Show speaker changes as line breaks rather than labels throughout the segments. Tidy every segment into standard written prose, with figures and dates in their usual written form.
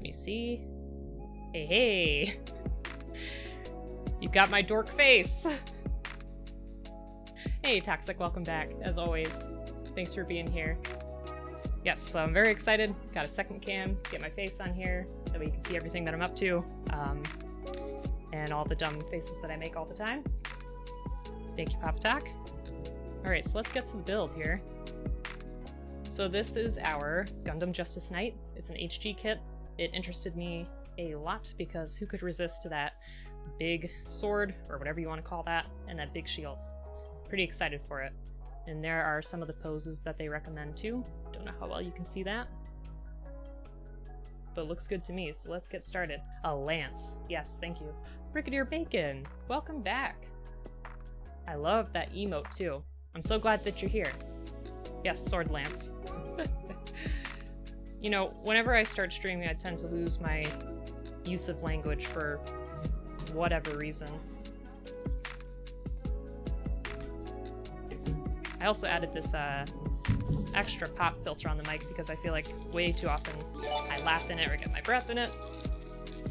me see. Hey, hey! You've got my dork face! Hey, Toxic, welcome back, as always. Thanks for being here. Yes, so I'm very excited. Got a second cam, get my face on here, that way you can see everything that I'm up to, and all the dumb faces that I make all the time. Thank you, Papa Talk. Alright, so let's get to the build here. So this is our Gundam Justice Knight. It's an HG kit. It interested me a lot because who could resist to that big sword, or whatever you want to call that, and that big shield. Pretty excited for it. And there are some of the poses that they recommend too. Don't know how well you can see that, but it looks good to me, so let's get started. A lance. Yes, thank you. Brigadier Bacon, welcome back. I love that emote too. I'm so glad that you're here. Yes, sword lance. You know, whenever I start streaming, I tend to lose my use of language for whatever reason. I also added this extra pop filter on the mic because I feel like way too often I laugh in it or get my breath in it.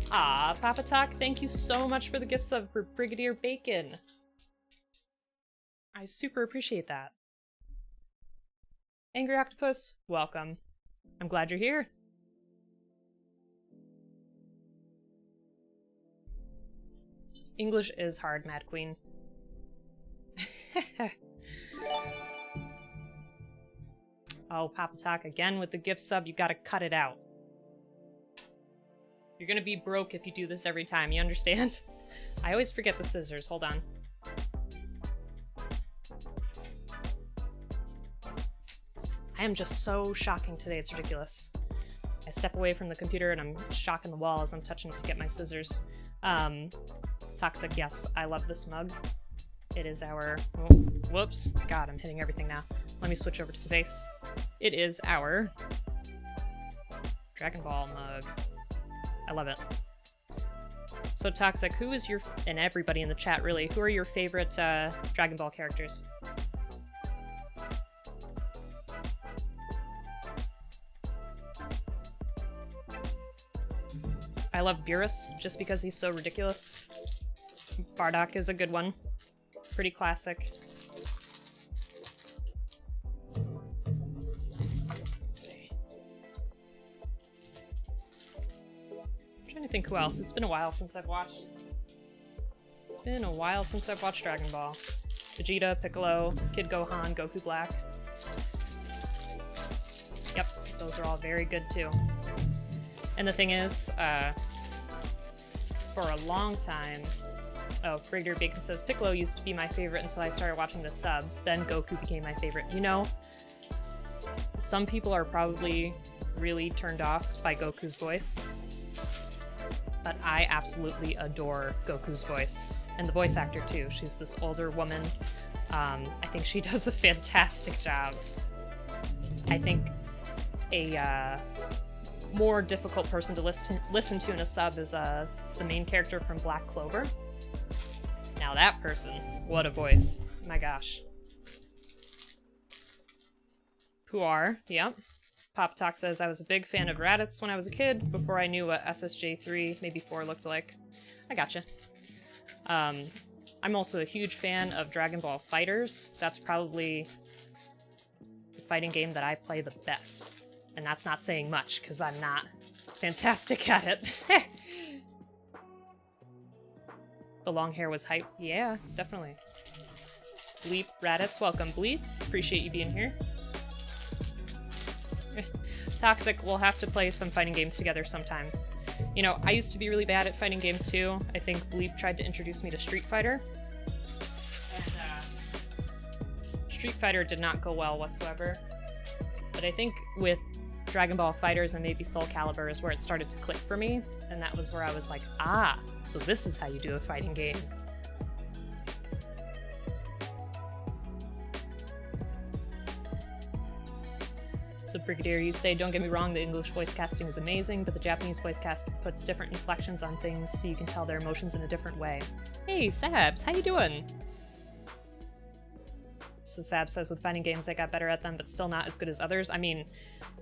Ah, Papa Talk, thank you so much for the gift sub for Brigadier Bacon. I super appreciate that. Angry Octopus, welcome. I'm glad you're here. English is hard, Mad Queen. Oh, Papa Talk, again with the gift sub, you gotta cut it out. You're gonna be broke if you do this every time, you understand? I always forget the scissors, hold on. I am just so shocking today, it's ridiculous. I step away from the computer and I'm shocking the wall as I'm touching it to get my scissors. Toxic, yes, I love this mug. It is our, oh, whoops, God, I'm hitting everything now. Let me switch over to the base. It is our Dragon Ball mug. I love it. So Toxic, who is your, and everybody in the chat really, who are your favorite Dragon Ball characters? I love Beerus, just because he's so ridiculous. Bardock is a good one. Pretty classic. Let's see. I'm trying to think who else. It's been a while since I've watched. Dragon Ball. Vegeta, Piccolo, Kid Gohan, Goku Black. Yep, those are all very good too. And the thing is, for a long time, oh, Brigadier Bacon says, Piccolo used to be my favorite until I started watching the sub, then Goku became my favorite. You know, some people are probably really turned off by Goku's voice, but I absolutely adore Goku's voice, and the voice actor too. She's this older woman. I think she does a fantastic job. I think a more difficult person to listen to in a sub is the main character from Black Clover. Now that person, what a voice. My gosh. Puar, yep. Pop Talk says, I was a big fan of Raditz when I was a kid, before I knew what SSJ3, maybe 4 looked like. I gotcha. I'm also a huge fan of Dragon Ball FighterZ. That's probably the fighting game that I play the best. And that's not saying much, because I'm not fantastic at it. The long hair was hype. Yeah, definitely. Bleep Raditz, welcome Bleep. Appreciate you being here. Toxic, we'll have to play some fighting games together sometime. You know, I used to be really bad at fighting games too. I think Bleep tried to introduce me to Street Fighter. And Street Fighter did not go well whatsoever. But I think with Dragon Ball FighterZ and maybe Soul Calibur is where it started to click for me, and that was where I was like, ah, so this is how you do a fighting game. So Brigadier, you say, don't get me wrong, the English voice casting is amazing, but the Japanese voice cast puts different inflections on things so you can tell their emotions in a different way. Hey, Sabs, how you doing? So Sab says, with fighting games, I got better at them, but still not as good as others. I mean,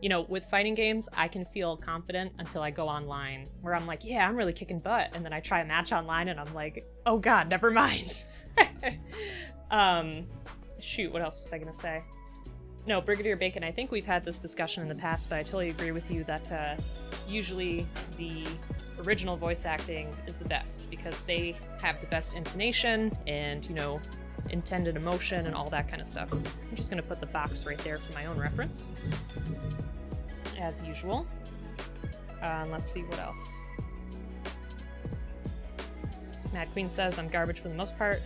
you know, with fighting games, I can feel confident until I go online, where I'm like, yeah, I'm really kicking butt. And then I try a match online and I'm like, oh god, never mind. Shoot, what else was I gonna say? No, Brigadier Bacon, I think we've had this discussion in the past, but I totally agree with you that usually the original voice acting is the best because they have the best intonation and, you know, intended emotion and all that kind of stuff. I'm just going to put the box right there for my own reference, as usual. Let's see what else. Mad Queen says, I'm garbage for the most part,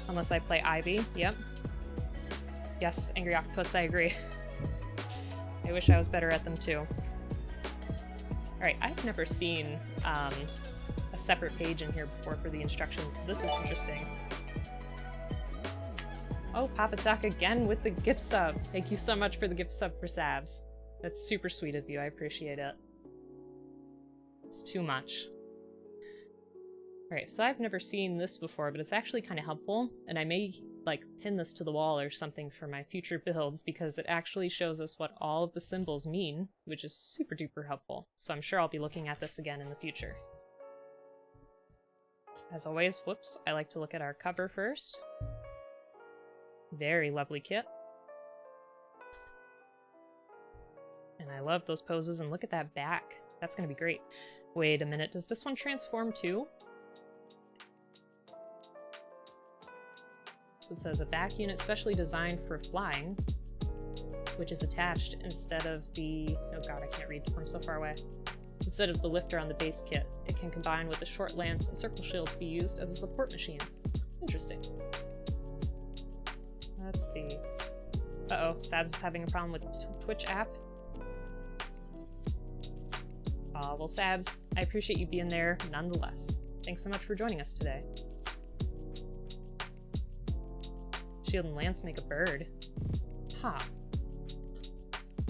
unless I play Ivy. Yep. Yes, Angry Octopus, I agree. I wish I was better at them too. Alright, I've never seen a separate page in here before for the instructions. This is interesting. Oh, Papa Talk again with the gift sub. Thank you so much for the gift sub for Sabs. That's super sweet of you, I appreciate it. It's too much. Alright, so I've never seen this before, but it's actually kind of helpful, and I may like pin this to the wall or something for my future builds because it actually shows us what all of the symbols mean, which is super duper helpful. So I'm sure I'll be looking at this again in the future. As always, whoops, I like to look at our cover first. Very lovely kit. And I love those poses, and look at that back. That's gonna be great. Wait a minute, does this one transform too? So it says a back unit specially designed for flying, which is attached instead of the... oh god, I can't read from so far away. Instead of the lifter on the base kit. It can combine with a short lance and circle shield to be used as a support machine. Interesting. Let's see. Uh-oh, Sabs is having a problem with Twitch app. Aw, well Sabs, I appreciate you being there nonetheless. Thanks so much for joining us today. Shield and lance make a bird. Huh.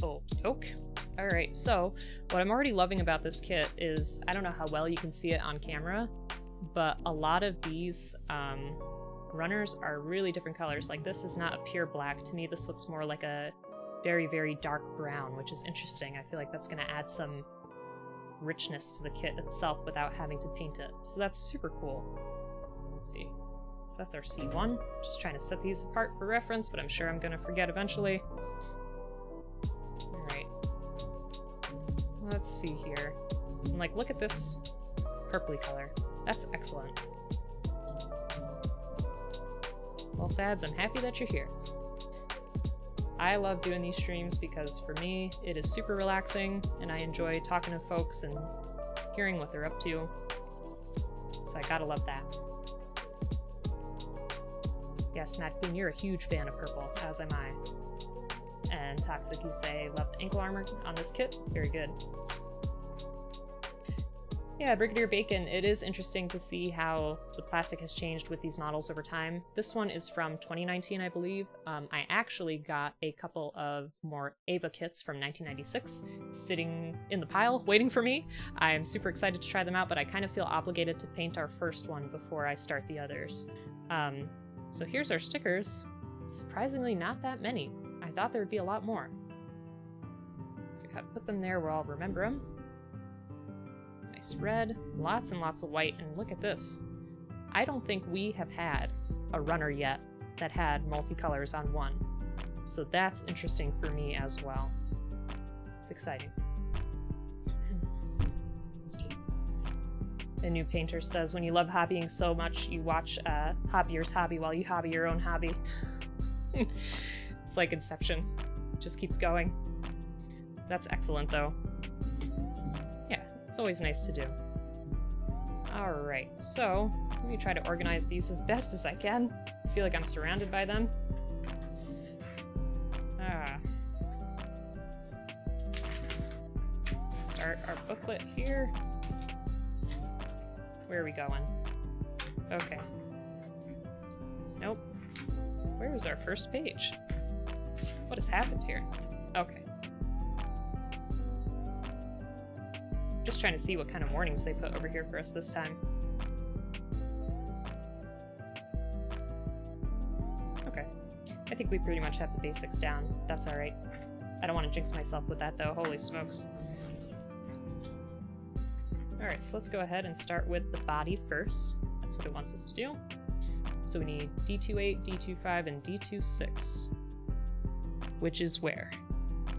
Okey-doke. Alright, so what I'm already loving about this kit is, I don't know how well you can see it on camera, but a lot of these runners are really different colors. Like this is not a pure black. To me, this looks more like a very, very dark brown, which is interesting. I feel like that's going to add some richness to the kit itself without having to paint it. So that's super cool. Let's see. So that's our C1. Just trying to set these apart for reference, but I'm sure I'm going to forget eventually. Alright. Let's see here. And like, look at this purpley color. That's excellent. Well, Sabs, I'm happy that you're here. I love doing these streams because for me, it is super relaxing, and I enjoy talking to folks and hearing what they're up to. So I gotta love that. Yes, Matt Queen, you're a huge fan of purple, as am I. And Toxic, you say, love the ankle armor on this kit. Very good. Yeah, Brigadier Bacon, it is interesting to see how the plastic has changed with these models over time. This one is from 2019, I believe. I actually got a couple of more Ava kits from 1996 sitting in the pile waiting for me. I'm super excited to try them out, but I kind of feel obligated to paint our first one before I start the others. So here's our stickers. Surprisingly not that many. I thought there would be a lot more. So I gotta put them there where I'll remember them. Nice red, lots and lots of white, and look at this. I don't think we have had a runner yet that had multicolors on one. So that's interesting for me as well. It's exciting. The new painter says, when you love hobbying so much, you watch Hobbyer's Hobby while you hobby your own hobby. It's like Inception. It just keeps going. That's excellent, though. Yeah, it's always nice to do. Alright, so let me try to organize these as best as I can. I feel like I'm surrounded by them. Start our booklet here. Where are we going? Okay. Nope. Where was our first page? What has happened here? Okay. Just trying to see what kind of warnings they put over here for us this time. Okay. I think think we pretty much have the basics down. That's alright. I don't want to jinx myself with that, though. Holy smokes. Alright, so let's go ahead and start with the body first. That's what it wants us to do. So we need D28, D25, and D26. Which is where?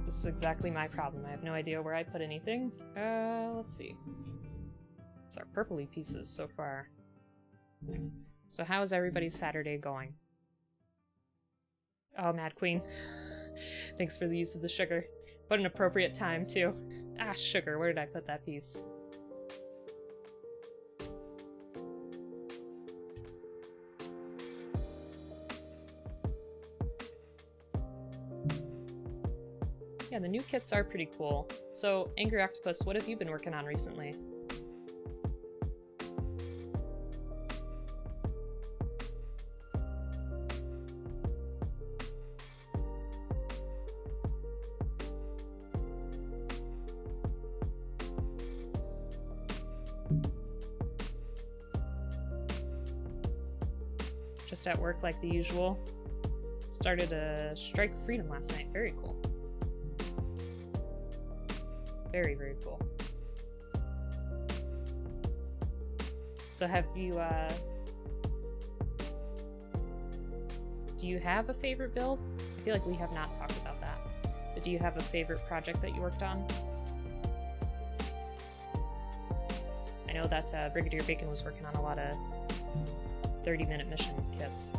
This is exactly my problem. I have no idea where I put anything. Let's see. It's our purpley pieces so far. So how is everybody's Saturday going? Oh, Mad Queen. Thanks for the use of the sugar. What an appropriate time, too. Ah, sugar, where did I put that piece? Yeah, the new kits are pretty cool. So, Angry Octopus, what have you been working on recently? Just at work like the usual. Started a Strike Freedom last night. Very cool. Very, very cool. So have you, do you have a favorite build? I feel like we have not talked about that. But do you have a favorite project that you worked on? I know that Brigadier Bacon was working on a lot of 30-minute mission kits.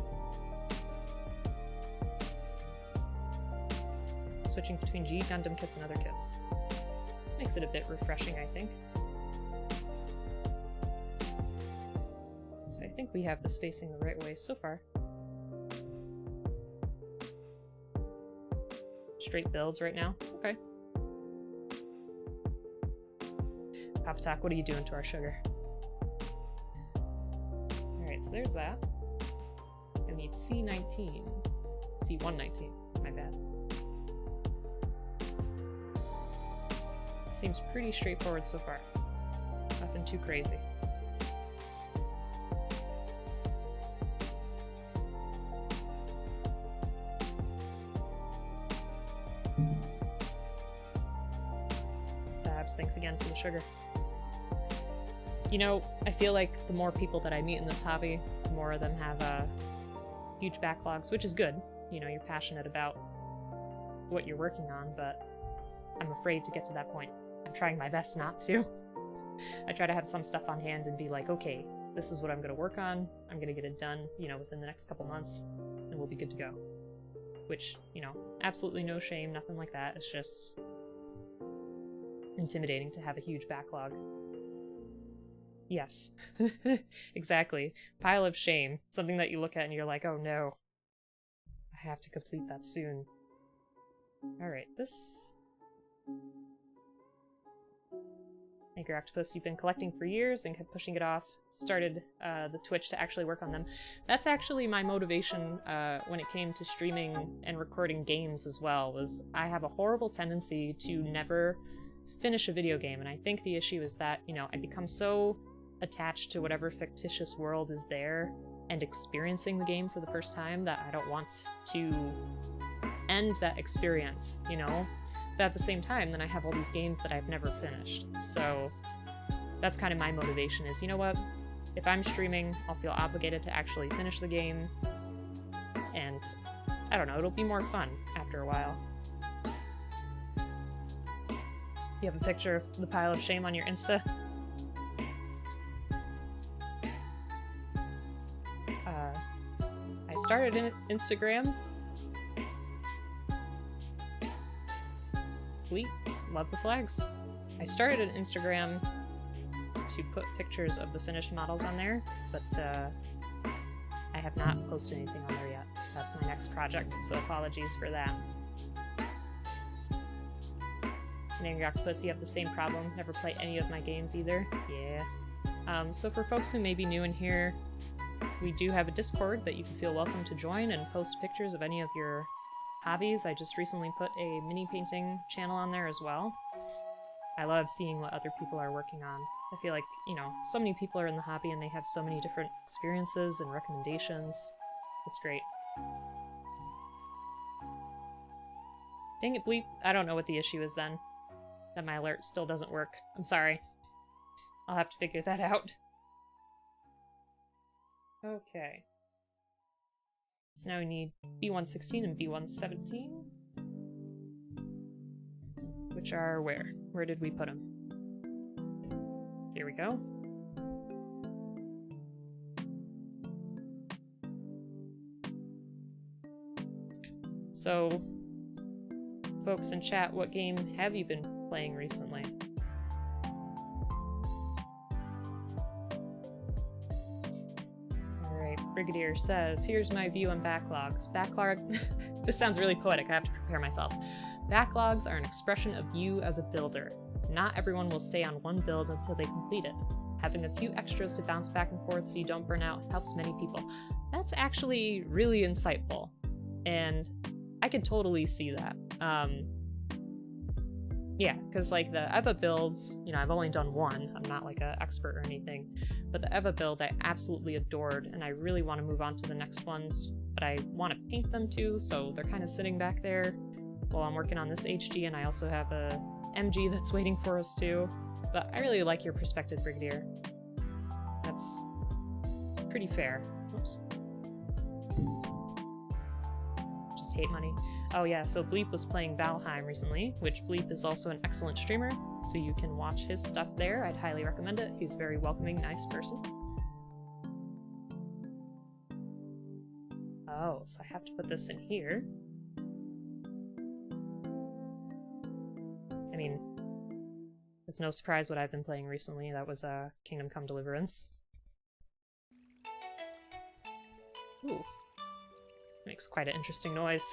Switching between G Gundam kits and other kits. Makes it a bit refreshing, I think. So I think we have this facing the right way so far. Straight builds right now. Okay. Pop-Talk, what are you doing to our sugar? Alright, so there's that. I need C19. C119, my bad. Seems pretty straightforward so far. Nothing too crazy. Zabs, thanks again for the sugar. You know, I feel like the more people that I meet in this hobby, the more of them have huge backlogs, which is good. You know, you're passionate about what you're working on, but I'm afraid to get to that point. I'm trying my best not to. I try to have some stuff on hand and be like, okay, this is what I'm going to work on. I'm going to get it done, you know, within the next couple months, and we'll be good to go. Which, you know, absolutely no shame, nothing like that. It's just intimidating to have a huge backlog. Yes, exactly. Pile of shame. Something that you look at and you're like, oh no, I have to complete that soon. Alright, this... Angry Octopus, you've been collecting for years and kept pushing it off. Started the Twitch to actually work on them. That's actually my motivation when it came to streaming and recording games as well, was I have a horrible tendency to never finish a video game, and I think the issue is that, you know, I become so attached to whatever fictitious world is there and experiencing the game for the first time that I don't want to end that experience, you know? But at the same time, then I have all these games that I've never finished. So that's kind of my motivation is, you know what? If I'm streaming, I'll feel obligated to actually finish the game. And I don't know, it'll be more fun after a while. You have a picture of the pile of shame on your Insta? I started in Instagram. Sweet. Love the flags. I started an Instagram to put pictures of the finished models on there, but I have not posted anything on there yet. That's my next project, so apologies for that. And Angry Octopus, you have the same problem. Never play any of my games either. Yeah. So for folks who may be new in here, we do have a Discord that you can feel welcome to join and post pictures of any of your hobbies. I just recently put a mini painting channel on there as well. I love seeing what other people are working on. I feel like, you know, so many people are in the hobby and they have so many different experiences and recommendations. It's great. Dang it, Bleep. I don't know what the issue is then. That my alert still doesn't work. I'm sorry. I'll have to figure that out. Okay. So now we need B116 and B117. Which are where? Where did we put them? Here we go. So, folks in chat, what game have you been playing recently? Alright, Brigadier says, here's my view on backlogs. This sounds really poetic, I have to prepare myself. Backlogs are an expression of you as a builder. Not everyone will stay on one build until they complete it. Having a few extras to bounce back and forth so you don't burn out helps many people. That's actually really insightful, and I could totally see that. Yeah, because like the Eva builds, you know, I've only done one. I'm not like an expert or anything, but the Eva build I absolutely adored, and I really want to move on to the next ones, but I want to paint them too, so they're kind of sitting back there while I'm working on this HG, and I also have a MG that's waiting for us too. But I really like your perspective, Brigadier. That's pretty fair. Oops. Just hate money. Oh yeah, so Bleep was playing Valheim recently, which Bleep is also an excellent streamer, so you can watch his stuff there. I'd highly recommend it. He's a very welcoming, nice person. Oh, so I have to put this in here. I mean, it's no surprise what I've been playing recently. That was Kingdom Come Deliverance. Ooh. Makes quite an interesting noise.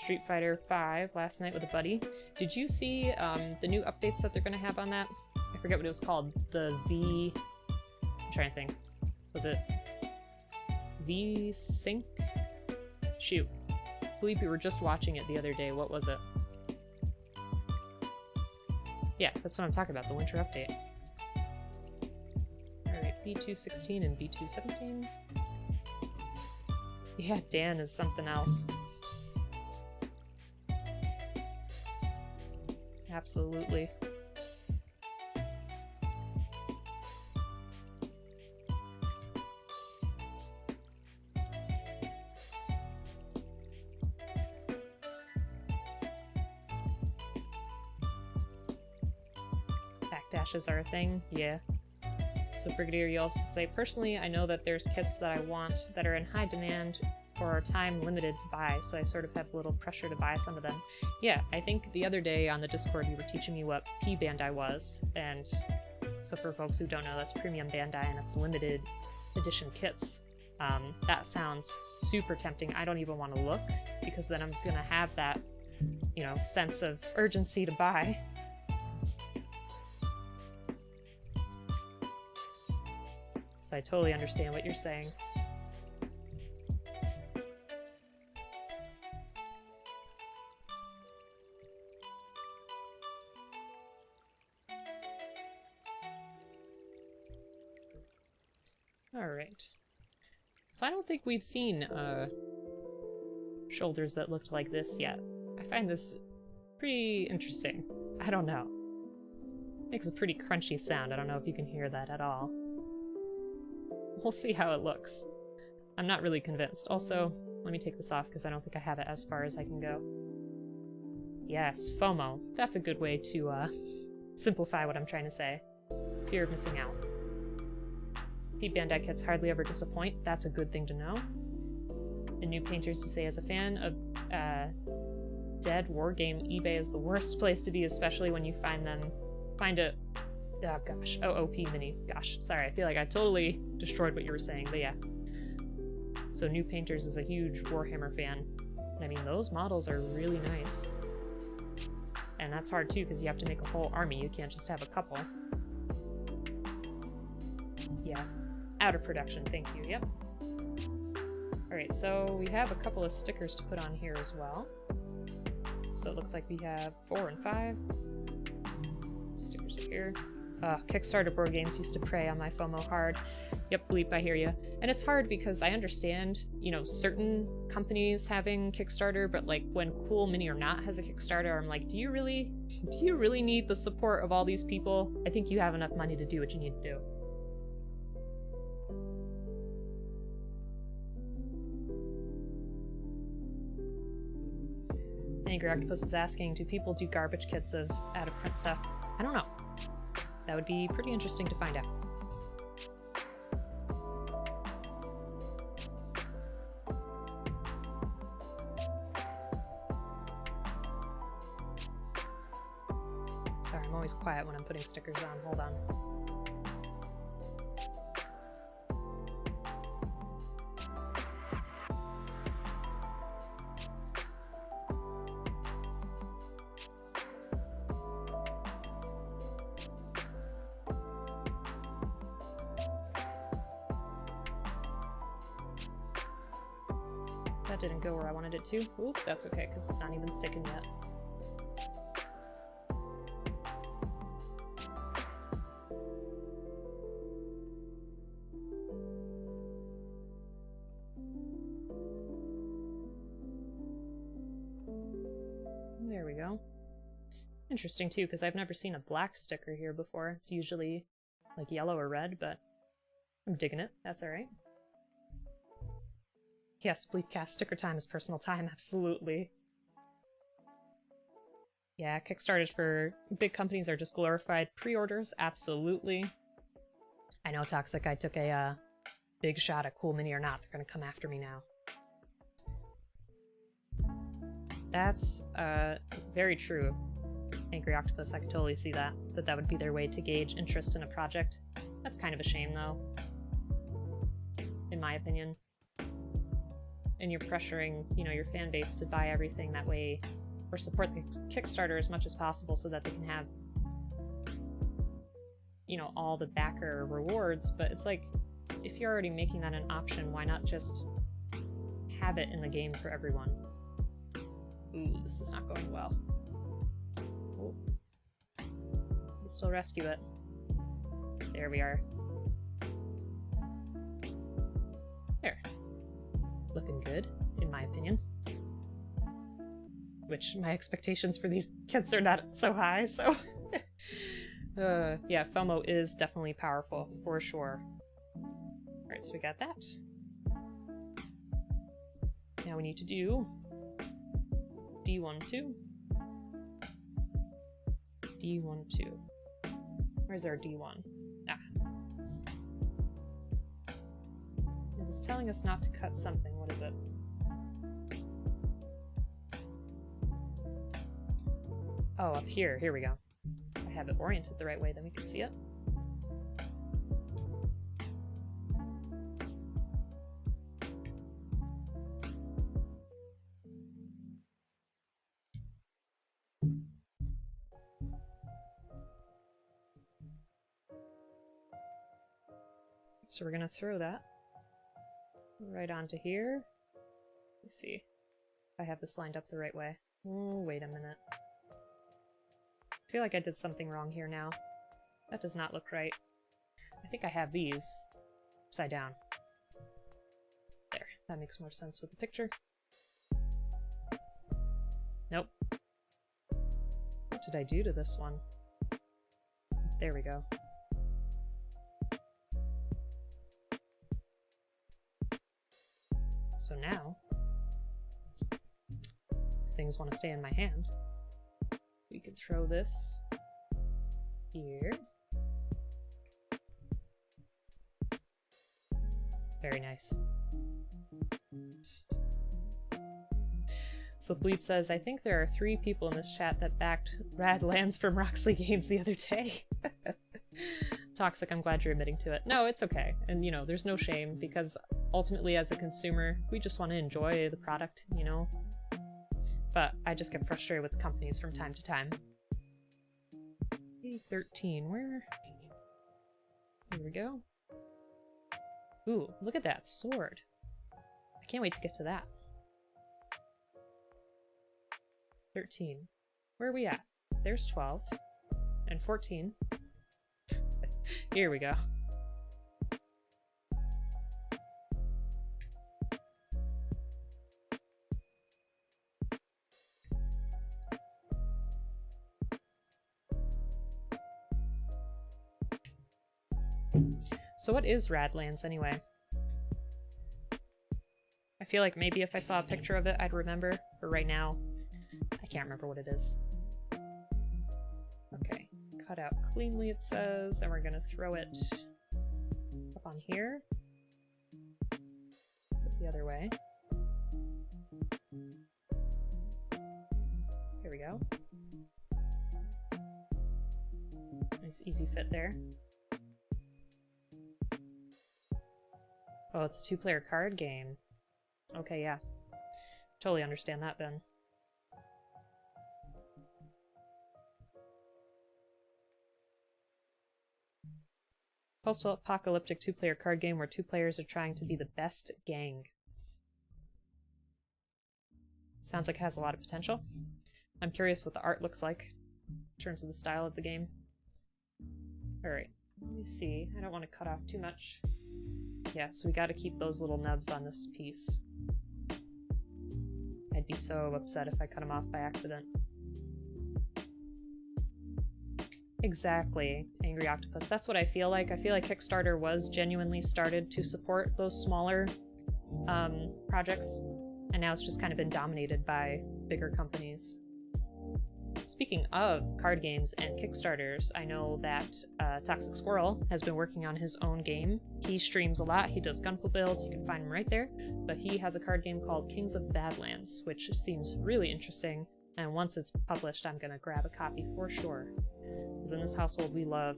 Street Fighter V last night with a buddy. Did you see the new updates that they're going to have on that? I forget what it was called. The V... I'm trying to think. Was it V-Sync? Shoot. I believe we were just watching it the other day. What was it? Yeah, that's what I'm talking about, the winter update. Alright, B216 and B217. Yeah, Dan is something else. Absolutely. Backdashes are a thing, yeah. So Brigadier, you also say, personally, I know that there's kits that I want that are in high demand or are time limited to buy, so I sort of have a little pressure to buy some of them. Yeah, I think the other day on the Discord you were teaching me what P Bandai was, and so for folks who don't know, that's Premium Bandai and it's limited edition kits. That sounds super tempting. I don't even want to look, because then I'm gonna have that, you know, sense of urgency to buy. So I totally understand what you're saying. Alright. So I don't think we've seen shoulders that looked like this yet. I find this pretty interesting. I don't know. Makes a pretty crunchy sound. I don't know if you can hear that at all. We'll see how it looks. I'm not really convinced. Also, let me take this off because I don't think I have it as far as I can go. Yes, FOMO. That's a good way to simplify what I'm trying to say. Fear of missing out. P Bandai kits hardly ever disappoint. That's a good thing to know. And new painters, you say, as a fan of Dead Wargame, eBay is the worst place to be, especially when you find it. Oh gosh, OOP mini. Gosh, sorry, I feel like I totally destroyed what you were saying, but yeah. So New Painters is a huge Warhammer fan. And I mean, those models are really nice. And that's hard too, because you have to make a whole army. You can't just have a couple. Yeah. Out of production, thank you, yep. Alright, so we have a couple of stickers to put on here as well. So it looks like we have 4 and 5. Stickers are here. Kickstarter board games used to prey on my FOMO hard. Yep, Bleep, I hear you. And it's hard because I understand, you know, certain companies having Kickstarter, but like when Cool Mini or Not has a Kickstarter, I'm like, do you really need the support of all these people? I think you have enough money to do what you need to do. Angry Octopus is asking, do people do garbage kits of out-of-print stuff? I don't know. That would be pretty interesting to find out. Sorry, I'm always quiet when I'm putting stickers on. Hold on. That didn't go where I wanted it to. Oop, that's okay, because it's not even sticking yet. There we go. Interesting too, because I've never seen a black sticker here before. It's usually like yellow or red, but I'm digging it. That's alright. Yes, Bleepcast, sticker time is personal time, absolutely. Yeah, Kickstarters for big companies are just glorified pre-orders, absolutely. I know, Toxic, I took a big shot at Cool Mini or Not. They're gonna come after me now. That's very true, Angry Octopus. I could totally see that. That would be their way to gauge interest in a project. That's kind of a shame, though, in my opinion. And you're pressuring, you know, your fan base to buy everything that way, or support the Kickstarter as much as possible so that they can have, you know, all the backer rewards. But it's like, if you're already making that an option, why not just have it in the game for everyone? Ooh, this is not going well. Oh. We'll still rescue it. There we are. There. Looking good, in my opinion. Which, my expectations for these kits are not so high, so... yeah, FOMO is definitely powerful, for sure. Alright, so we got that. Now we need to do... D12. D12. Where's our D1? Ah. It is telling us not to cut something. What is it? Oh, up here. Here we go. If I have it oriented the right way, then we can see it. So we're gonna throw that right onto here. Let's see if I have this lined up the right way. Oh, wait a minute. I feel like I did something wrong here now. That does not look right. I think I have these upside down. There, that makes more sense with the picture. Nope. What did I do to this one? There we go. So now, if things want to stay in my hand, we could throw this here. Very nice. So Bleep says, I think there are 3 people in this chat that backed Rad Lands from Roxley Games the other day. Toxic, I'm glad you're admitting to it. No, it's okay. And, you know, there's no shame, because ultimately as a consumer, we just want to enjoy the product, you know? But I just get frustrated with companies from time to time. A13, where? Here we go. Ooh, look at that sword. I can't wait to get to that. 13. Where are we at? There's 12. And 14. Here we go. So what is Radlands anyway? I feel like maybe if I saw a picture of it, I'd remember, but right now, I can't remember what it is. Okay, cut out cleanly it says, and we're gonna throw it up on here. The other way. Here we go. Nice easy fit there. Oh, it's a 2-player card game. Okay, yeah. Totally understand that then. Post-apocalyptic 2-player card game where 2 players are trying to be the best gang. Sounds like it has a lot of potential. I'm curious what the art looks like in terms of the style of the game. Alright, let me see. I don't want to cut off too much. Yeah, so we gotta keep those little nubs on this piece. I'd be so upset if I cut them off by accident. Exactly, Angry Octopus. That's what I feel like. I feel like Kickstarter was genuinely started to support those smaller projects, and now it's just kind of been dominated by bigger companies. Speaking of card games and Kickstarters, I know that Toxic Squirrel has been working on his own game. He streams a lot, he does Gunpla builds, you can find him right there, but he has a card game called Kings of Badlands, which seems really interesting, and once it's published, I'm gonna grab a copy for sure. Because in this household, we love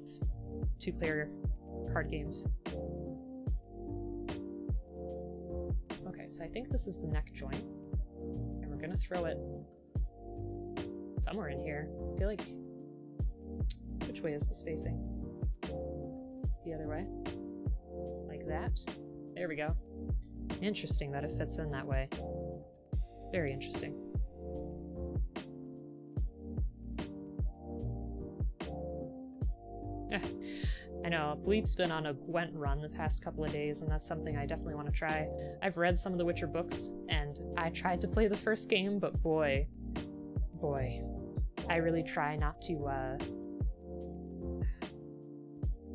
2-player card games. Okay, so I think this is the neck joint, and we're gonna throw it somewhere in here. I feel like... Which way is this facing? The other way? Like that? There we go. Interesting that it fits in that way. Very interesting. I know, Bleep's been on a Gwent run the past couple of days, and that's something I definitely want to try. I've read some of the Witcher books, and I tried to play the first game, but boy, I really try not to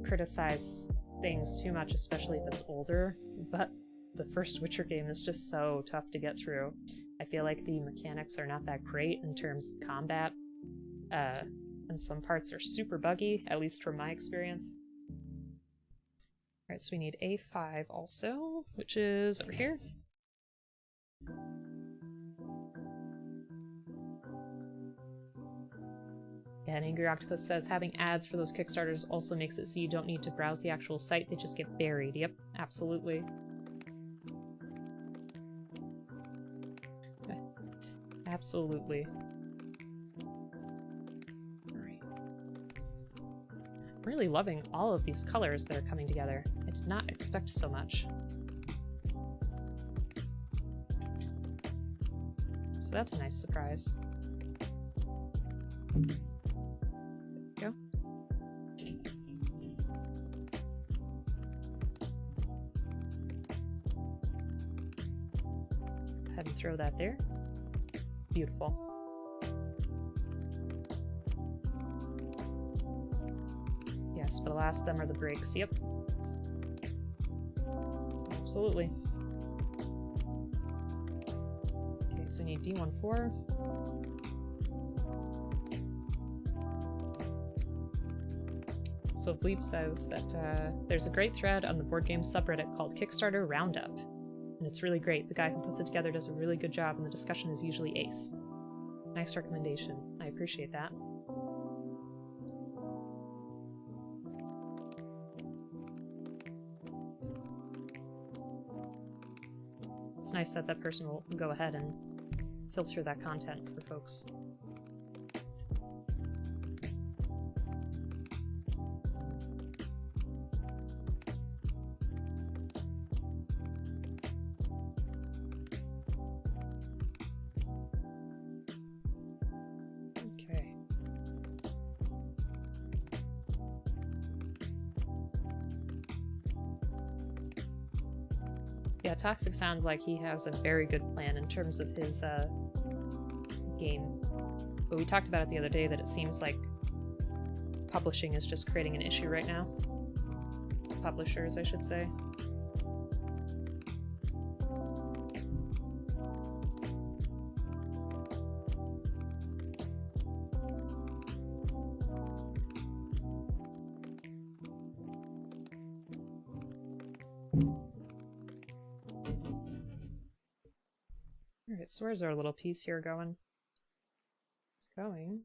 criticize things too much, especially if it's older, but the first Witcher game is just so tough to get through. I feel like the mechanics are not that great in terms of combat, and some parts are super buggy, at least from my experience. Alright, so we need A5 also, which is over here. Yeah, and Angry Octopus says having ads for those Kickstarters also makes it so you don't need to browse the actual site, they just get buried. Yep, absolutely. Absolutely. Alright. I'm really loving all of these colors that are coming together. I did not expect so much. So that's a nice surprise. Go. Go ahead and throw that there. Beautiful. Yes, but alas, them are the breaks. Yep. Absolutely. Okay, so we need D14. So Bleep says that there's a great thread on the board game subreddit called Kickstarter Roundup. And it's really great. The guy who puts it together does a really good job, and the discussion is usually ace. Nice recommendation. I appreciate that. It's nice that that person will go ahead and filter that content for folks. Yeah, Toxic sounds like he has a very good plan in terms of his game. But we talked about it the other day that it seems like publishing is just creating an issue right now. Publishers, I should say. Alright, so where's our little piece here going? It's going.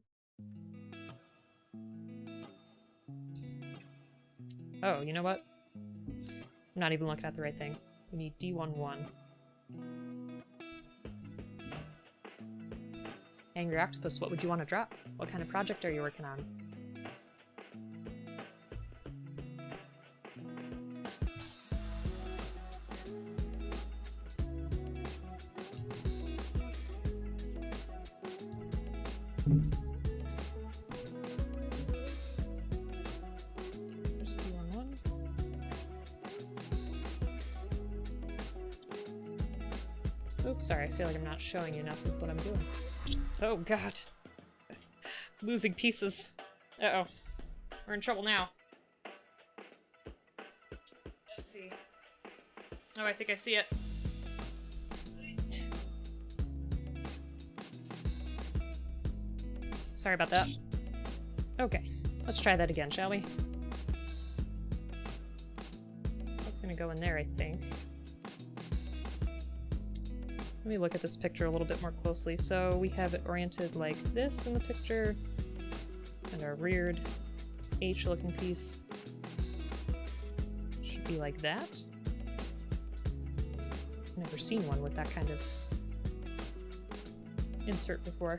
Oh, you know what? I'm not even looking at the right thing. We need D11. Angry Octopus, what would you want to drop? What kind of project are you working on? There's D11. Oops, sorry, I feel like I'm not showing you enough of what I'm doing. Oh god. Losing pieces. Uh-oh. We're in trouble now. Let's see. Oh, I think I see it. Sorry about that. Okay, let's try that again, shall we? So that's gonna go in there, I think. Let me look at this picture a little bit more closely. So we have it oriented like this in the picture, and our reared H-looking piece should be like that. Never seen one with that kind of insert before.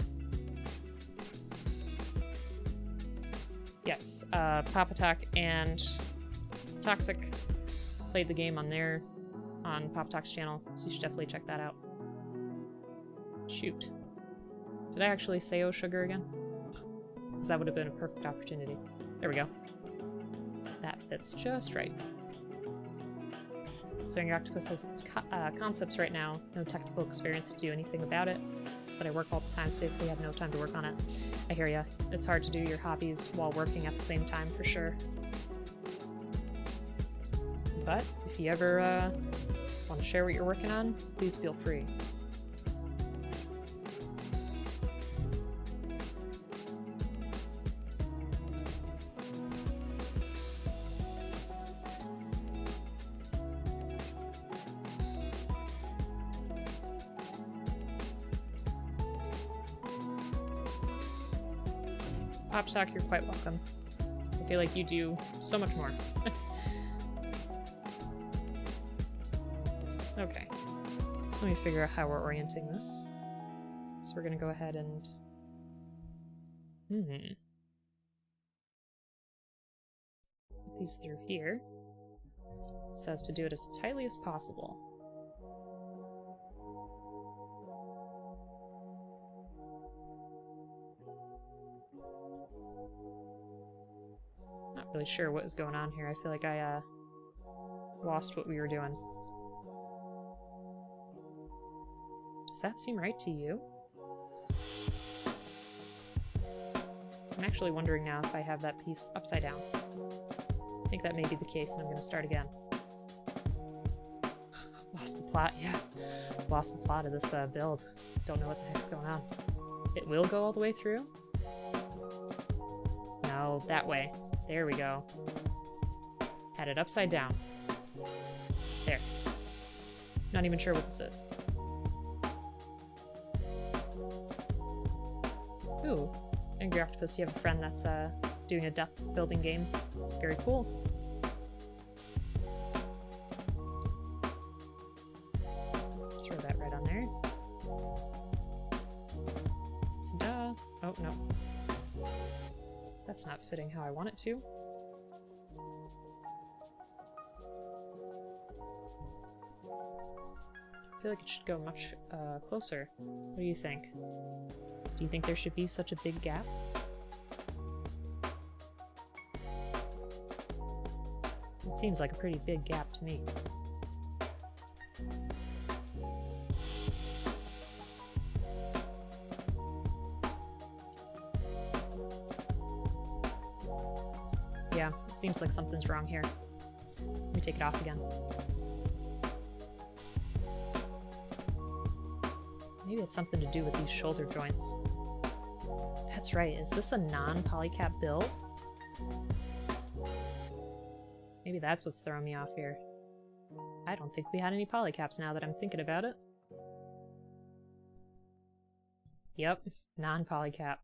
Yes, Pop Attack and Toxic played the game on Pop Attack's channel, so you should definitely check that out. Shoot. Did I actually say oh sugar again? Because that would have been a perfect opportunity. There we go. That fits just right. So Angry Octopus has concepts right now, no technical experience to do anything about it, but I work all the time, so basically have no time to work on it. I hear ya. It's hard to do your hobbies while working at the same time, for sure. But if you ever want to share what you're working on, please feel free. Pop Talk, you're quite welcome. I feel like you do so much more. Okay, so let me figure out how we're orienting this. So we're gonna go ahead and... put these through here. It says to do it as tightly as possible. Not really sure what is going on here. I feel like I lost what we were doing. Does that seem right to you? I'm actually wondering now if I have that piece upside down. I think that may be the case, and I'm going to start again. Lost the plot, yeah. Lost the plot of this build. Don't know what the heck's going on. It will go all the way through? No, that way. There we go. Had it upside down. There. Not even sure what this is. Ooh. Angry Octopus, you have a friend that's doing a death building game. Very cool. Throw that right on there. Ta-da! Oh, no. That's not fitting how I want it to. I feel like it should go much closer. What do you think? Do you think there should be such a big gap? It seems like a pretty big gap to me. Yeah, it seems like something's wrong here. Let me take it off again. Maybe it's something to do with these shoulder joints. That's right, is this a non-polycap build? Maybe that's what's throwing me off here. I don't think we had any polycaps now that I'm thinking about it. Yep, non-polycap.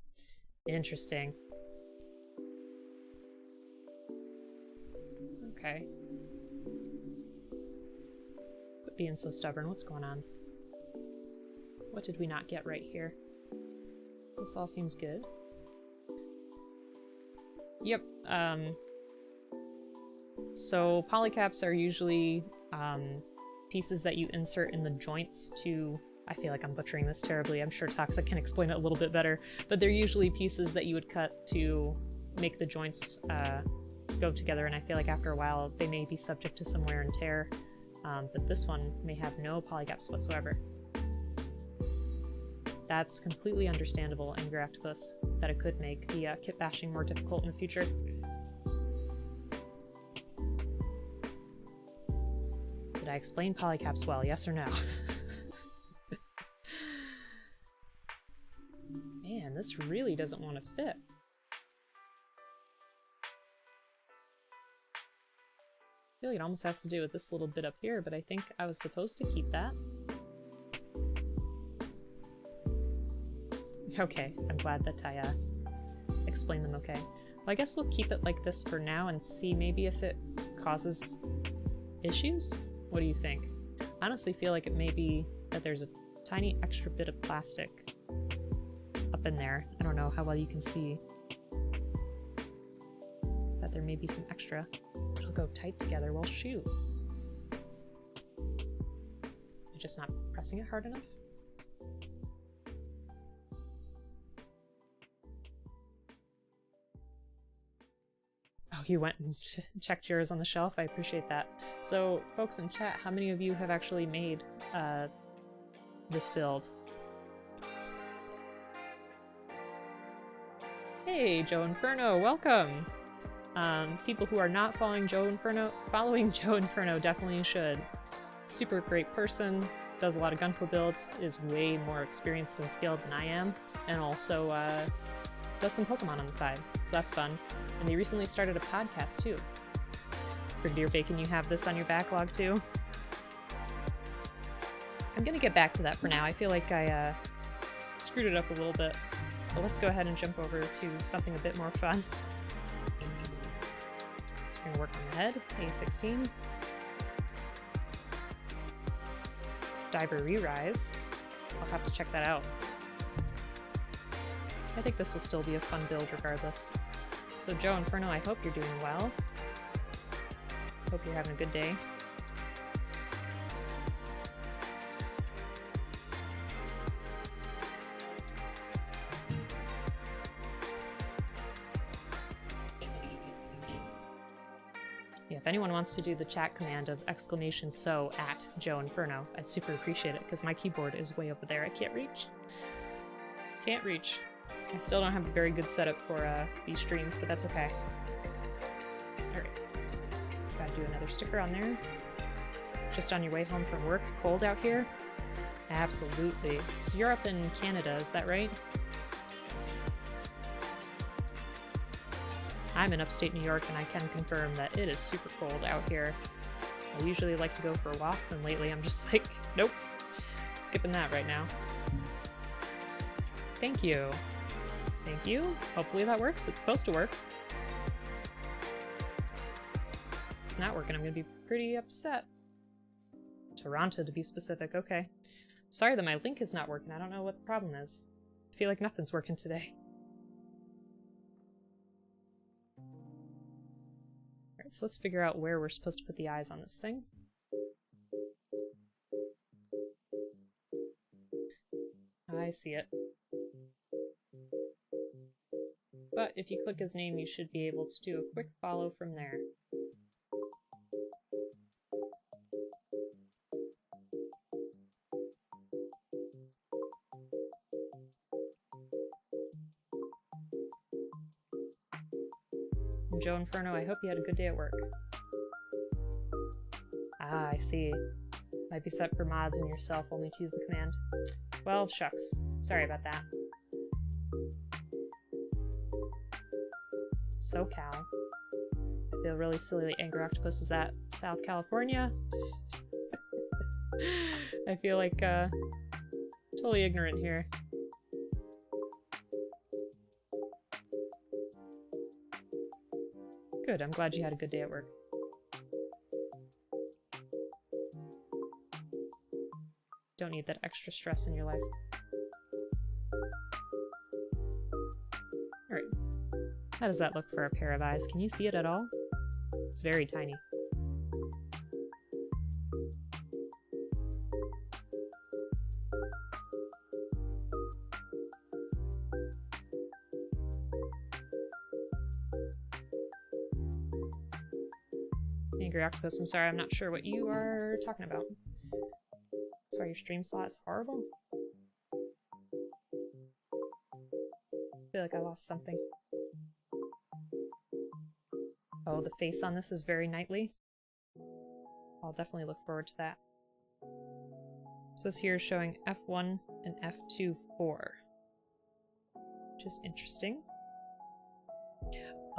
Interesting. Okay. Quit being so stubborn. What's going on? What did we not get right here? This all seems good. Yep, so polycaps are usually pieces that you insert in the joints to... I feel like I'm butchering this terribly. I'm sure Toxic can explain it a little bit better. But they're usually pieces that you would cut to make the joints go together, and I feel like after a while they may be subject to some wear and tear. But this one may have no polycaps whatsoever. That's completely understandable, Angry Octopus, that it could make the kit bashing more difficult in the future. Did I explain polycaps well, yes or no? Man, this really doesn't want to fit. I feel like it almost has to do with this little bit up here, but I think I was supposed to keep that. Okay, I'm glad that I explained them okay. Well, I guess we'll keep it like this for now and see maybe if it causes issues? What do you think? I honestly feel like it may be that there's a tiny extra bit of plastic up in there. I don't know how well you can see that there may be some extra. It'll go tight together. Well, shoot. You're just not pressing it hard enough? Oh, you went and checked yours on the shelf? I appreciate that. So, folks in chat, how many of you have actually made this build? Hey, Joe Inferno, welcome! People who are not following Joe Inferno definitely should. Super great person, does a lot of Gunpla builds, is way more experienced and skilled than I am, and also does some Pokemon on the side, so that's fun. And they recently started a podcast too. Brigadier Bacon, you have this on your backlog too? I'm gonna get back to that for now. I feel like I screwed it up a little bit. But let's go ahead and jump over to something a bit more fun. Just gonna work on the head, A16. Diver Re-Rise. I'll have to check that out. I think this will still be a fun build regardless. So Joe Inferno, I hope you're doing well. Hope you're having a good day. Yeah, if anyone wants to do the chat command of !so at Joe Inferno, I'd super appreciate it, because my keyboard is way over there. I can't reach. Can't reach. I still don't have a very good setup for these streams, but that's okay. Alright. Gotta do another sticker on there. Just on your way home from work. Cold out here? Absolutely. So you're up in Canada, is that right? I'm in upstate New York, and I can confirm that it is super cold out here. I usually like to go for walks, and lately I'm just like, nope. Skipping that right now. Thank you. Thank you. Hopefully that works. It's supposed to work. It's not working. I'm gonna be pretty upset. Toronto, to be specific. Okay. Sorry that my link is not working. I don't know what the problem is. I feel like nothing's working today. Alright, so let's figure out where we're supposed to put the eyes on this thing. I see it. But if you click his name, you should be able to do a quick follow from there. From Joe Inferno, I hope you had a good day at work. Ah, I see. Might be set for mods and yourself only to use the command. Well, shucks. Sorry about that. SoCal. I feel really silly. Angry Octopus, is that South California? I feel like, totally ignorant here. Good, I'm glad you had a good day at work. Don't need that extra stress in your life. Alright. How does that look for a pair of eyes? Can you see it at all? It's very tiny. Angry Octopus, I'm sorry, I'm not sure what you are talking about. Sorry, your stream slot is horrible. I feel like I lost something. Oh, the face on this is very knightly. I'll definitely look forward to that. So this here is showing F1 and F2 4. Which is interesting.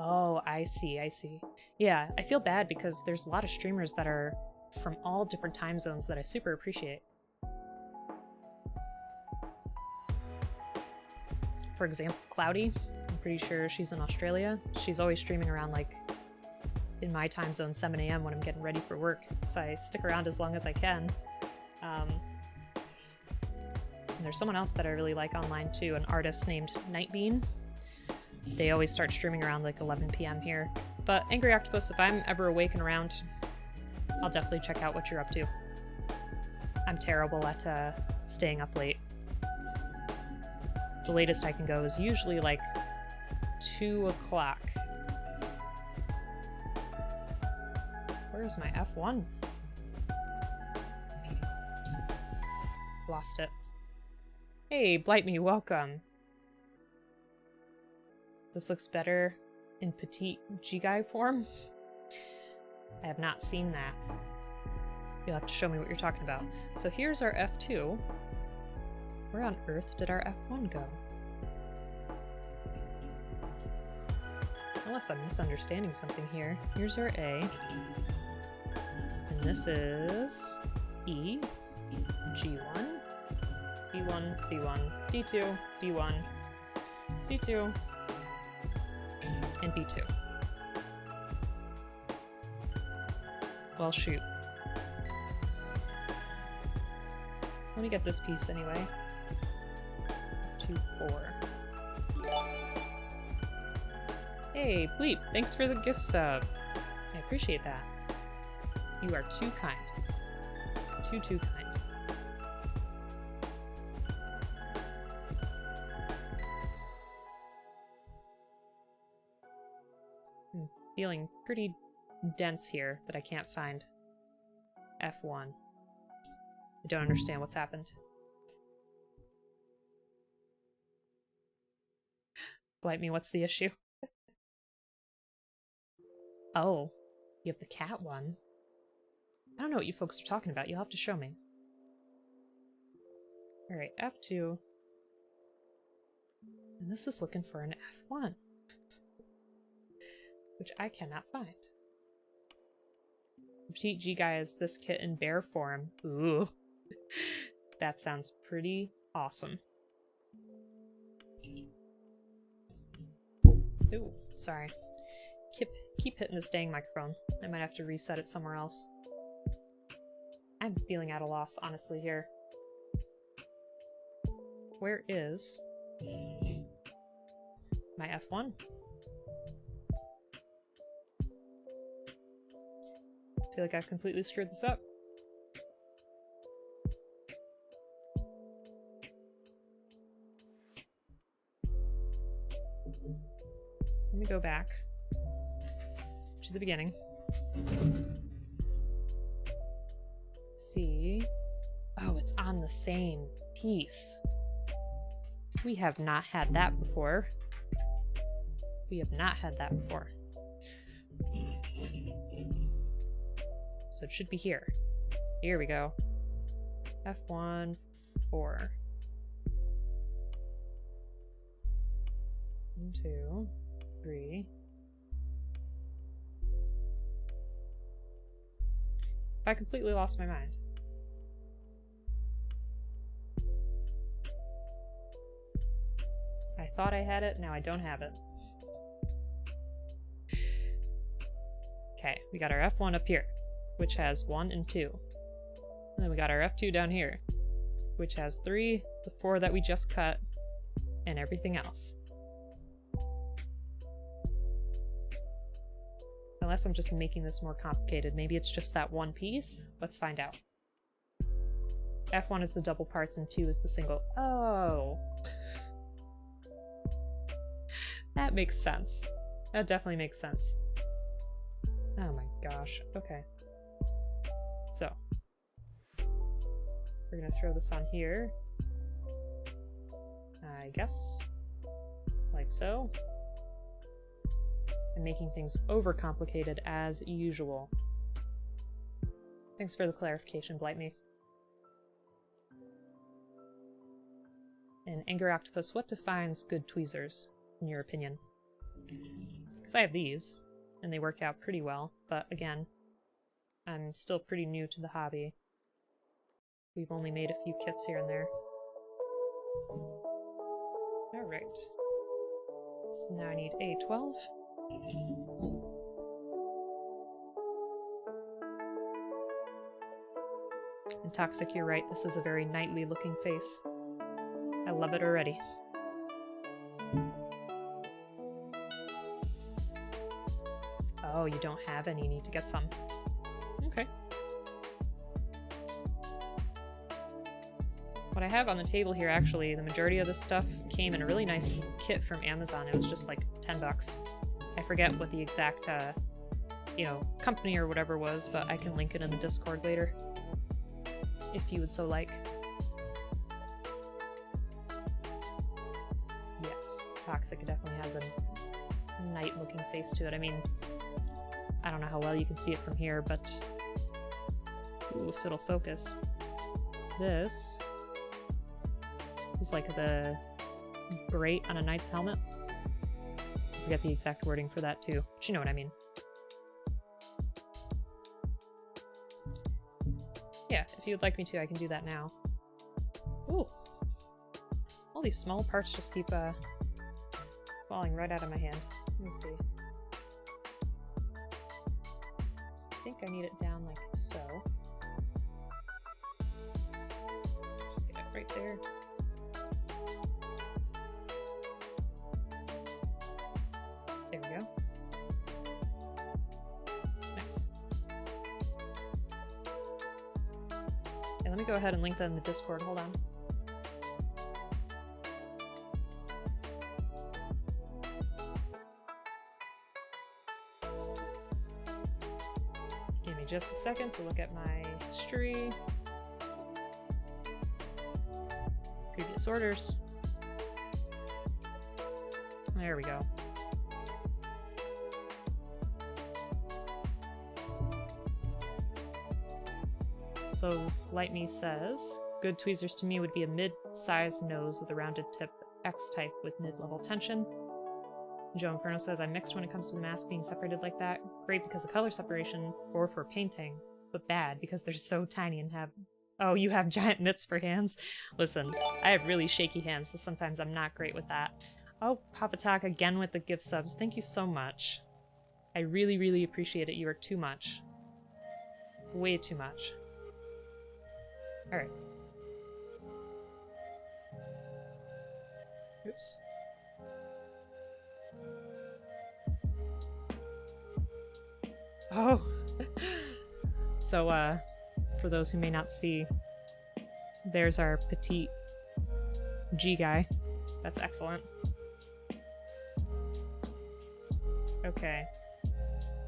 Oh, I see, I see. Yeah, I feel bad because there's a lot of streamers that are from all different time zones that I super appreciate. For example, Cloudy, I'm pretty sure she's in Australia. She's always streaming around, like, in my time zone, 7 AM when I'm getting ready for work, so I stick around as long as I can. And there's someone else that I really like online too, an artist named Nightbean. They always start streaming around like 11 PM here. But Angry Octopus, if I'm ever awake and around, I'll definitely check out what you're up to. I'm terrible at staying up late. The latest I can go is usually like 2 o'clock. Where's my F1? Lost it. Hey, Blight Me, welcome. This looks better in petite Jigai form. I have not seen that. You'll have to show me what you're talking about. So here's our F2. Where on earth did our F1 go? Unless I'm misunderstanding something here. Here's our A. And this is E, G1, B1, C1, D2, D1, C2, and B2. Well, shoot. Let me get this piece anyway. 2, 4. Hey, Bleep, thanks for the gift sub. I appreciate that. You are too kind. Too kind. I'm feeling pretty dense here that I can't find F1. I don't understand what's happened. Blight Me, what's the issue? Oh, you have the cat one. I don't know what you folks are talking about. You'll have to show me. Alright, F2. And this is looking for an F1. Which I cannot find. The petite G guy is this kit in bear form. Ooh. That sounds pretty awesome. Ooh, sorry. Keep hitting this dang microphone. I might have to reset it somewhere else. I'm feeling at a loss, honestly, here. Where is my F1? I feel like I've completely screwed this up. Let me go back to the beginning. Let's see. Oh, it's on the same piece. We have not had that before. We have not had that before. So it should be here. Here we go. F1, 4. 1, 2, 3. I completely lost my mind. I thought I had it, now I don't have it. Okay, we got our F1 up here, which has 1 and 2. And then we got our F2 down here, which has 3, the 4 that we just cut, and everything else. Unless I'm just making this more complicated. Maybe it's just that one piece? Let's find out. F1 is the double parts and 2 is the single. Oh. That makes sense. That definitely makes sense. Oh my gosh. Okay. So. We're gonna throw this on here. I guess. Like so. And making things overcomplicated as usual. Thanks for the clarification, Blightme. And Anger Octopus, what defines good tweezers, in your opinion? Because I have these, and they work out pretty well, but again, I'm still pretty new to the hobby. We've only made a few kits here and there. Alright. So now I need a 12. And Toxic, you're right, this is a very knightly looking face. I love it already. Oh, you don't have any, you need to get some. Okay. What I have on the table here, actually, the majority of this stuff came in a really nice kit from Amazon. It was just like 10 bucks. I forget what the exact, you know, company or whatever was, but I can link it in the Discord later, if you would so like. Yes, Toxic definitely has a knight-looking face to it. I mean, I don't know how well you can see it from here, but ooh, if it'll focus. This is like the grate on a knight's helmet. I forget the exact wording for that too, but you know what I mean. Yeah, if you would like me to, I can do that now. Ooh. All these small parts just keep falling right out of my hand. Let me see. So I think I need it down like so. Just get it right there. There we go. Nice. Okay, let me go ahead and link that in the Discord. Hold on. Give me just a second to look at my history. Previous orders. There we go. So, Lightme says, good tweezers to me would be a mid-sized nose with a rounded tip, X-type with mid-level tension. Joe Inferno says, I'm mixed when it comes to the mask being separated like that. Great because of color separation, or for painting, but bad because they're so tiny and have... Oh, you have giant mitts for hands? Listen, I have really shaky hands, so sometimes I'm not great with that. Oh, Papa Talk again with the gift subs. Thank you so much. I really, really appreciate it. You are too much. Way too much. Alright. Oops. Oh! So, for those who may not see, there's our petite G guy. That's excellent. Okay.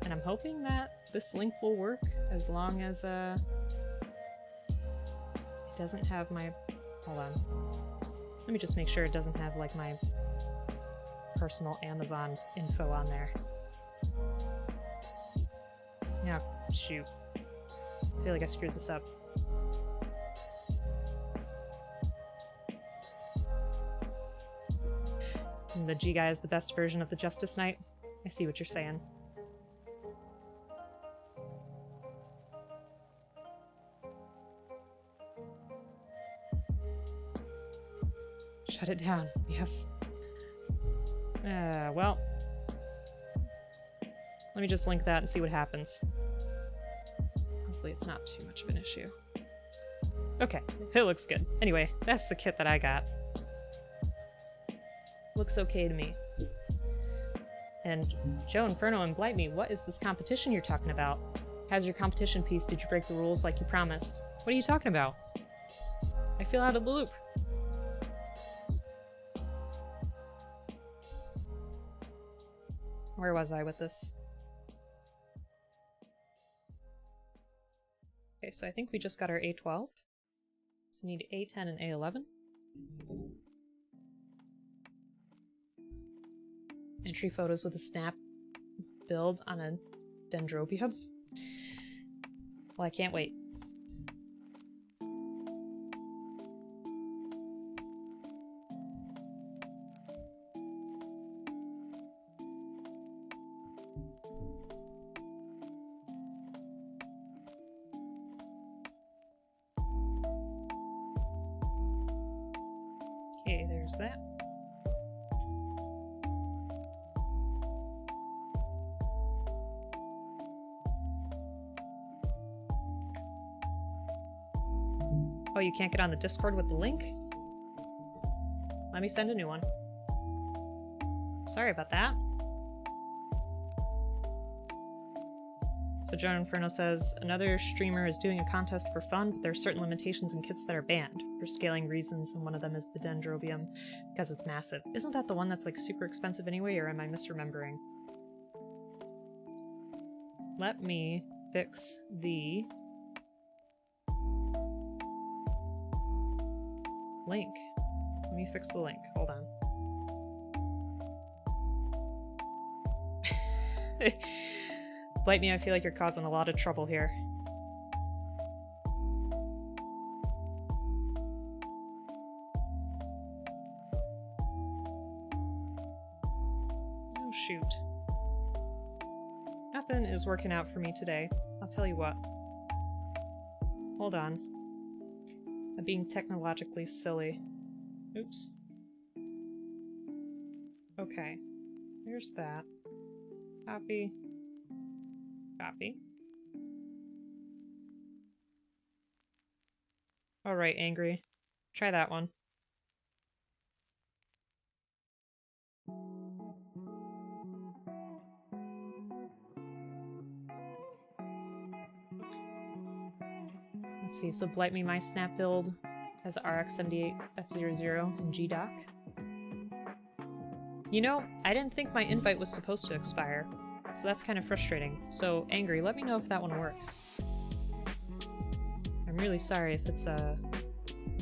And I'm hoping that this link will work as long as, it doesn't have my... Hold on. Let me just make sure it doesn't have, like, my personal Amazon info on there. Yeah, shoot. I feel like I screwed this up. And the G guy is the best version of the Justice Knight. I see what you're saying. Shut it down. Yes. Well. Let me just link that and see what happens. Hopefully it's not too much of an issue. Okay, it looks good. Anyway, that's the kit that I got. Looks okay to me. And Joe Inferno and Blight Me, what is this competition you're talking about? How's your competition piece? Did you break the rules like you promised? What are you talking about? I feel out of the loop. Where was I with this? Okay, so I think we just got our A12. So we need A10 and A11. Entry photos with a snap build on a dendrobium. Well, I can't wait. Okay, there's that. Oh, you can't get on the Discord with the link? Let me send a new one. Sorry about that. So Joan Inferno says, another streamer is doing a contest for fun, but there are certain limitations in kits that are banned for scaling reasons, and one of them is the dendrobium, because it's massive. Isn't that the one that's like super expensive anyway, or am I misremembering? Let me fix the link. Let me fix the link. Hold on. Blight Me, I feel like you're causing a lot of trouble here. Oh, shoot. Nothing is working out for me today. I'll tell you what. Hold on. I'm being technologically silly. Oops. Okay. Here's that. Copy. Copy. Alright, Angry. Try that one. Let's see, so Blight Me, my snap build has RX78F00 and GDoc. You know, I didn't think my invite was supposed to expire, so that's kind of frustrating. So, Angry, let me know if that one works. I'm really sorry if it's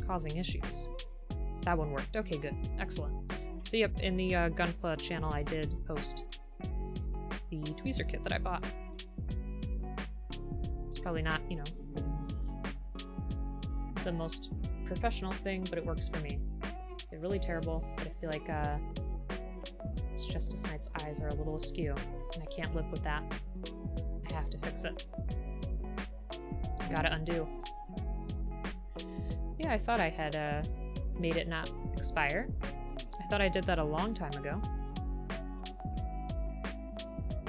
causing issues. That one worked. Okay, good. Excellent. So yep, in the Gunpla channel I did post the tweezer kit that I bought. It's probably not, you know, the most professional thing, but it works for me. They're really terrible, but I feel like Justice Knight's eyes are a little askew, and I can't live with that. I have to fix it. Gotta undo. Yeah, I thought I had made it not expire. I thought I did that a long time ago.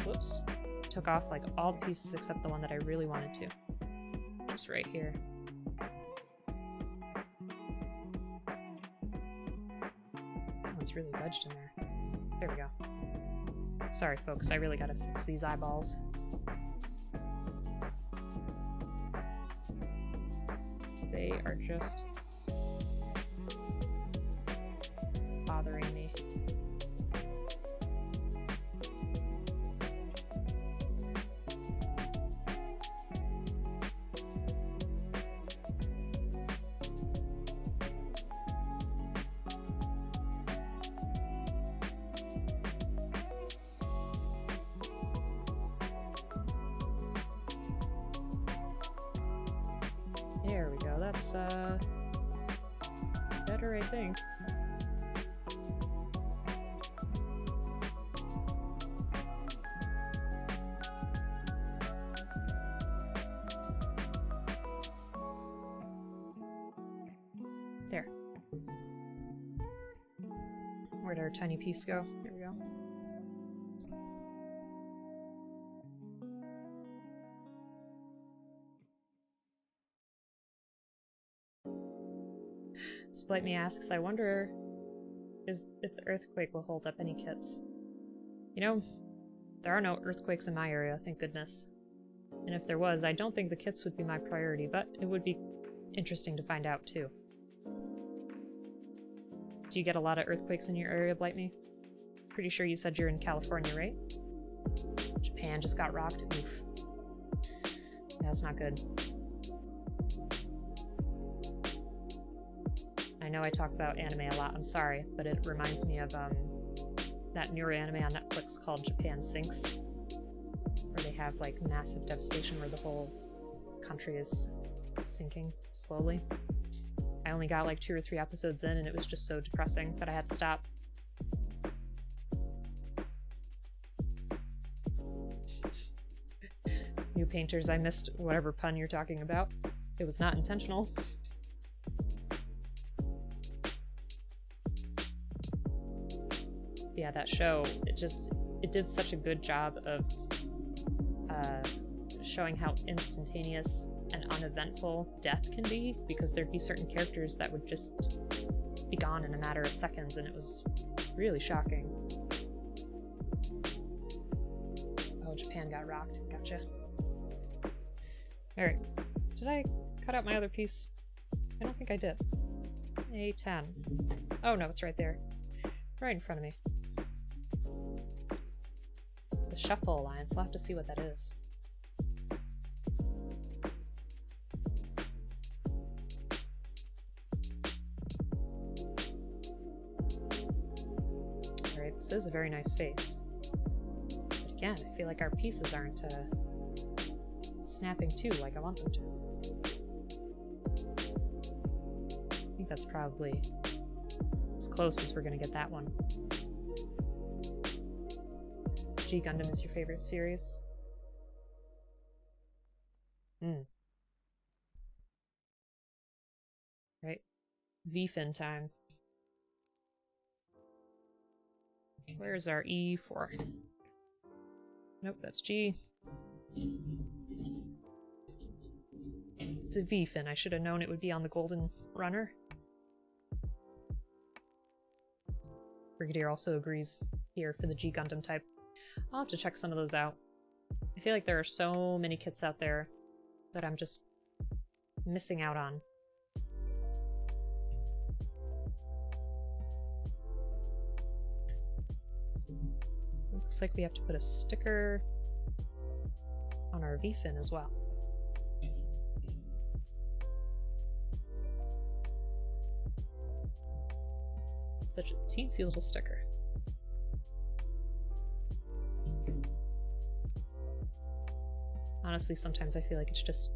Whoops. Took off like all the pieces except the one that I really wanted to. Just right here. That one's really wedged in there. There we go. Sorry folks, I really gotta fix these eyeballs. They are just bothering me. looks better, I think. There. Where'd our tiny piece go? Here we go. Splight Me asks, I wonder if the earthquake will hold up any kits. You know, there are no earthquakes in my area, thank goodness. And if there was, I don't think the kits would be my priority, but it would be interesting to find out too. Do you get a lot of earthquakes in your area, Blight Me? Pretty sure you said you're in California, right? Japan just got rocked. Oof. Yeah, that's not good. I know I talk about anime a lot, I'm sorry, but it reminds me of that newer anime on Netflix called Japan Sinks, where they have like massive devastation where the whole country is sinking slowly. I only got like 2 or 3 episodes in and it was just so depressing that I had to stop. New painters, I missed whatever pun you're talking about. It was not intentional. Yeah, that show, it did such a good job of showing how instantaneous and uneventful death can be, because there'd be certain characters that would just be gone in a matter of seconds, and it was really shocking. Oh, Japan got rocked. Gotcha. Alright. Did I cut out my other piece? I don't think I did. A10. Oh no, it's right there. Right in front of me. The Shuffle Alliance. I'll have to see what that is. Alright, this is a very nice face. But again, I feel like our pieces aren't snapping too like I want them to. I think that's probably as close as we're gonna get that one. G Gundam is your favorite series? Right. V-fin time. Where's our E4? Nope, that's G. It's a V-fin. I should have known it would be on the Golden Runner. Brigadier also agrees here for the G Gundam type. I'll have to check some of those out. I feel like there are so many kits out there that I'm just missing out on. Looks like we have to put a sticker on our V-fin as well. Such a teensy little sticker. Honestly, sometimes I feel like it's just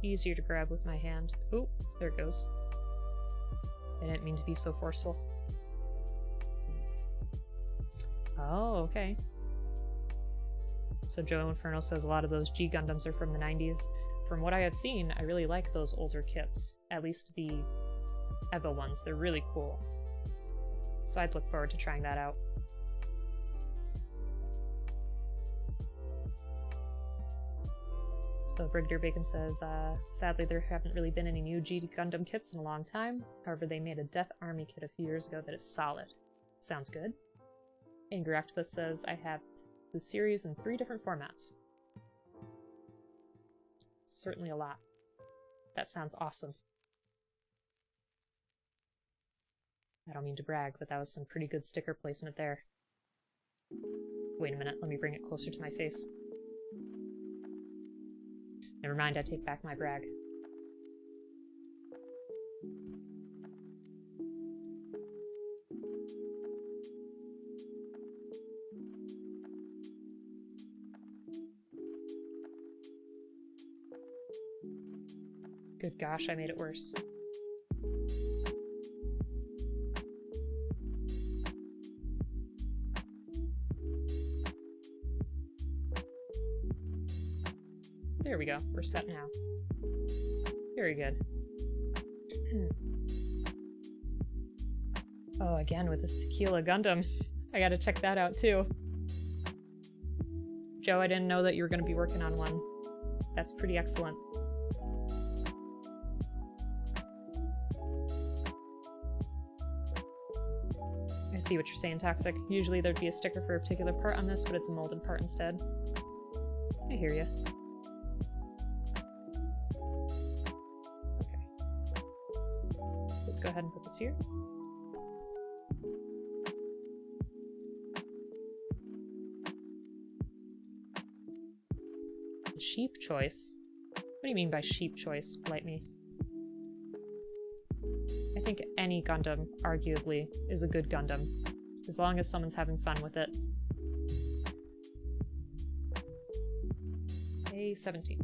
easier to grab with my hand. Oh, there it goes. I didn't mean to be so forceful. Oh, okay. So Joe Inferno says a lot of those G Gundams are from the 90s. From what I have seen, I really like those older kits. At least the EVA ones. They're really cool. So I'd look forward to trying that out. So Brigadier Bacon says, sadly there haven't really been any new G Gundam kits in a long time. However, they made a Death Army kit a few years ago that is solid. Sounds good. Angry Octopus says, I have the series in 3 different formats. Certainly a lot. That sounds awesome. I don't mean to brag, but that was some pretty good sticker placement there. Wait a minute, let me bring it closer to my face. Never mind, I take back my brag. Good gosh, I made it worse. There we go. We're set now. Very good. Oh, again with this Tequila Gundam. I gotta check that out too. Joe, I didn't know that you were gonna be working on one. That's pretty excellent. I see what you're saying, Toxic. Usually there'd be a sticker for a particular part on this, but it's a molded part instead. I hear you. Okay. So let's go ahead and put this here. Sheep choice? What do you mean by sheep choice, Blight Me? I think any Gundam, arguably, is a good Gundam, as long as someone's having fun with it. A17.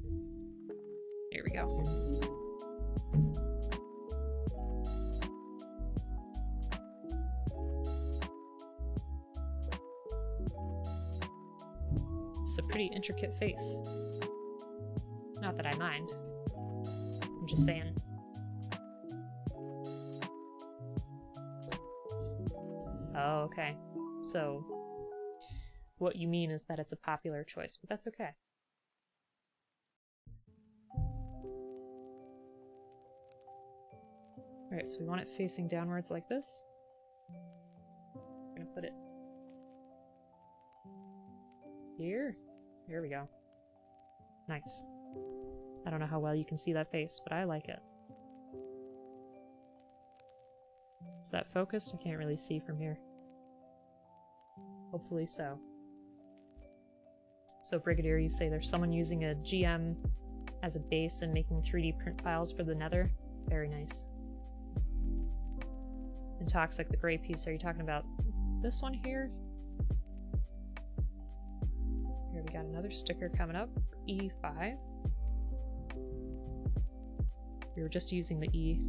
Here we go. It's a pretty intricate face. Not that I mind. I'm just saying. Oh, okay. So, what you mean is that it's a popular choice, but that's okay. Alright, so we want it facing downwards like this. We're gonna put it here. There we go. Nice. I don't know how well you can see that face, but I like it. Is that focused? I can't really see from here. Hopefully so. So Brigadier, you say there's someone using a GM as a base and making 3D print files for the Nether? Very nice. And Toxic, the gray piece, are you talking about this one here? Here we got another sticker coming up for E5. We were just using the E.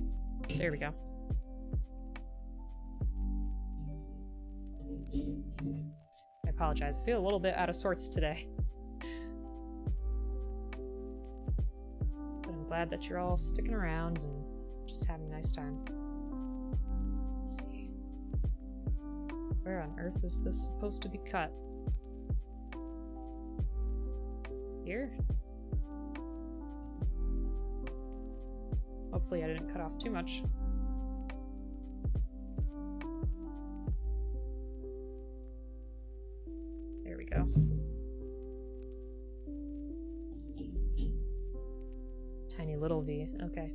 There we go. I apologize. I feel a little bit out of sorts today. But I'm glad that you're all sticking around and just having a nice time. Let's see. Where on earth is this supposed to be cut? Here? Hopefully I didn't cut off too much. There we go. Tiny little V, okay.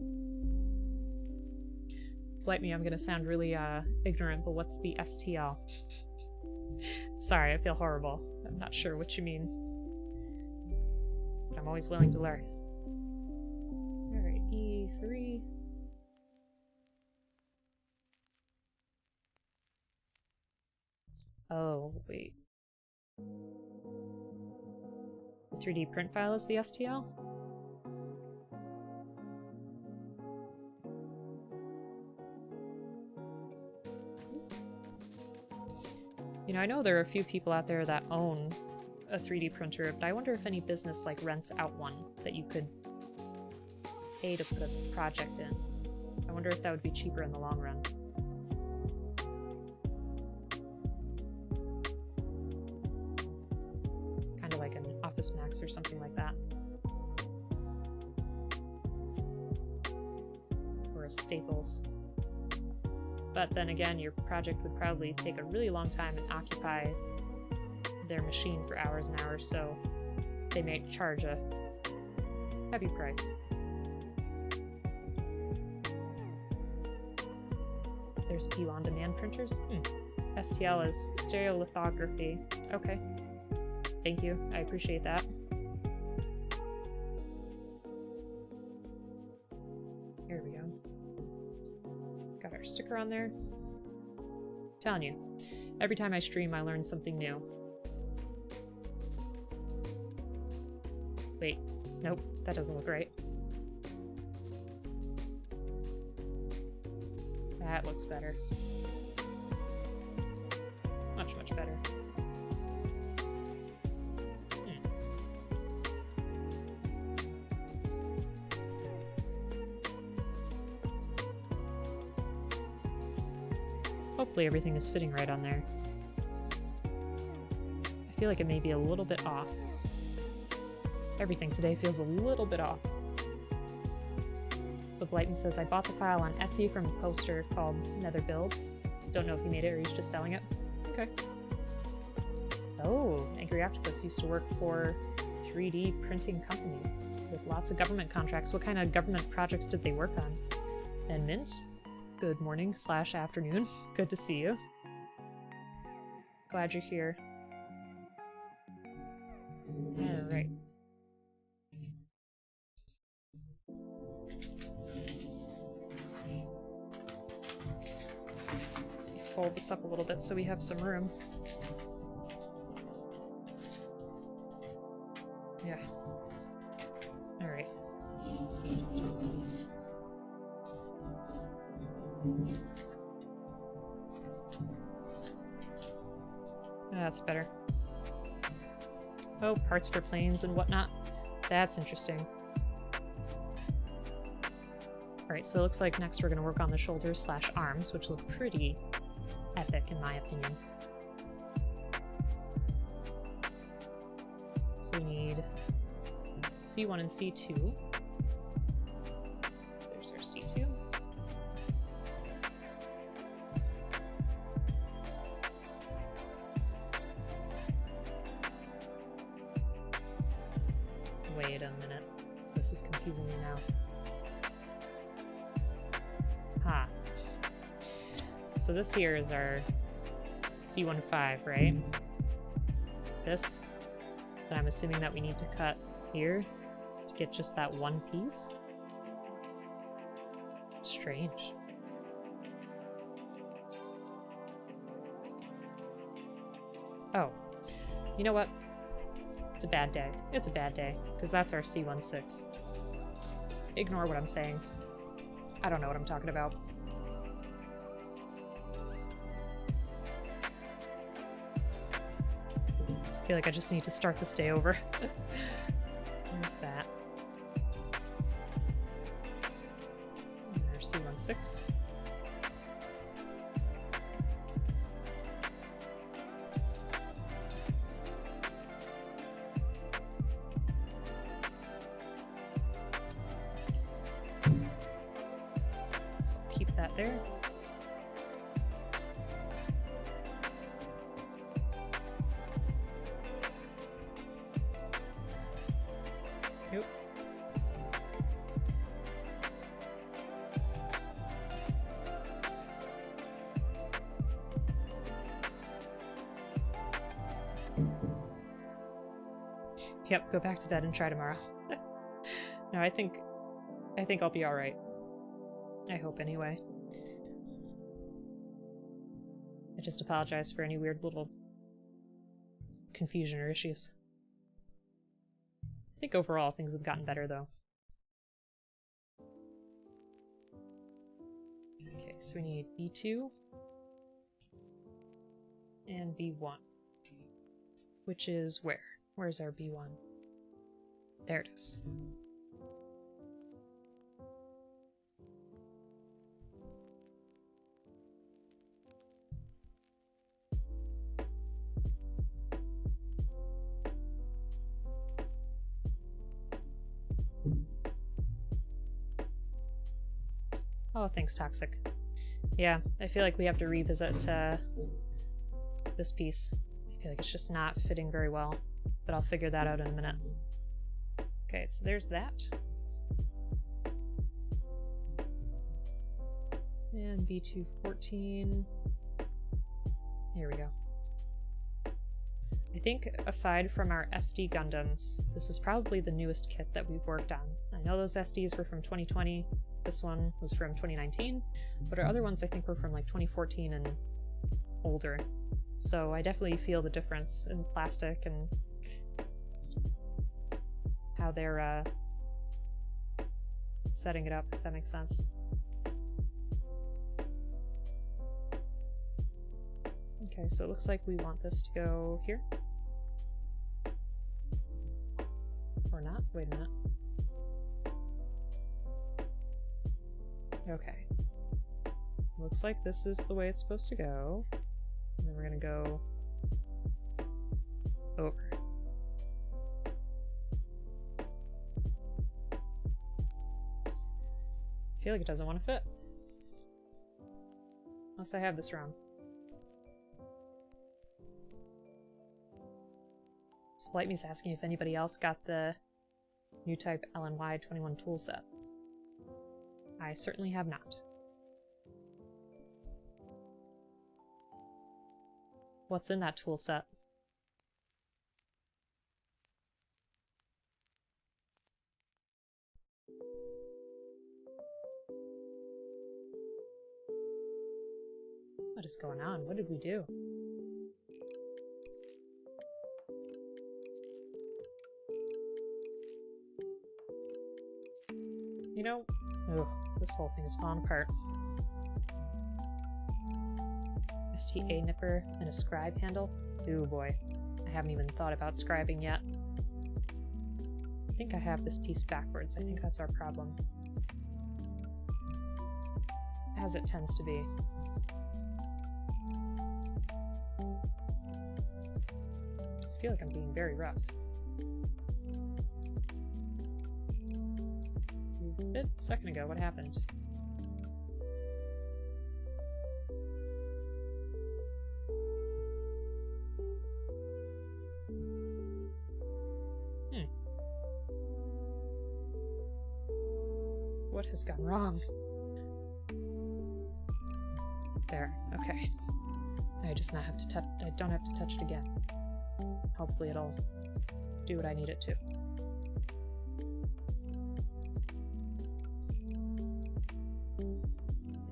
Blight Me, I'm gonna sound really ignorant, but what's the STL? Sorry, I feel horrible. I'm not sure what you mean. But I'm always willing to learn. Alright, E3. Oh, wait. 3D print file is the STL? You know, I know there are a few people out there that own a 3D printer, but I wonder if any business like rents out one that you could pay to put a project in. I wonder if that would be cheaper in the long run. Kind of like an Office Max or something like that. Or a Staples. But then again, your project would probably take a really long time and occupy their machine for hours and hours, so they may charge a heavy price. There's a few on-demand printers. STL is stereolithography. Okay. Thank you. I appreciate that. Here we go. Got our sticker on there. Telling you, every time I stream, I learn something new. Wait, nope, that doesn't look right. That looks better. Much, much better. Hopefully everything is fitting right on there. I feel like it may be a little bit off. Everything today feels a little bit off. So Blighton says, I bought the file on Etsy from a poster called Nether Builds. Don't know if he made it or he's just selling it. Okay. Oh, Angry Octopus used to work for 3D printing company with lots of government contracts. What kind of government projects did they work on? And Mint, good morning / afternoon. Good to see you. Glad you're here. Alright. Fold this up a little bit so we have some room. Yeah. Alright. That's better. Oh, parts for planes and whatnot. That's interesting. Alright, so it looks like next we're going to work on the shoulders / arms, which look pretty epic in my opinion. So we need C1 and C2. There's our C2. Wait a minute. This is confusing me now. Ha. So this here is our C15, right? This, and I'm assuming that we need to cut here to get just that one piece. Strange. Oh, you know what? It's a bad day. It's a bad day, because that's our C16. Ignore what I'm saying. I don't know what I'm talking about. I feel like I just need to start this day over. There's that. And there's C16. So keep that there. Nope. Yep, go back to bed and try tomorrow. No, I think I'll be alright. I hope anyway. I just apologize for any weird little confusion or issues. I think overall things have gotten better though. Okay, so we need B2 and B1. Which is where? Where's our B1? There it is. Oh, thanks, Toxic. Yeah, I feel like we have to revisit this piece. I feel like it's just not fitting very well, but I'll figure that out in a minute. Okay, so there's that. And B214. Here we go. I think aside from our SD Gundams, this is probably the newest kit that we've worked on. I know those SDs were from 2020. This one was from 2019, but our other ones I think were from like 2014 and older. So I definitely feel the difference in plastic and how they're setting it up, if that makes sense. Okay, so it looks like we want this to go here. Or not? Wait a minute. Okay. Looks like this is the way it's supposed to go. And then we're gonna go over. I feel like it doesn't want to fit. Unless I have this wrong. Spliteme's asking if anybody else got the new type LNY 21 tool set. I certainly have not. What's in that tool set? What is going on? What did we do? You know, ugh, this whole thing is falling apart. STA nipper and a scribe handle? Ooh boy, I haven't even thought about scribing yet. I think I have this piece backwards. I think that's our problem. As it tends to be. I feel like I'm being very rough. A second ago, what happened? What has gone wrong? There, okay. I just not have to touch. I don't have to touch it again. Hopefully it'll do what I need it to.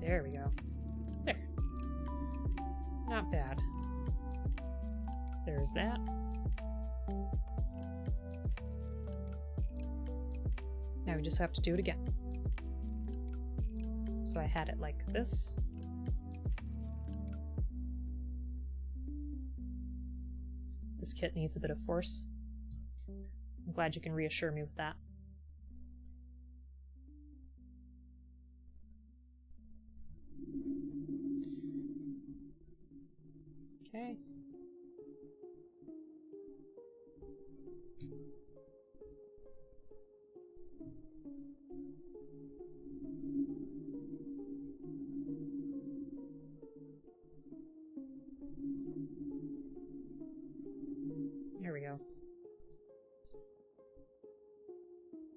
There we go. There. Not bad. There's that. Now we just have to do it again. So I had it like this. This kit needs a bit of force. I'm glad you can reassure me with that. Okay. There we go.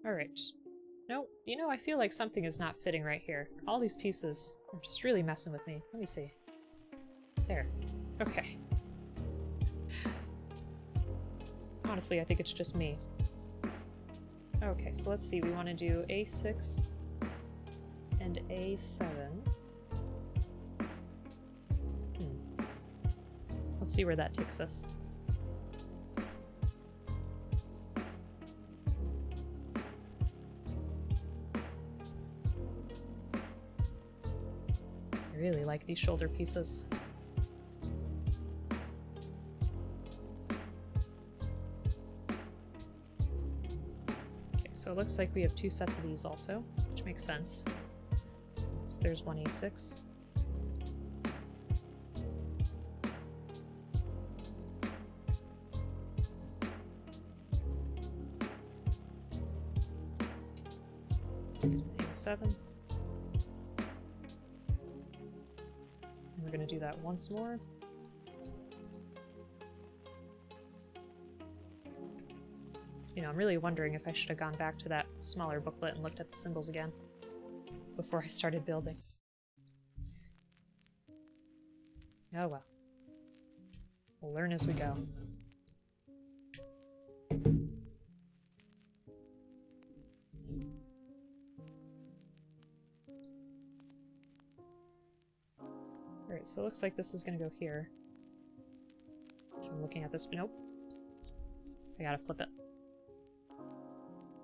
Alright. No, you know, I feel like something is not fitting right here. All these pieces are just really messing with me. Let me see. There. Okay. Honestly, I think it's just me. Okay, so let's see. We want to do A6 and A7. Let's see where that takes us. I really like these shoulder pieces. So it looks like we have two sets of these also, which makes sense. So there's one A6. A7. And we're going to do that once more. You know, I'm really wondering if I should have gone back to that smaller booklet and looked at the symbols again before I started building. Oh well. We'll learn as we go. Alright, so it looks like this is going to go here. If I'm looking at this, nope. I gotta flip it.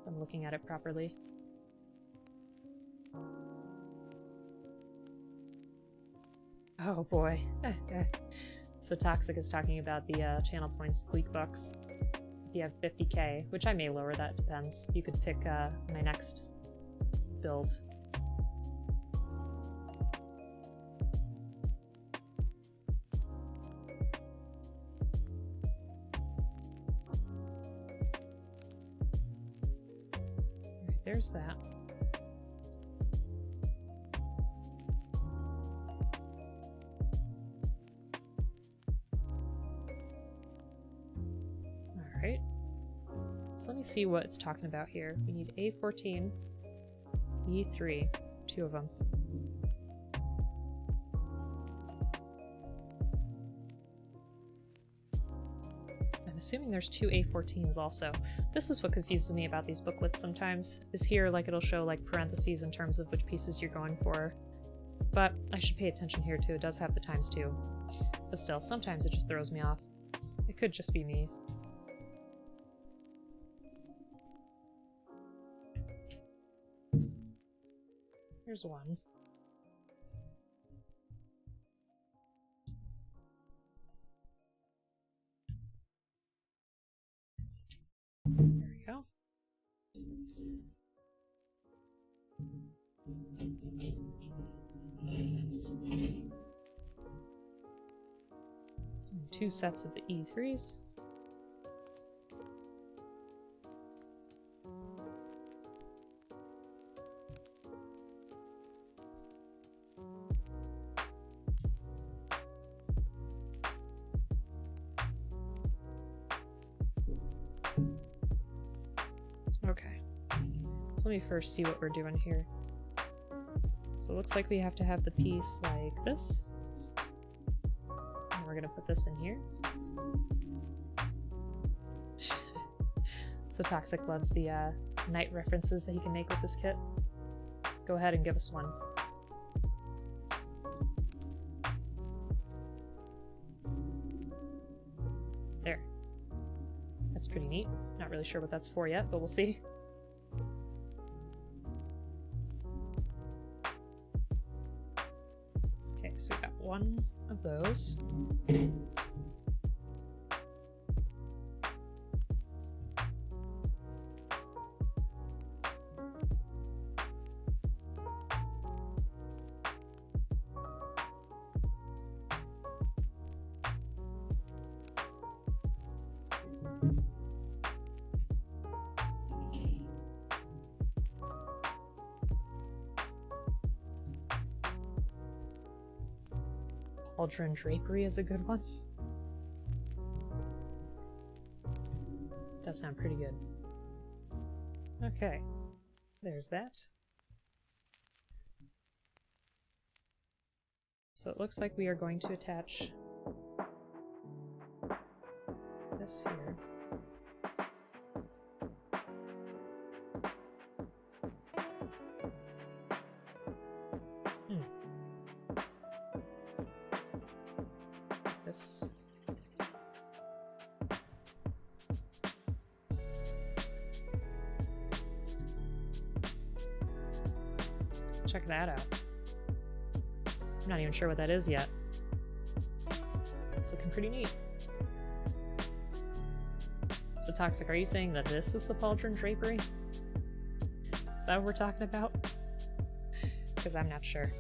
I'm looking at it properly. Oh boy. So Toxic is talking about the channel points bleak bucks. If you have 50k, which I may lower, that depends. You could pick my next build. there's that. Alright. So let me see what it's talking about here. We need A14, E3, 2 of them. I'm assuming there's 2 A14s also. This is what confuses me about these booklets sometimes, is here like it'll show like parentheses in terms of which pieces you're going for. But I should pay attention here too, it does have the times 2. But still, sometimes it just throws me off. It could just be me. Here's one. There we go. And 2 sets of the E3s. Okay, so let me first see what we're doing here. So it looks like we have to have the piece like this. And we're gonna put this in here. So Toxic loves the night references that he can make with this kit. Go ahead and give us one. There. That's pretty neat. Not really sure what that's for yet, but we'll see. Okay, so we got one of those. Pauldron drapery is a good one. Does sound pretty good. Okay, there's that. So it looks like we are going to attach this here. This. Check that out. I'm not even sure what that is yet. It's looking pretty neat. So Toxic, are you saying that this is the pauldron drapery? Is that what we're talking about? Because I'm not sure.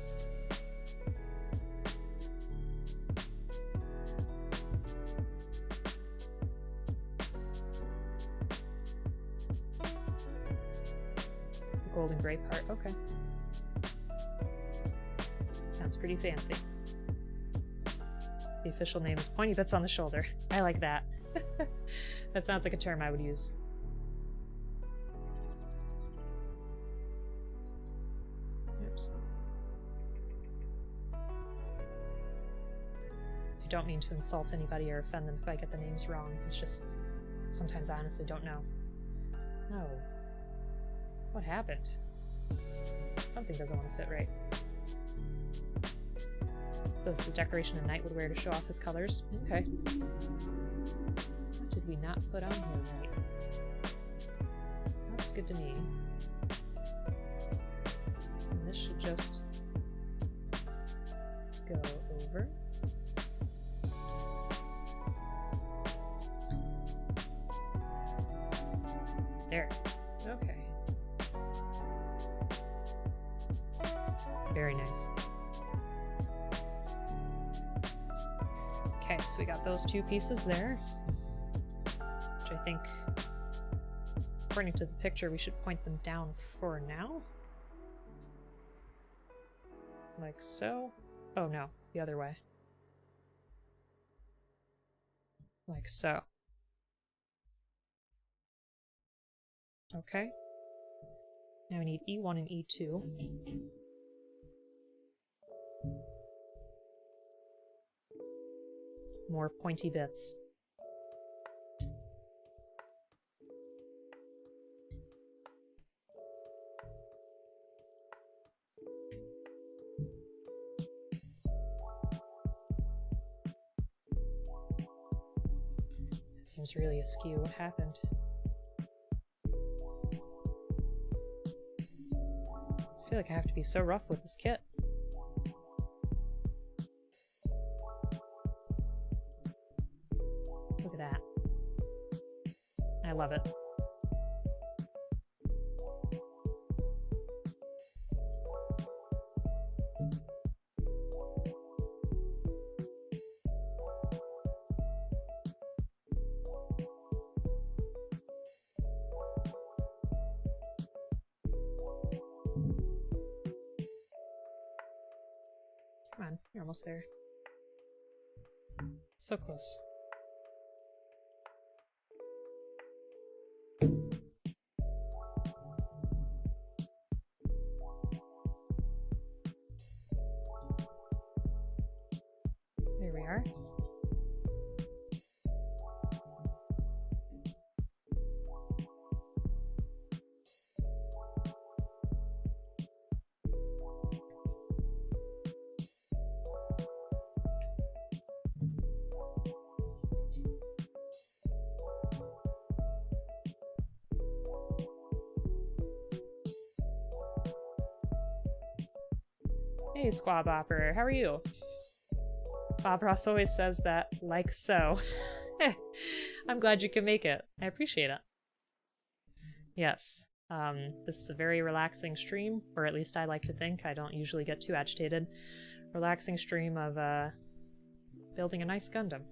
Golden gray part, okay. Sounds pretty fancy. The official name is Pointy Bits on the Shoulder. I like that. That sounds like a term I would use. Oops. I don't mean to insult anybody or offend them if I get the names wrong. It's just, sometimes I honestly don't know. No. What happened? Something doesn't want to fit right. So it's the decoration a knight would wear to show off his colors. Okay. What did we not put on here right? Looks good to me. And this should just go over. There. Okay. Very nice. Okay, so we got those 2 pieces there, which I think according to the picture, we should point them down for now. Like so. Oh no, the other way. Like so. Okay. Now we need E1 and E2. More pointy bits. That seems really askew. What happened? I feel like I have to be so rough with this kit. Look at that. I love it. Come on, you're almost there. So close. There we are. Hey, Squab Opera, how are you? Bob Ross always says that, like so. I'm glad you can make it. I appreciate it. Yes, this is a very relaxing stream, or at least I like to think. I don't usually get too agitated. Relaxing stream of building a nice Gundam.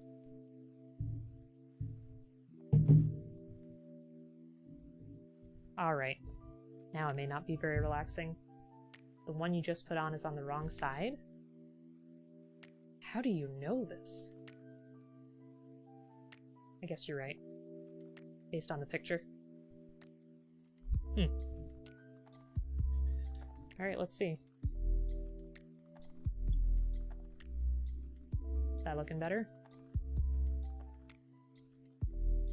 Alright, now it may not be very relaxing. The one you just put on is on the wrong side? How do you know this? I guess you're right. Based on the picture. Alright, let's see. Is that looking better?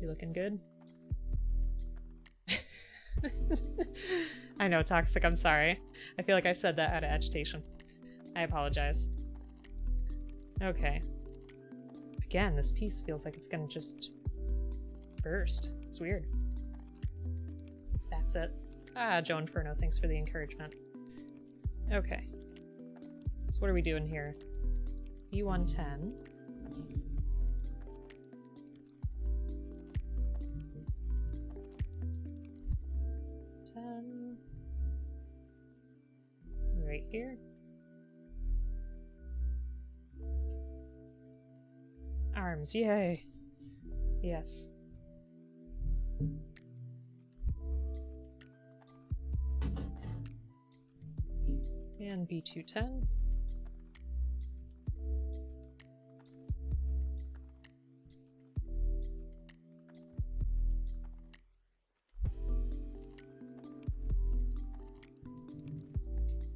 You looking good? I know, Toxic, I'm sorry. I feel like I said that out of agitation. I apologize. Okay. Again, this piece feels like it's gonna just burst. It's weird. That's it. Ah, Joe Inferno, thanks for the encouragement. Okay. So what are we doing here? B110. Right here. Arms, yay! Yes. And B210.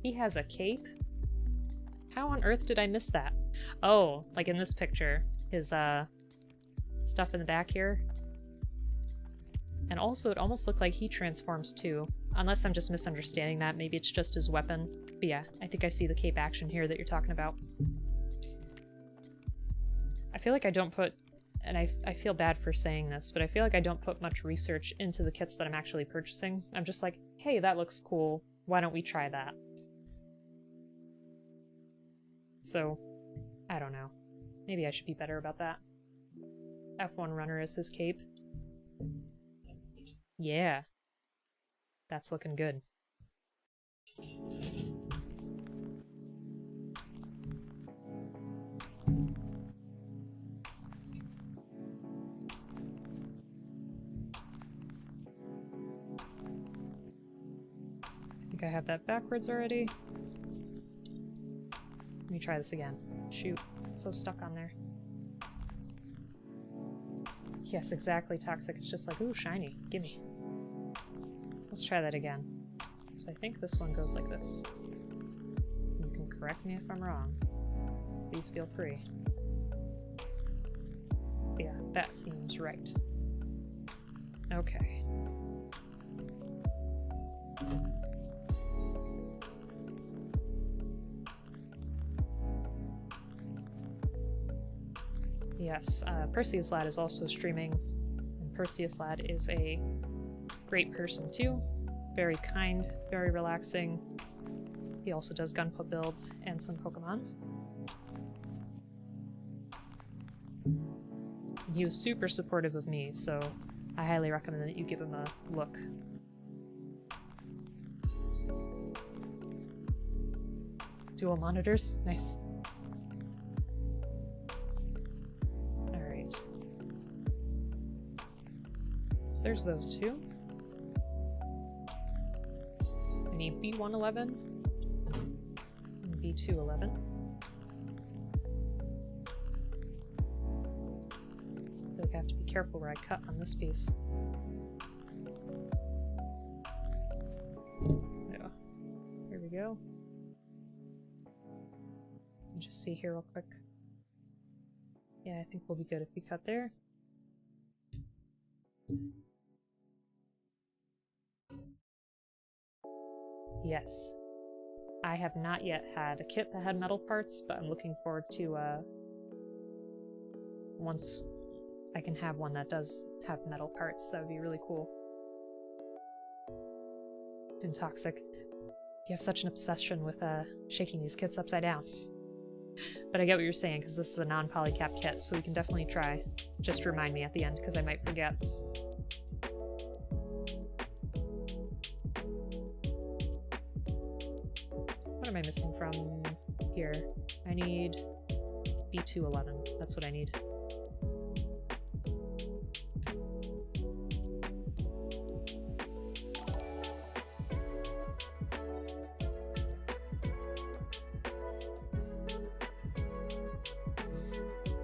He has a cape? How on earth did I miss that? Oh, like in this picture. His, stuff in the back here. And also, it almost looked like he transforms too. Unless I'm just misunderstanding that. Maybe it's just his weapon. But yeah, I think I see the cape action here that you're talking about. I feel like I don't put... And I feel bad for saying this, but I feel like I don't put much research into the kits that I'm actually purchasing. I'm just like, hey, that looks cool. Why don't we try that? So, I don't know. Maybe I should be better about that. F1 Runner is his cape. Yeah. That's looking good. think I have that backwards already. Let me try this again. Shoot, it's so stuck on there. Yes, exactly, Toxic. It's just like, ooh, shiny. Gimme. Let's try that again. So I think this one goes like this. You can correct me if I'm wrong. Please feel free. Yeah, that seems right. Okay. Yes, Perseus Lad is also streaming, and Perseus Lad is a great person too. Very kind, very relaxing. He also does Gunpla builds and some Pokemon. He was super supportive of me, so I highly recommend that you give him a look. Dual monitors? Nice. Alright. So there's those two. I need B111 and B211. I feel like I have to be careful where I cut on this piece. Yeah. Here we go. Let me just see here real quick. Yeah, I think we'll be good if we cut there. Yes. I have not yet had a kit that had metal parts, but I'm looking forward to, once I can have one that does have metal parts. That would be really cool. And Toxic, you have such an obsession with, shaking these kits upside down. But I get what you're saying, because this is a non-polycap kit, so we can definitely try. Just remind me at the end, because I might forget. What am I missing from here? I need B211. That's what I need.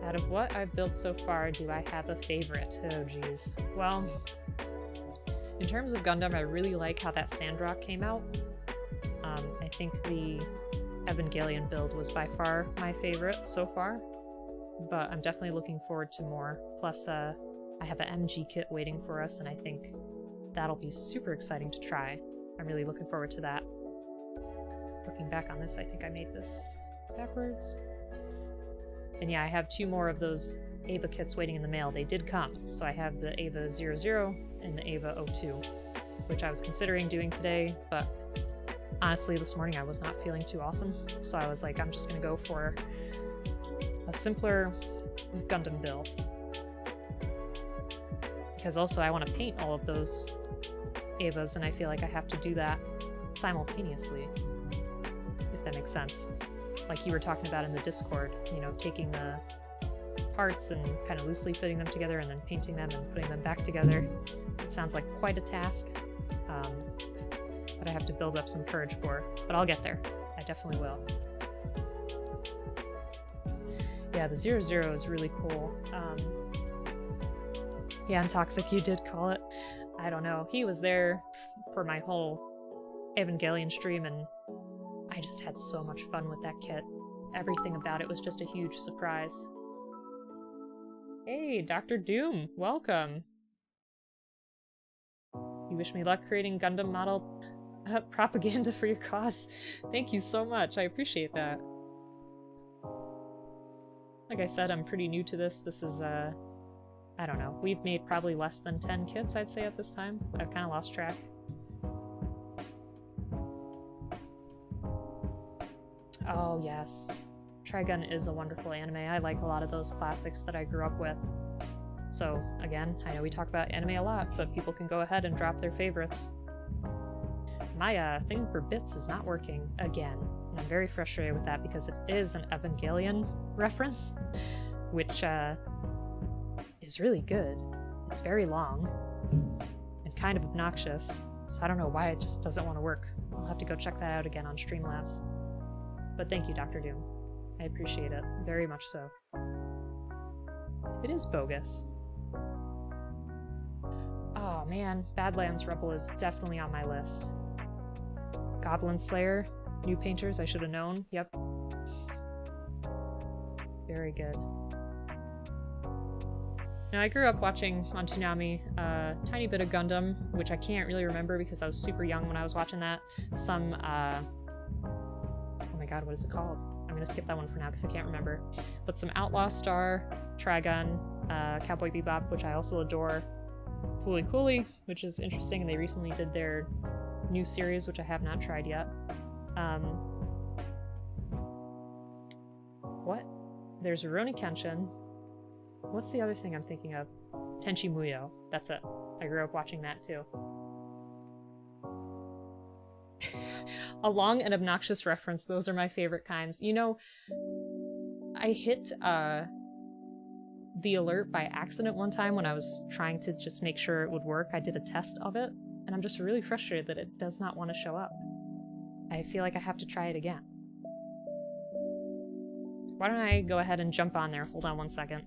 Out of what I've built so far, do I have a favorite? Oh geez. Well, in terms of Gundam, I really like how that Sandrock came out. I think the Evangelion build was by far my favorite so far, but I'm definitely looking forward to more. Plus, I have an MG kit waiting for us, and I think that'll be super exciting to try. I'm really looking forward to that. Looking back on this, I think I made this backwards. And yeah, I have two more of those Ava kits waiting in the mail. They did come, so I have the Ava 00 and the Ava 02, which I was considering doing today, but honestly, this morning I was not feeling too awesome, so I was like, I'm just gonna go for a simpler Gundam build. Because also I want to paint all of those Avas, and I feel like I have to do that simultaneously, if that makes sense. Like you were talking about in the Discord, you know, taking the parts and kind of loosely fitting them together and then painting them and putting them back together. It sounds like quite a task, but I have to build up some courage for. But I'll get there. I definitely will. Yeah, the 00 is really cool. Yeah, and Toxic, you did call it. I don't know. He was there for my whole Evangelion stream, and I just had so much fun with that kit. Everything about it was just a huge surprise. Hey, Dr. Doom, welcome! You wish me luck creating Gundam model propaganda for your cause. Thank you so much, I appreciate that. Like I said, I'm pretty new to this. This is, I don't know. We've made probably less than 10 kits, I'd say, at this time. I've kind of lost track. Oh, yes. Trigun is a wonderful anime. I like a lot of those classics that I grew up with. So, again, I know we talk about anime a lot, but people can go ahead and drop their favorites. My thing for bits is not working again. And I'm very frustrated with that because it is an Evangelion reference, which is really good. It's very long and kind of obnoxious, So I don't know why it just doesn't want to work. I'll have to go check that out again on Streamlabs. But thank you, Dr. Doom. I appreciate it. Very much so. It is bogus. Oh man, Badlands Rebel is definitely on my list. Goblin Slayer, new painters, I should have known. Yep. Very good. Now, I grew up watching on Toonami a tiny bit of Gundam, which I can't really remember because I was super young when I was watching that. Some, oh my god, what is it called? I'm gonna skip that one for now because I can't remember. But some Outlaw Star, Trigun, Cowboy Bebop, which I also adore. Fooly Cooly, which is interesting, and they recently did their new series, which I have not tried yet. What? There's Rurouni Kenshin. What's the other thing I'm thinking of? Tenchi Muyo. That's it. I grew up watching that too. A long and obnoxious reference. Those are my favorite kinds. You know, I hit the alert by accident one time when I was trying to just make sure it would work. I did a test of it, and I'm just really frustrated that it does not want to show up. I feel like I have to try it again. Why don't I go ahead and jump on there? Hold on one second.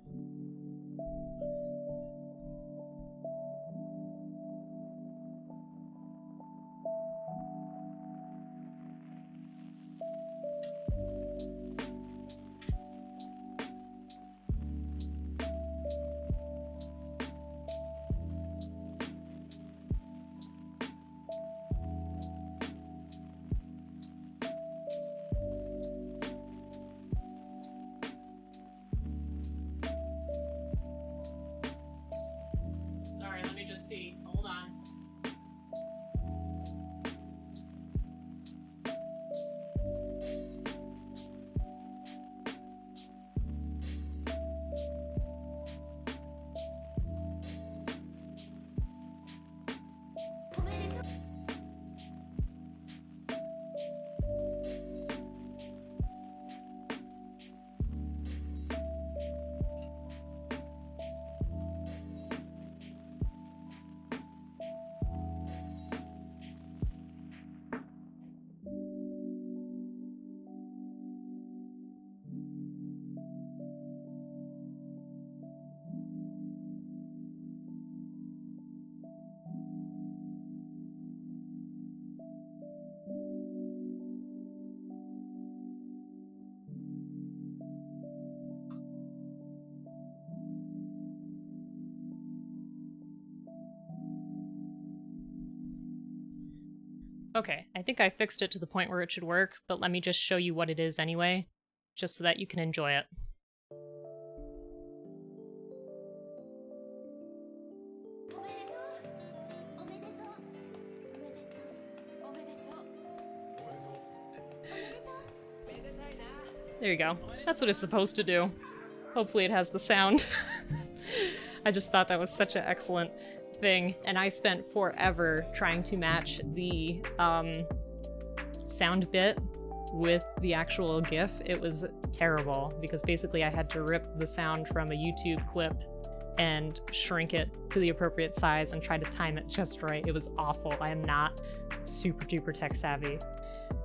Okay, I think I fixed it to the point where it should work, but let me just show you what it is anyway, just so that you can enjoy it. There you go. That's what it's supposed to do. Hopefully it has the sound. I just thought that was such an excellent thing, and I spent forever trying to match the sound bit with the actual GIF. It was terrible because basically I had to rip the sound from a YouTube clip and shrink it to the appropriate size and try to time it just right. It was awful. I am not super duper tech savvy.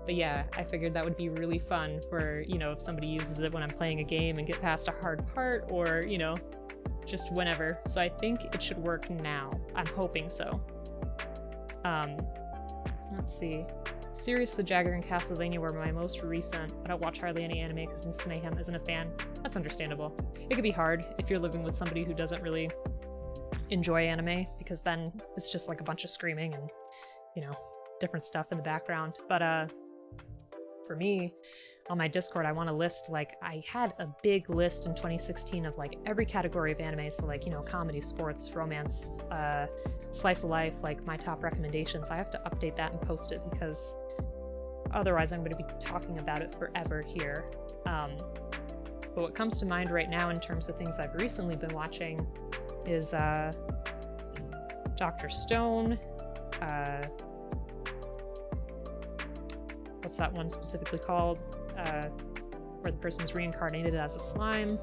But yeah, I figured that would be really fun for, you know, if somebody uses it when I'm playing a game and get past a hard part, or, you know, just whenever. So I think it should work now. I'm hoping so. Let's see. Sirius the Jagger and Castlevania were my most recent. I don't watch hardly any anime because Miss Mayhem isn't a fan. That's understandable. It could be hard if you're living with somebody who doesn't really enjoy anime, because then it's just like a bunch of screaming and, you know, different stuff in the background. But for me, on my Discord, I want to list, like, I had a big list in 2016 of like every category of anime, so like, you know, comedy, sports, romance, slice of life, like my top recommendations. I have to update that and post it because otherwise I'm going to be talking about it forever here. But what comes to mind right now in terms of things I've recently been watching is Dr. Stone, what's that one specifically called? Where the person's reincarnated as a slime.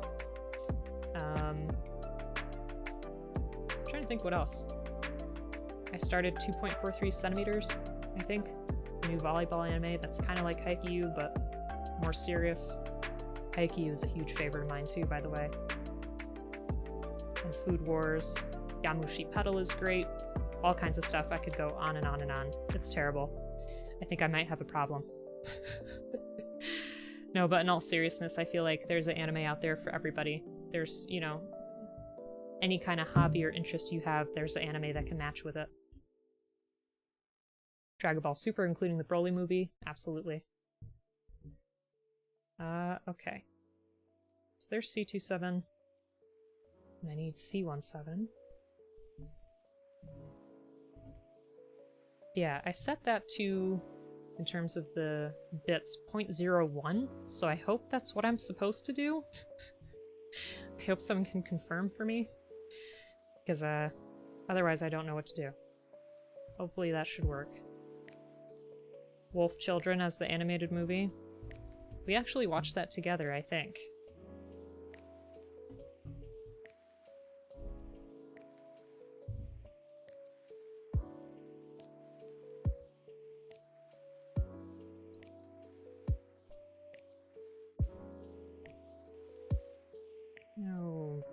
I'm trying to think what else. I started 2.43 centimeters, I think. A new volleyball anime that's kind of like Haikyuu, but more serious. Haikyuu is a huge favorite of mine too, by the way. And Food Wars. Yamushi Pedal is great. All kinds of stuff. I could go on and on and on. It's terrible. I think I might have a problem. No, but in all seriousness, I feel like there's an anime out there for everybody. There's, you know, any kind of hobby or interest you have, there's an anime that can match with it. Dragon Ball Super, including the Broly movie. Absolutely. Okay. So there's C27. And I need C17. Yeah, I set that to, in terms of the bits, 0.01, so I hope that's what I'm supposed to do. I hope someone can confirm for me, because otherwise I don't know what to do. Hopefully that should work. Wolf Children as the animated movie. We actually watched that together, I think. Oh,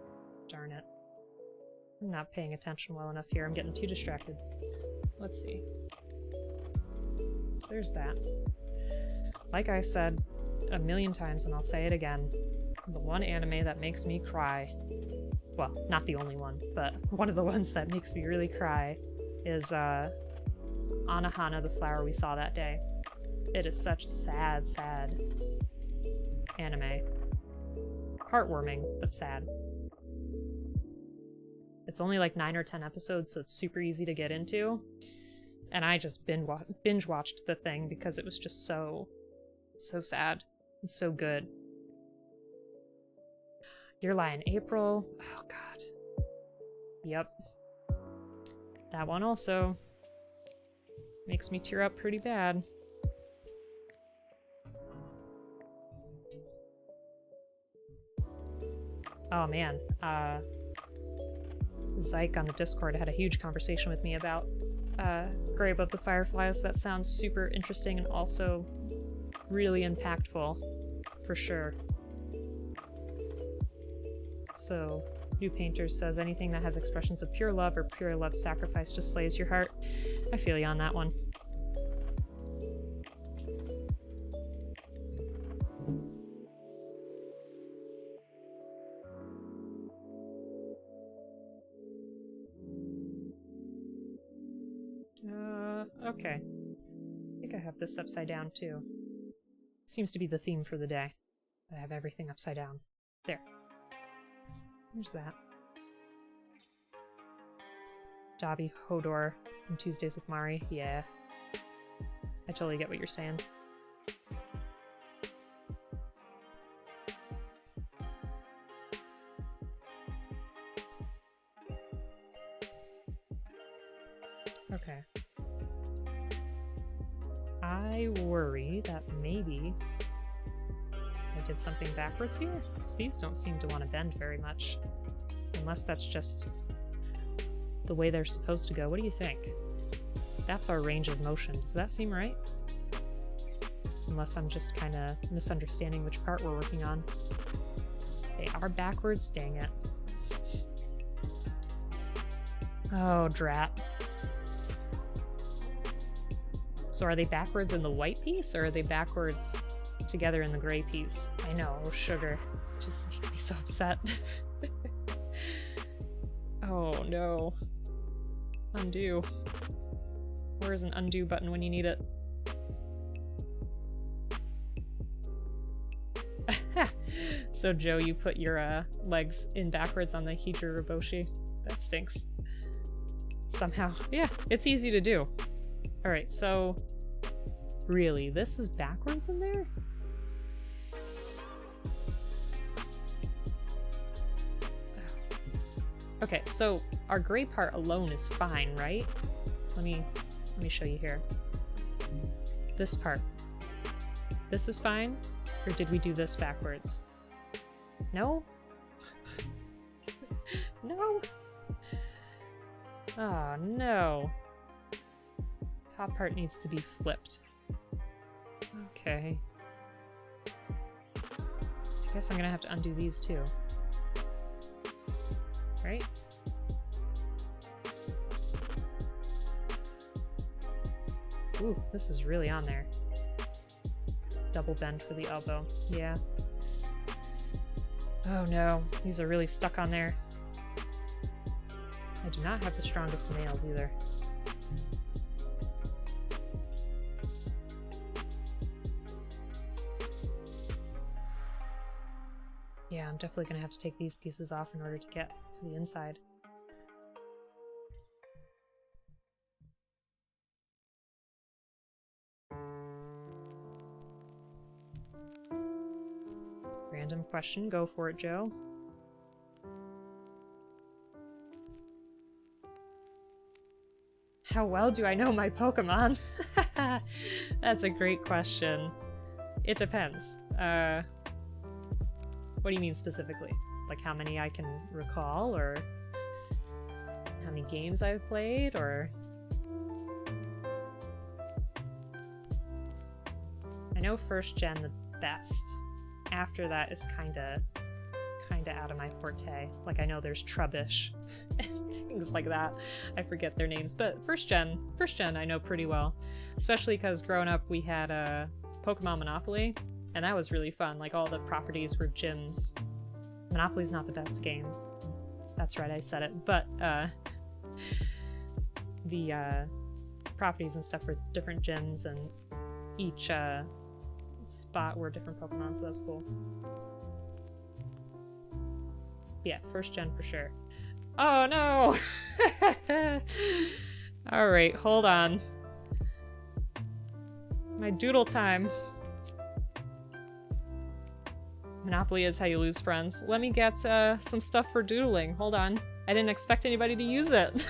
darn it. I'm not paying attention well enough here. I'm getting too distracted. Let's see. So there's that. Like I said a million times, and I'll say it again, the one anime that makes me cry, well, not the only one, but one of the ones that makes me really cry is Anohana, the Flower We Saw That Day. It is such a sad, sad anime. Heartwarming, but sad. It's only like 9 or 10 episodes, so it's super easy to get into. And I just binge watched the thing because it was just so sad. It's so good. Your Lie in April. Oh god. Yep. That one also makes me tear up pretty bad. Oh man. Zyke on the Discord had a huge conversation with me about Grave of the Fireflies. That sounds super interesting and also really impactful, for sure. So, New Painter says anything that has expressions of pure love or pure love sacrifice just slays your heart. I feel you on that one. Okay. I think I have this upside down too. Seems to be the theme for the day. I have everything upside down. There. There's that. Dabi Hodor and Tuesdays with Mari. Yeah. I totally get what you're saying. Okay. I worry that maybe I did something backwards here, because these don't seem to want to bend very much. Unless that's just the way they're supposed to go. What do you think? That's our range of motion. Does that seem right? Unless I'm just kind of misunderstanding which part we're working on. They are backwards? Dang it. Oh, drat. So are they backwards in the white piece, or are they backwards together in the gray piece? I know, sugar. It just makes me so upset. Oh no. Undo. Where is an undo button when you need it? So Joe, you put your legs in backwards on the Hydra Raboshi. That stinks. Somehow. Yeah, it's easy to do. Alright, so really, this is backwards in there? Okay, so our gray part alone is fine, right? Let me show you here. This part. This is fine? Or did we do this backwards? No? No? Oh, no. Top part needs to be flipped. Okay. I guess I'm gonna have to undo these too. Right? Ooh, this is really on there. Double bend for the elbow. Yeah. Oh no, these are really stuck on there. I do not have the strongest nails either. Yeah, I'm definitely gonna have to take these pieces off in order to get to the inside. Random question, go for it, Joe. How well do I know my Pokemon? That's a great question. It depends. What do you mean specifically? Like how many I can recall, or how many games I've played, or... I know first gen the best. After that is kinda out of my forte. Like I know there's Trubbish and things like that. I forget their names, but first gen I know pretty well. Especially because growing up we had a Pokemon Monopoly, and that was really fun. Like all the properties were gyms. Monopoly's not the best game. That's right, I said it. But the properties and stuff were different gyms, and each spot were different Pokemon, so that was cool. Yeah, first gen for sure. Oh no! Alright, hold on. My doodle time. Monopoly is how you lose friends. Let me get some stuff for doodling. Hold on. I didn't expect anybody to use it.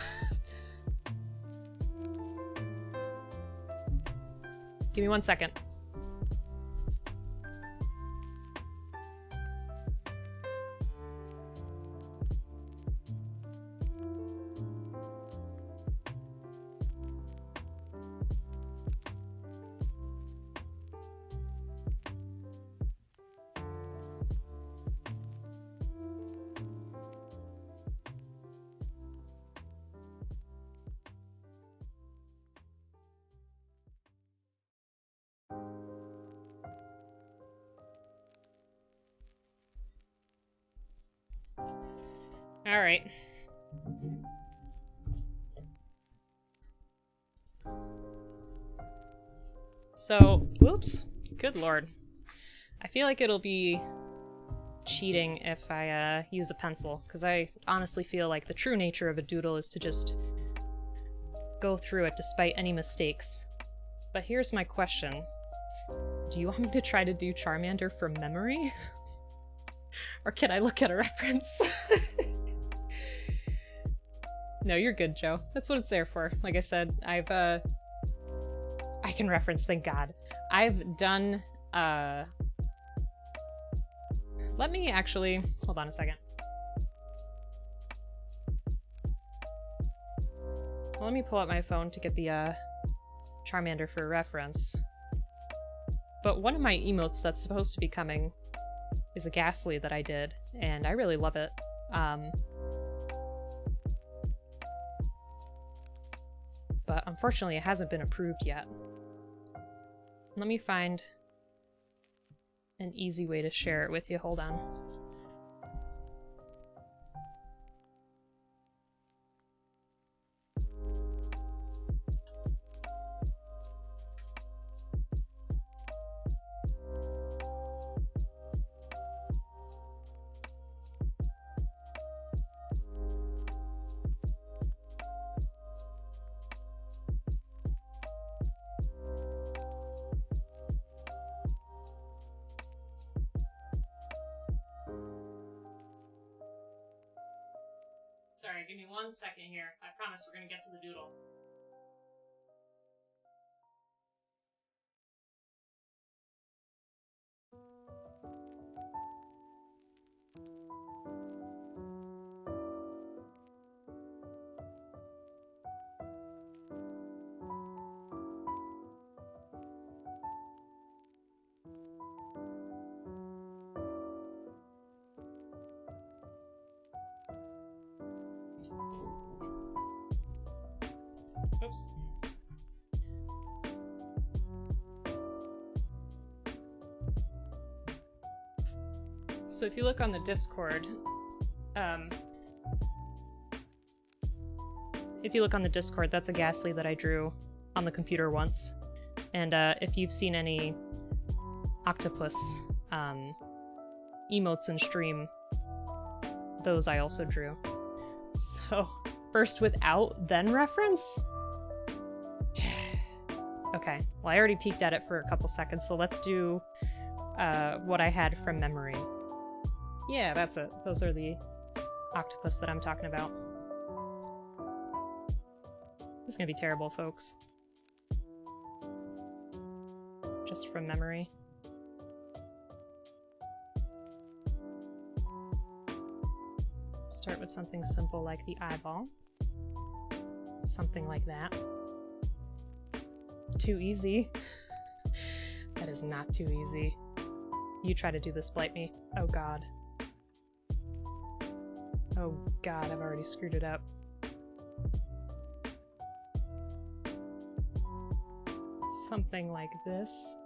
Give me 1 second. All right. So, whoops. Good lord. I feel like it'll be cheating if I use a pencil, because I honestly feel like the true nature of a doodle is to just go through it despite any mistakes. But here's my question. Do you want me to try to do Charmander from memory? Or can I look at a reference? No, you're good, Joe. That's what it's there for. Like I said, I can reference, thank God. I've done, let me actually, hold on a second. Let me pull up my phone to get the, Charmander for reference. But one of my emotes that's supposed to be coming is a Ghastly that I did, and I really love it. But unfortunately it hasn't been approved yet. Let me find an easy way to share it with you. Hold on. Sorry, give me 1 second here. I promise we're gonna get to the doodle. Oops. So if you look on the Discord, that's a ghastly that I drew on the computer once. And if you've seen any octopus emotes in stream, those I also drew. So, first without, then reference? Okay, well I already peeked at it for a couple seconds, so let's do what I had from memory. Yeah, that's it. Those are the octopus that I'm talking about. This is gonna be terrible, folks. Just from memory. Start with something simple like the eyeball. Something like that. Too easy. That is not too easy. You try to do this, Blight Me. Oh god. Oh god, I've already screwed it up. Something like this.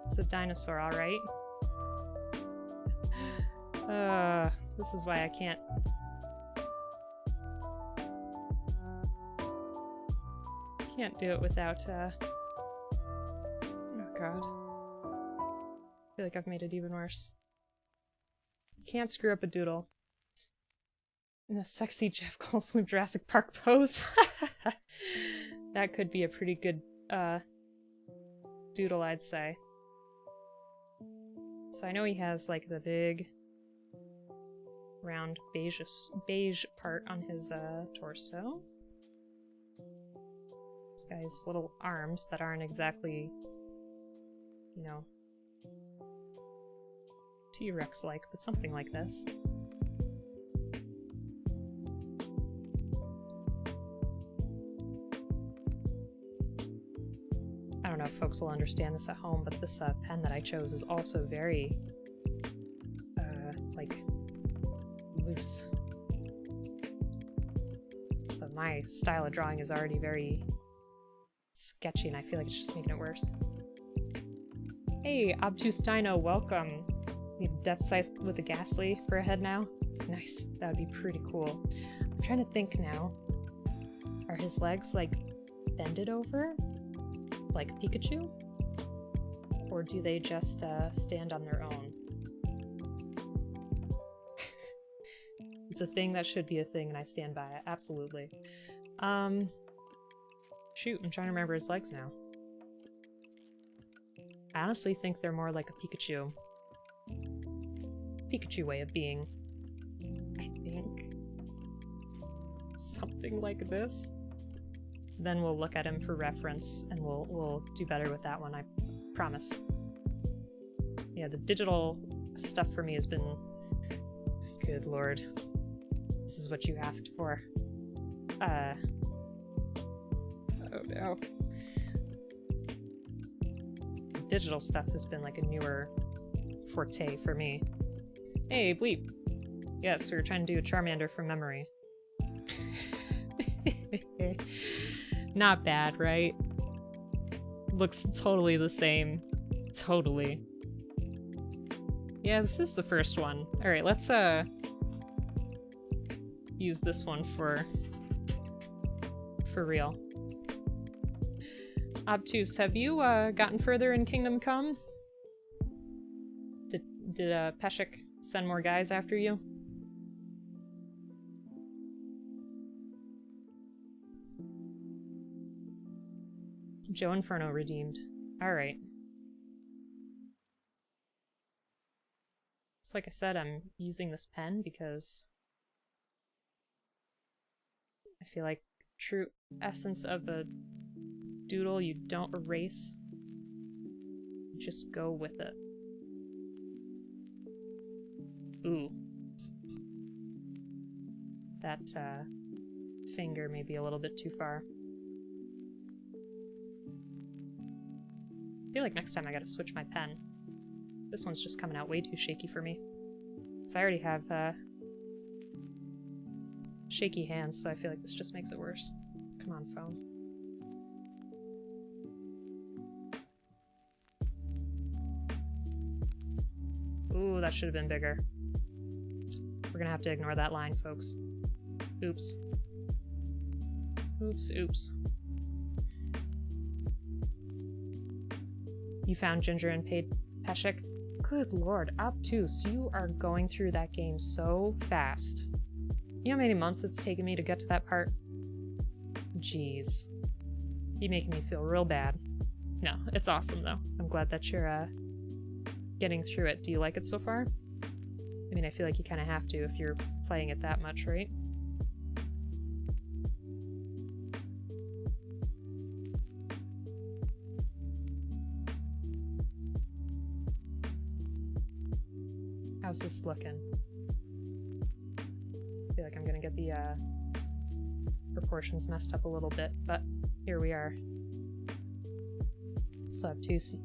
It's a dinosaur, alright. This is why I can't... Can't do it without, Oh god. I feel like I've made it even worse. Can't screw up a doodle. In a sexy Jeff Goldblum Jurassic Park pose. That could be a pretty good, doodle, I'd say. So I know he has, like, the big, round beige part on his, torso. This guy's little arms that aren't exactly, you know, T-Rex-like, but something like this. I don't know if folks will understand this at home, but this pen that I chose is also very, like, loose. So my style of drawing is already very sketchy, and I feel like it's just making it worse. Hey, Obtuse Dino, welcome! Need a death size with a ghastly for a head now? Nice, that would be pretty cool. I'm trying to think now. Are his legs, like, bended over? Like Pikachu? Or do they just stand on their own? It's a thing that should be a thing, and I stand by it. Absolutely. Shoot, I'm trying to remember his legs now. I honestly think they're more like a Pikachu. Pikachu way of being. I think. Something like this. Then we'll look at him for reference, and we'll do better with that one, I promise. Yeah, the digital stuff for me has been... Good lord. This is what you asked for. Oh no. Digital stuff has been like a newer forte for me. Hey, Bleep! Yes, we were trying to do a Charmander from memory. Not bad, right? Looks totally the same. Totally. Yeah, this is the first one. Alright, let's use this one for real. Obtuse, have you gotten further in Kingdom Come? Did Peshek send more guys after you? Joe Inferno redeemed. Alright. So like I said, I'm using this pen because I feel like true essence of a doodle, you don't erase. You just go with it. Ooh. That finger may be a little bit too far. I feel like next time I gotta switch my pen. This one's just coming out way too shaky for me. Because I already have shaky hands, so I feel like this just makes it worse. Come on, phone. Ooh, that should have been bigger. We're gonna have to ignore that line, folks. Oops. Oops, oops. You found Ginger and paid Peshek? Good lord, obtuse, you are going through that game so fast. You know how many months it's taken me to get to that part? Jeez. You're making me feel real bad. No, it's awesome though. I'm glad that you're getting through it. Do you like it so far? I mean, I feel like you kind of have to if you're playing it that much, right? How's this looking? I feel like I'm gonna get the proportions messed up a little bit, but here we are. So obtuse,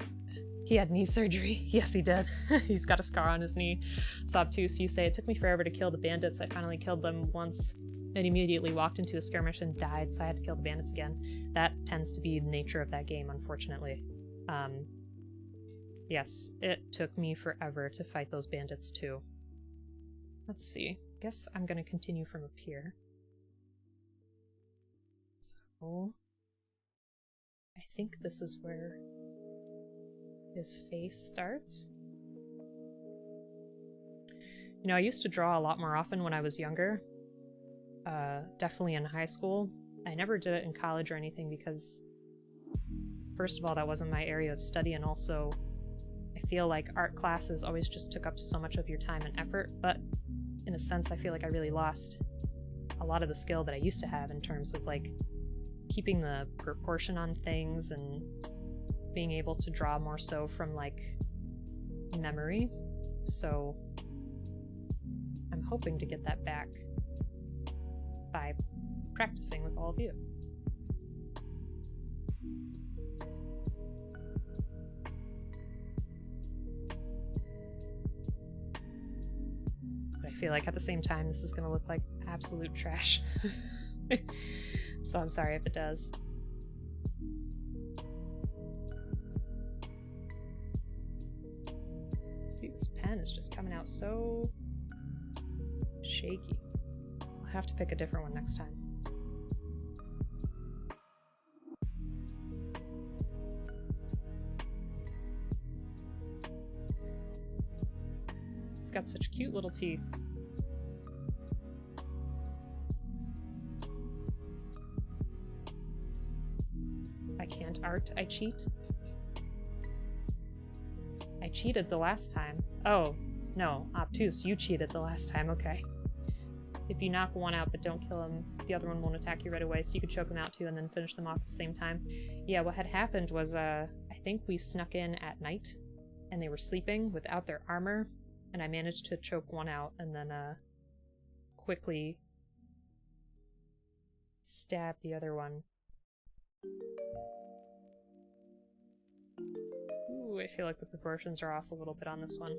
he had knee surgery. Yes, he did. He's got a scar on his knee. So obtuse, you say, it took me forever to kill the bandits. I finally killed them once and immediately walked into a skirmish and died, so I had to kill the bandits again. That tends to be the nature of that game, unfortunately. Yes, it took me forever to fight those bandits too. Let's see. Guess I'm gonna continue from up here. So I think this is where his face starts. You know, I used to draw a lot more often when I was younger. Definitely in high school. I never did it in college or anything because, first of all, that wasn't my area of study, and also I feel like art classes always just took up so much of your time and effort, but in a sense I feel like I really lost a lot of the skill that I used to have in terms of like keeping the proportion on things and being able to draw more so from like memory. So I'm hoping to get that back by practicing with all of you. I feel like at the same time this is going to look like absolute trash. So I'm sorry if it does. See, this pen is just coming out so shaky. I'll have to pick a different one next time. It's got such cute little teeth. I can't art, I cheat. I cheated the last time. Oh, no, obtuse, you cheated the last time, okay. If you knock one out but don't kill him, the other one won't attack you right away, so you could choke them out too and then finish them off at the same time. Yeah, what had happened was, I think we snuck in at night, and they were sleeping without their armor, and I managed to choke one out and then, quickly stab the other one. Ooh, I feel like the proportions are off a little bit on this one.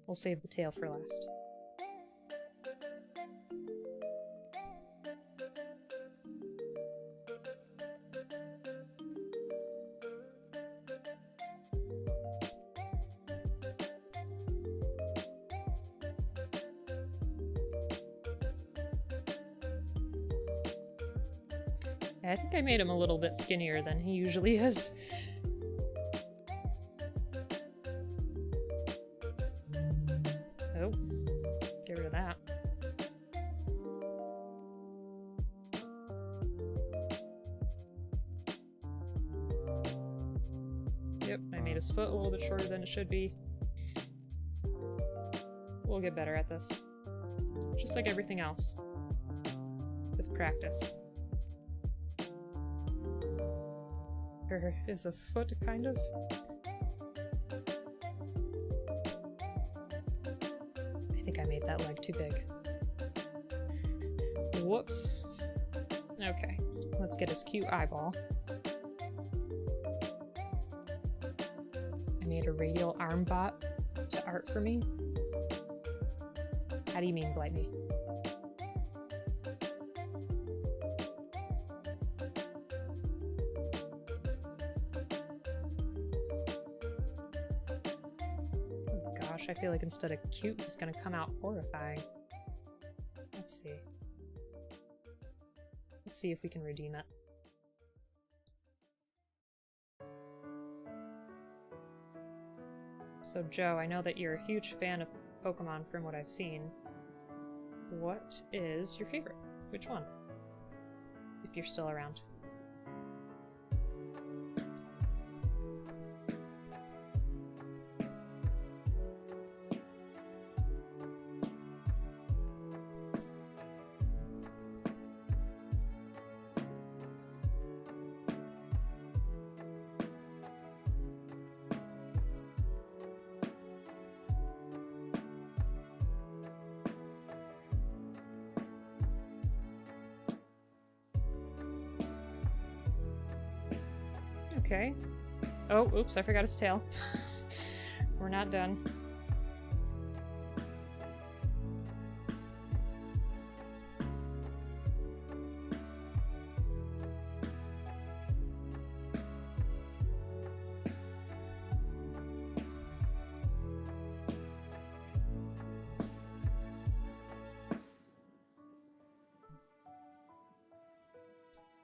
We'll save the tail for last. I think I made him a little bit skinnier than he usually is. Oh, get rid of that. Yep, I made his foot a little bit shorter than it should be. We'll get better at this. Just like everything else. With practice. Is a foot, kind of. I think I made that leg too big. Whoops. Okay, let's get his cute eyeball. I made a radial arm bot to art for me. How do you mean, blight me? Oh gosh, I feel like instead of cute, it's gonna come out horrifying. Let's see. Let's see if we can redeem it. So Joe, I know that you're a huge fan of Pokemon from what I've seen. What is your favorite? Which one? If you're still around. Okay. Oh, oops, I forgot his tail. We're not done.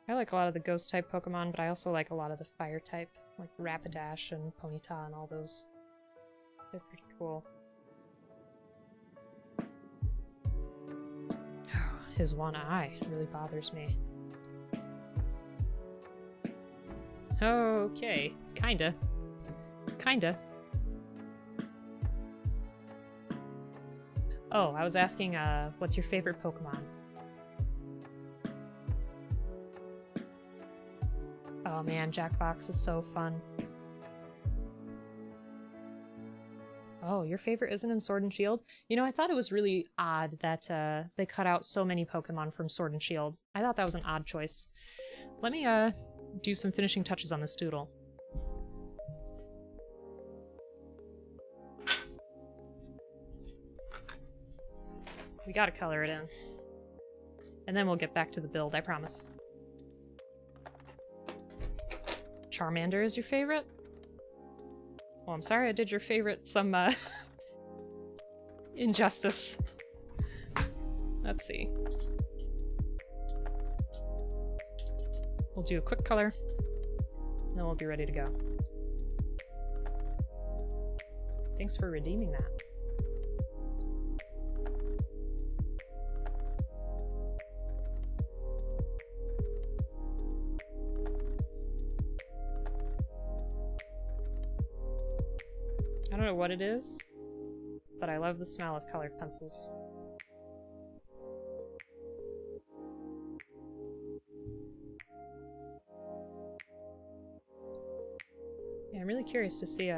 I like a lot of the ghost type Pokemon, but I also like a lot of the fire type, like Rapidash and Ponyta and all those. They're pretty cool. His one eye really bothers me. Okay, kinda. Kinda. Oh, I was asking, what's your favorite Pokemon? Oh man, Jackbox is so fun. Oh, your favorite isn't in Sword and Shield? You know, I thought it was really odd that they cut out so many Pokemon from Sword and Shield. I thought that was an odd choice. Let me do some finishing touches on this Doodle. We gotta color it in. And then we'll get back to the build, I promise. Charmander is your favorite? Well, I'm sorry I did your favorite some injustice. Let's see. We'll do a quick color, and then we'll be ready to go. Thanks for redeeming that. I don't know what it is, but I love the smell of colored pencils. Yeah, I'm really curious to see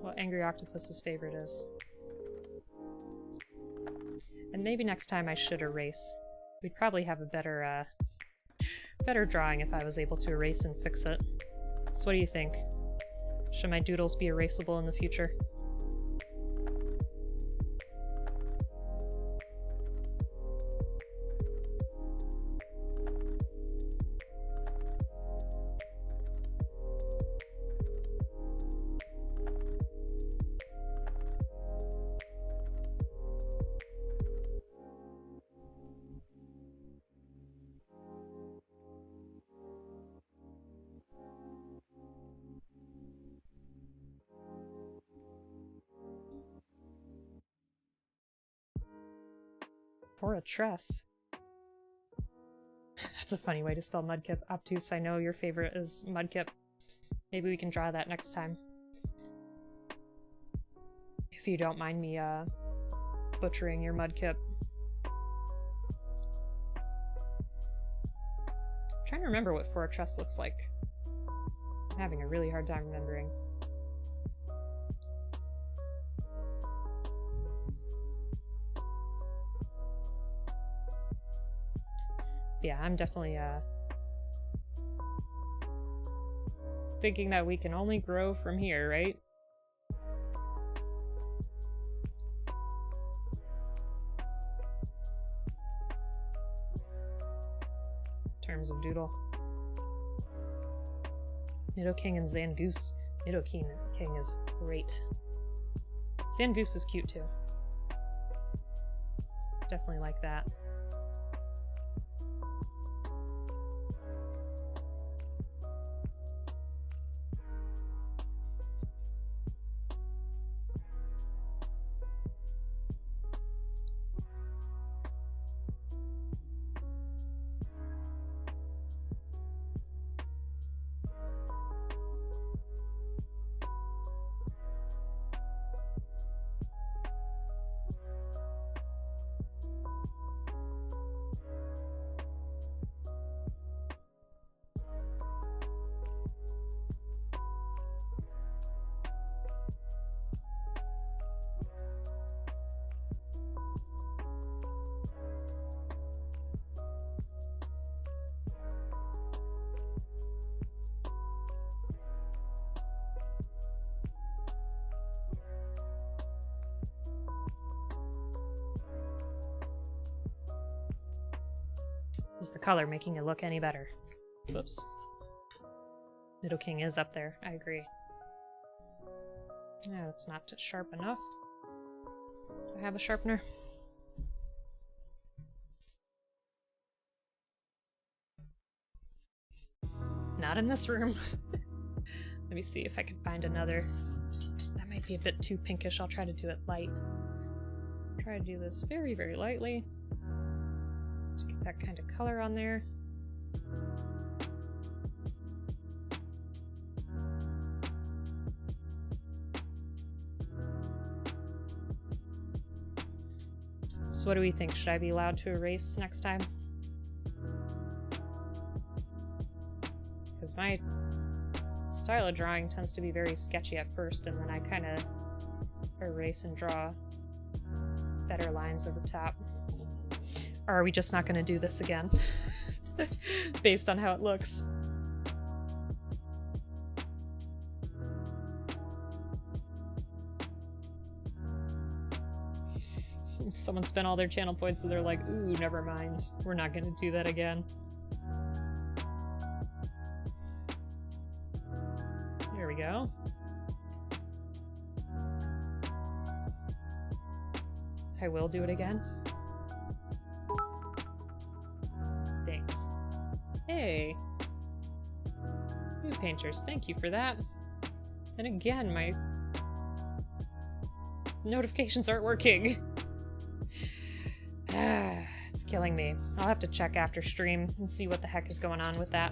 what Angry Octopus's favorite is. And maybe next time I should erase. We'd probably have a better drawing if I was able to erase and fix it. So what do you think? Should my doodles be erasable in the future? For a tress. That's a funny way to spell Mudkip. Obtuse, I know your favorite is Mudkip. Maybe we can draw that next time. If you don't mind me butchering your Mudkip. I'm trying to remember what For a Tress looks like. I'm having a really hard time remembering. Yeah, I'm definitely thinking that we can only grow from here, right? terms of Doodle. Nidoking and Zangoose. Nidoking King is great. Zangoose is cute too. Definitely like that. Is the color making it look any better? Whoops. Nidoking is up there, I agree. Yeah, that's not sharp enough. Do I have a sharpener? Not in this room. Let me see if I can find another. That might be a bit too pinkish. I'll try to do it light. Try to do this very, very lightly. To get that kind of color on there. So what do we think? Should I be allowed to erase next time? Because my style of drawing tends to be very sketchy at first, and then I kind of erase and draw better lines over top. Or are we just not going to do this again? Based on how it looks. Someone spent all their channel points and they're like, ooh, never mind. We're not going to do that again. There we go. I will do it again. Thanks. Hey! New painters, thank you for that. And again, my notifications aren't working. It's killing me. I'll have to check after stream and see what the heck is going on with that.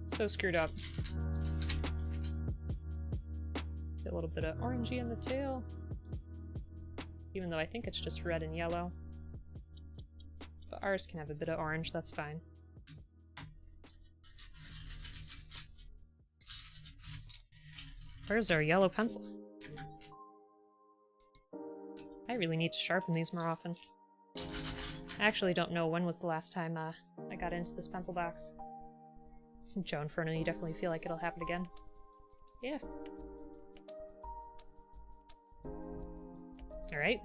So screwed up. Get a little bit of orangey in the tail. Even though I think it's just red and yellow. But ours can have a bit of orange, that's fine. Where's our yellow pencil? I really need to sharpen these more often. I actually don't know when was the last time I got into this pencil box. Joe Inferno, you definitely feel like it'll happen again. Yeah. Alright.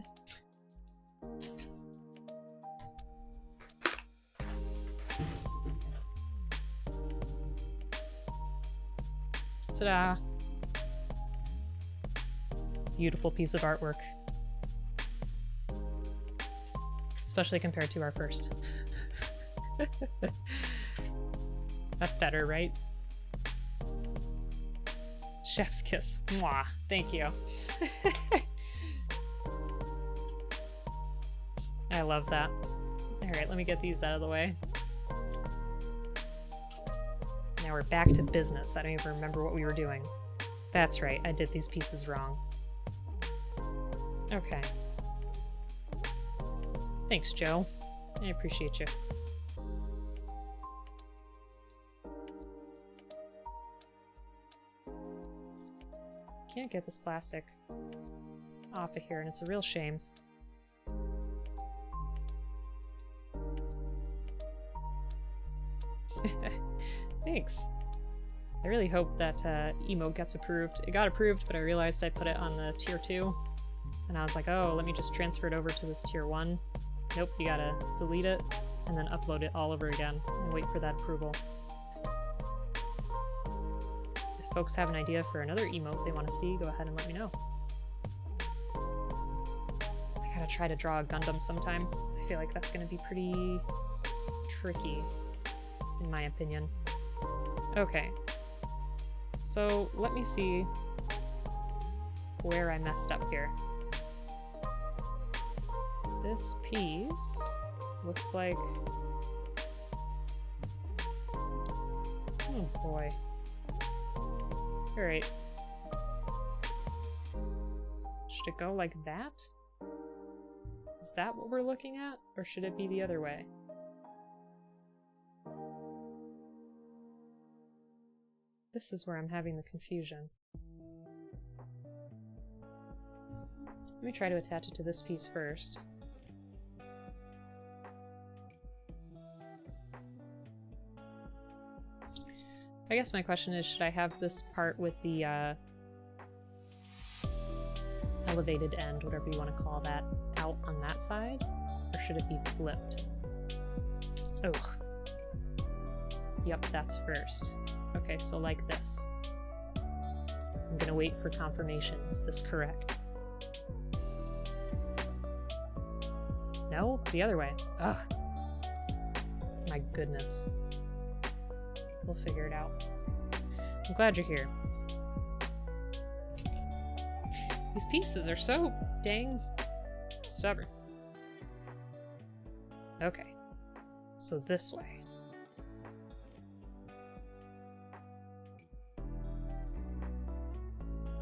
Ta-da! Beautiful piece of artwork. Especially compared to our first. That's better, right? Chef's kiss. Mwah. Thank you. I love that. Alright, let me get these out of the way. Now we're back to business. I don't even remember what we were doing. That's right, I did these pieces wrong. Okay. Thanks, Joe. I appreciate you. Can't get this plastic off of here, and it's a real shame. Thanks. I really hope that emote gets approved. It got approved, but I realized I put it on the tier 2. And I was like, oh, let me just transfer it over to this tier 1. Nope, you gotta delete it. and then upload it all over again and wait for that approval. If folks have an idea for another emote they want to see, go ahead and let me know. I gotta try to draw a Gundam sometime. I feel like that's gonna be pretty tricky, in my opinion. Okay. So, let me see where I messed up here. This piece looks like... Oh boy. Alright. Should it go like that? Is that what we're looking at? Or should it be the other way? This is where I'm having the confusion. Let me try to attach it to this piece first. I guess my question is, should I have this part with the elevated end, whatever you want to call that, out on that side? Or should it be flipped? Oh. Yep, that's first. Okay, so like this. I'm gonna wait for confirmation. Is this correct? No? The other way. Ugh. My goodness. We'll figure it out. I'm glad you're here. These pieces are so dang stubborn. Okay. So this way.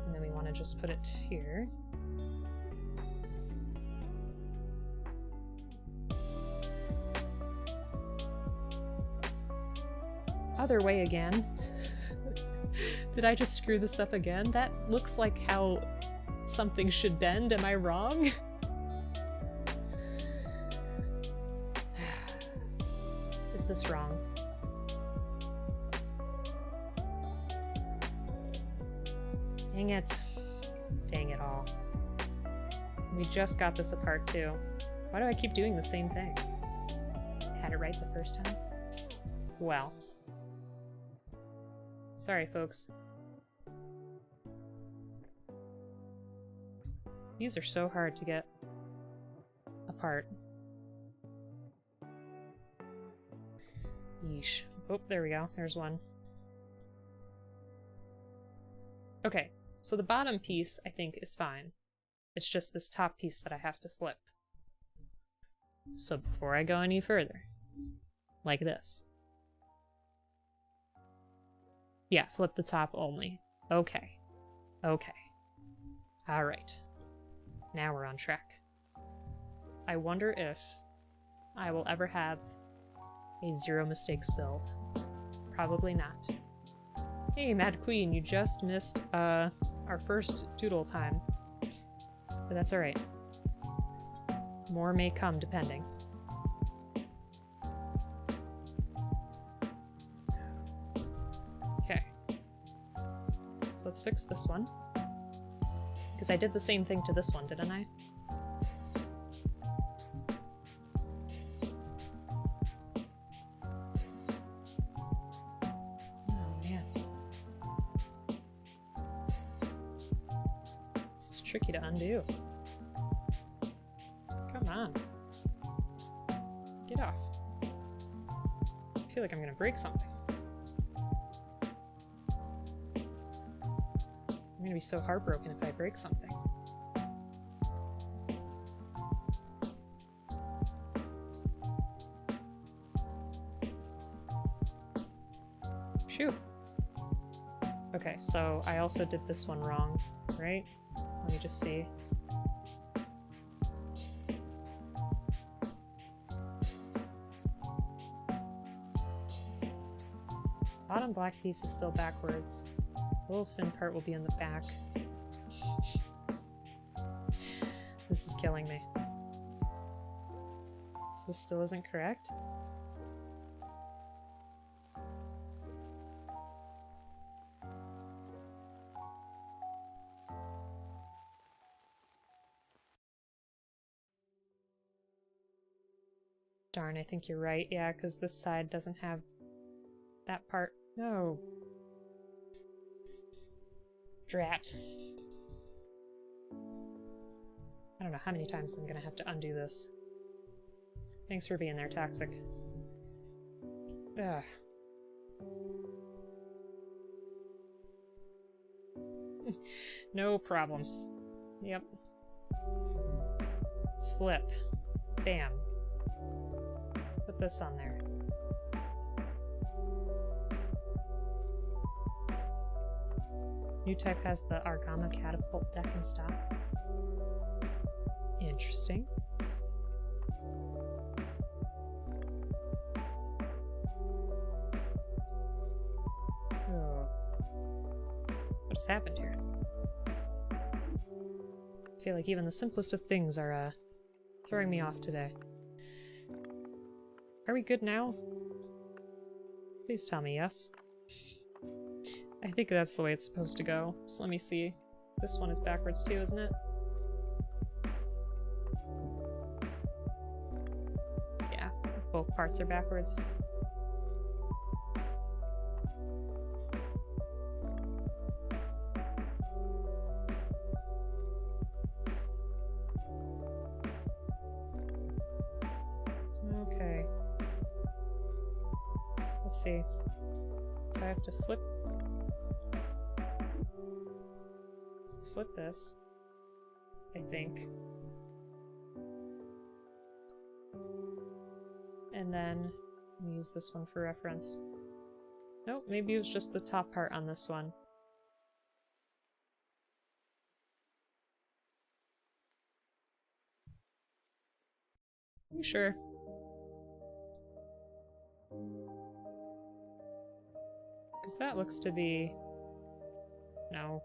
And then we want to just put it here. Other way again. Did I just screw this up again? That looks like how something should bend. Am I wrong? Is this wrong? Dang it. Dang it all. We just got this apart too. Why do I keep doing the same thing? Had it right the first time? Well. Sorry, folks. These are so hard to get apart. Yeesh. Oh, there we go. There's one. Okay, so the bottom piece, I think, is fine. It's just this top piece that I have to flip. So before I go any further, like this. Yeah, flip the top only. Okay. Okay. Alright. Now we're on track. I wonder if I will ever have a zero mistakes build. Probably not. Hey, Mad Queen, you just missed our first Doodle time. But that's alright. More may come, depending. Okay. So let's fix this one. Because I did the same thing to this one, didn't I? Oh, man. This is tricky to undo. Come on. Get off. I feel like I'm gonna break something. I'm gonna be so heartbroken if I break something. Phew. Okay, so I also did this one wrong, right? Let me just see. Bottom black piece is still backwards. The little fin part will be in the back. This is killing me. So this still isn't correct? Darn, I think you're right. Yeah, because this side doesn't have that part. No. Drat. I don't know how many times I'm gonna have to undo this. Thanks for being there, Toxic. Ugh. No problem. Yep. Flip. Bam. Put this on there. New type has the Argama catapult deck in stock. Interesting. Oh. What has happened here? I feel like even the simplest of things are throwing me off today. Are we good now? Please tell me yes. I think that's the way it's supposed to go. So let me see. This one is backwards too, isn't it? Yeah, both parts are backwards. Okay. Let's see. So I have to flip this, I think. And then let me use this one for reference. Nope, maybe it was just the top part on this one. Are you sure? Because that looks to be... No.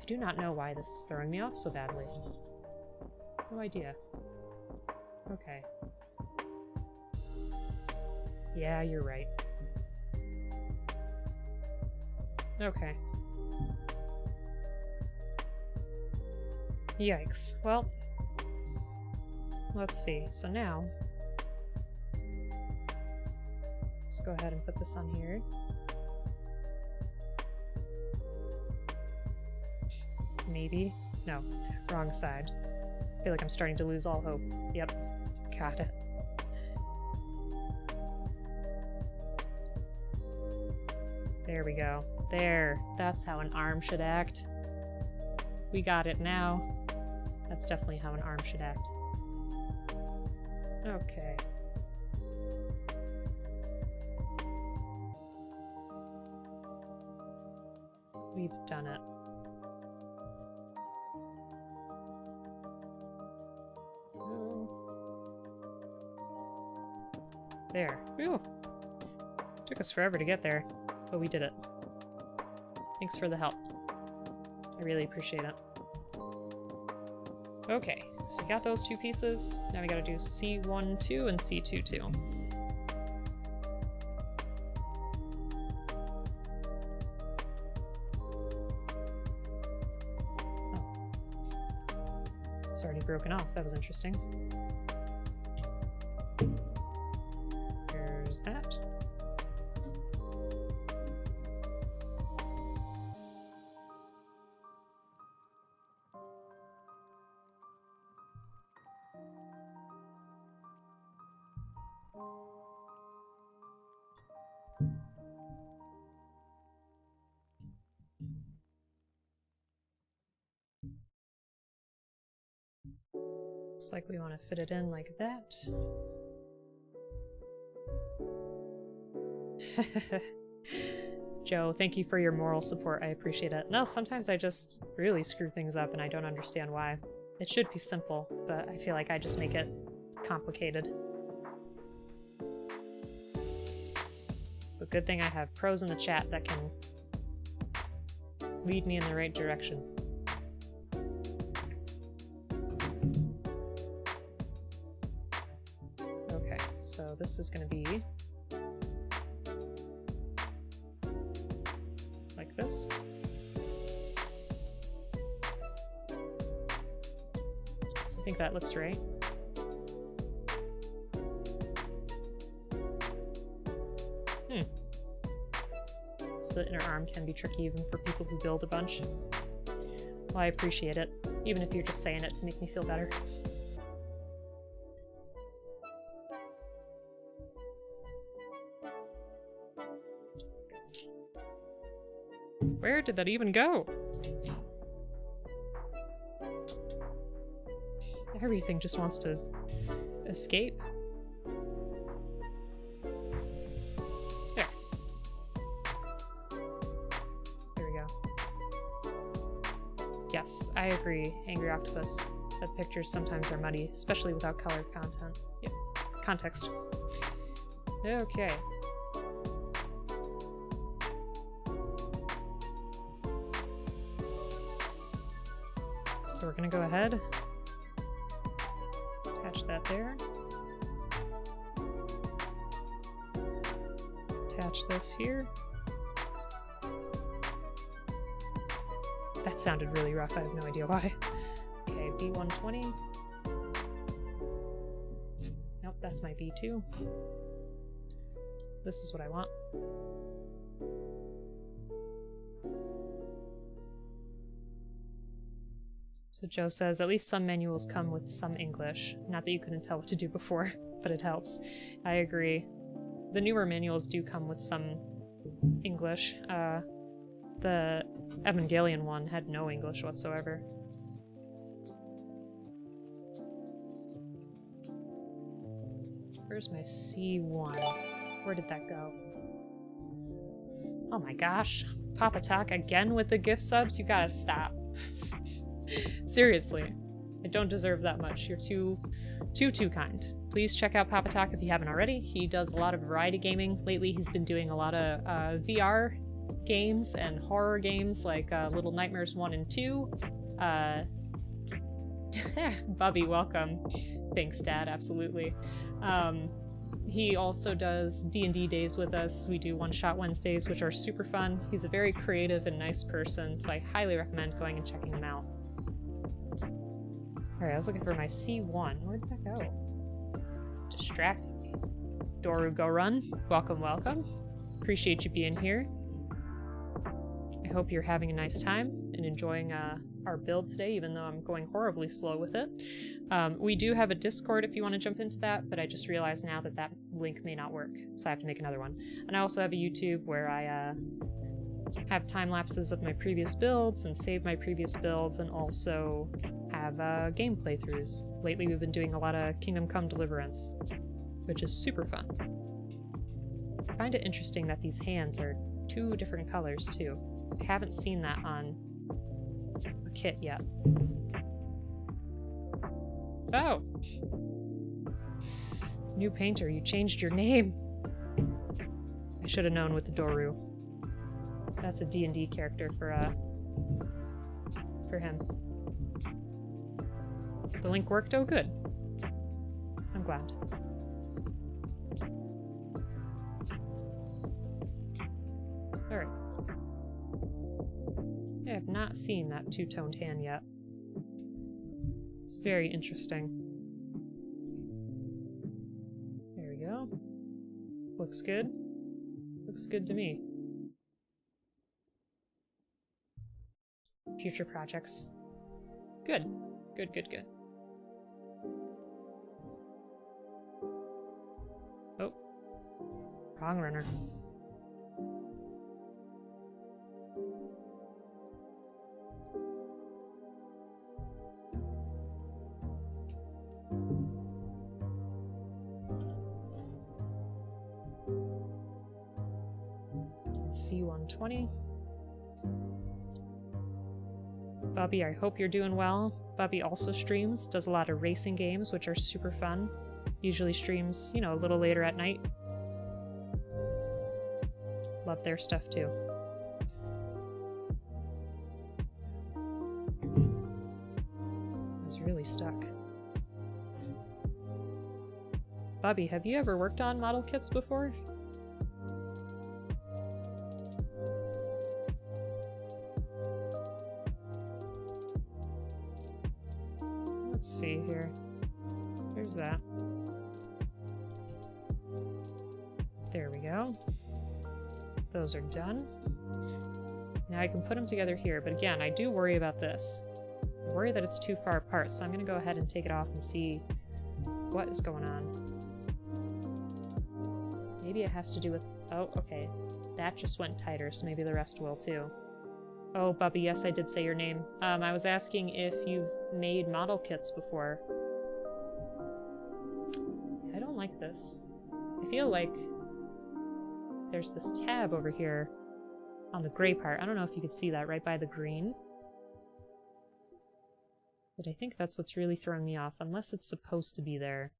I do not know why this is throwing me off so badly. No idea. Okay. Yeah, you're right. Okay. Yikes. Well, let's see. So now, let's go ahead and put this on here. Maybe? No. Wrong side. I feel like I'm starting to lose all hope. Yep. Got it. There we go. There. That's how an arm should act. We got it now. That's definitely how an arm should act. Okay. We've done it. There. Whew. Took us forever to get there, but we did it. Thanks for the help. I really appreciate it. Okay, so we got those two pieces. Now we gotta do C1-2 and C2-2. Oh. It's already broken off. That was interesting. That. Looks like we want to fit it in like that. Joe, thank you for your moral support. I appreciate it. No, sometimes I just really screw things up and I don't understand why. It should be simple, but I feel like I just make it complicated. But good thing I have pros in the chat that can lead me in the right direction. Okay, so this is going to be like this. think that looks right. So the inner arm can be tricky even for people who build a bunch. Well, I appreciate it, even if you're just saying it to make me feel better. Where did that even go? Everything just wants to escape. There. There we go. Yes, I agree, Angry Octopus, that pictures sometimes are muddy, especially without colored content. Yep. Context. Okay. So we're gonna go ahead, attach that there, attach this here. That sounded really rough, I have no idea why. Okay, B120. Nope, that's my B2. This is what I want. So Joe says, at least some manuals come with some English. Not that you couldn't tell what to do before, but it helps. I agree. The newer manuals do come with some English. The Evangelion one had no English whatsoever. Where's my C1? Where did that go? Oh my gosh. Papa Talk again with the gift subs? You gotta stop. Seriously, I don't deserve that much. You're too kind. Please check out Papa Talk if you haven't already. He does a lot of variety gaming. Lately, he's been doing a lot of VR games and horror games like Little Nightmares 1 and 2. Bubby, welcome. Thanks, Dad. Absolutely. He also does D&D days with us. We do One-Shot Wednesdays, which are super fun. He's a very creative and nice person, so I highly recommend going and checking him out. Alright, I was looking for my C1. Where did that go? Distracted me. Doru Go Run, welcome, welcome. Appreciate you being here. I hope you're having a nice time and enjoying our build today, even though I'm going horribly slow with it. We do have a Discord if you want to jump into that, but I just realized now that that link may not work, so I have to make another one. And I also have a YouTube where I have time lapses of my previous builds and save my previous builds, and also have game playthroughs. Lately we've been doing a lot of Kingdom Come Deliverance, which is super fun. I find it interesting that these hands are 2 different colors too. I haven't seen that on a kit yet. Oh! New painter, you changed your name! I should have known with the Doru. That's a D&D character for him. The link worked? Oh, good. I'm glad. Alright. I have not seen that 2-toned hand yet. It's very interesting. There we go. Looks good. Looks good to me. Future projects. Good. Good, good, good. Oh. Wrong runner. C120. Bubby, I hope you're doing well. Bubby also streams, does a lot of racing games, which are super fun. Usually streams, you know, a little later at night. Love their stuff too. I was really stuck. Bubby, have you ever worked on model kits before? Let's see here. There's that. There we go. Those are done. Now I can put them together here, but again, I do worry about this. I worry that it's too far apart, so I'm going to go ahead and take it off and see what is going on. Maybe it has to do with... Oh, okay. That just went tighter, so maybe the rest will too. Oh, Bubby, yes, I did say your name. I was asking if you've made model kits before. I don't like this. I feel like there's this tab over here on the gray part. I don't know if you could see that right by the green. But I think that's what's really throwing me off, unless it's supposed to be there.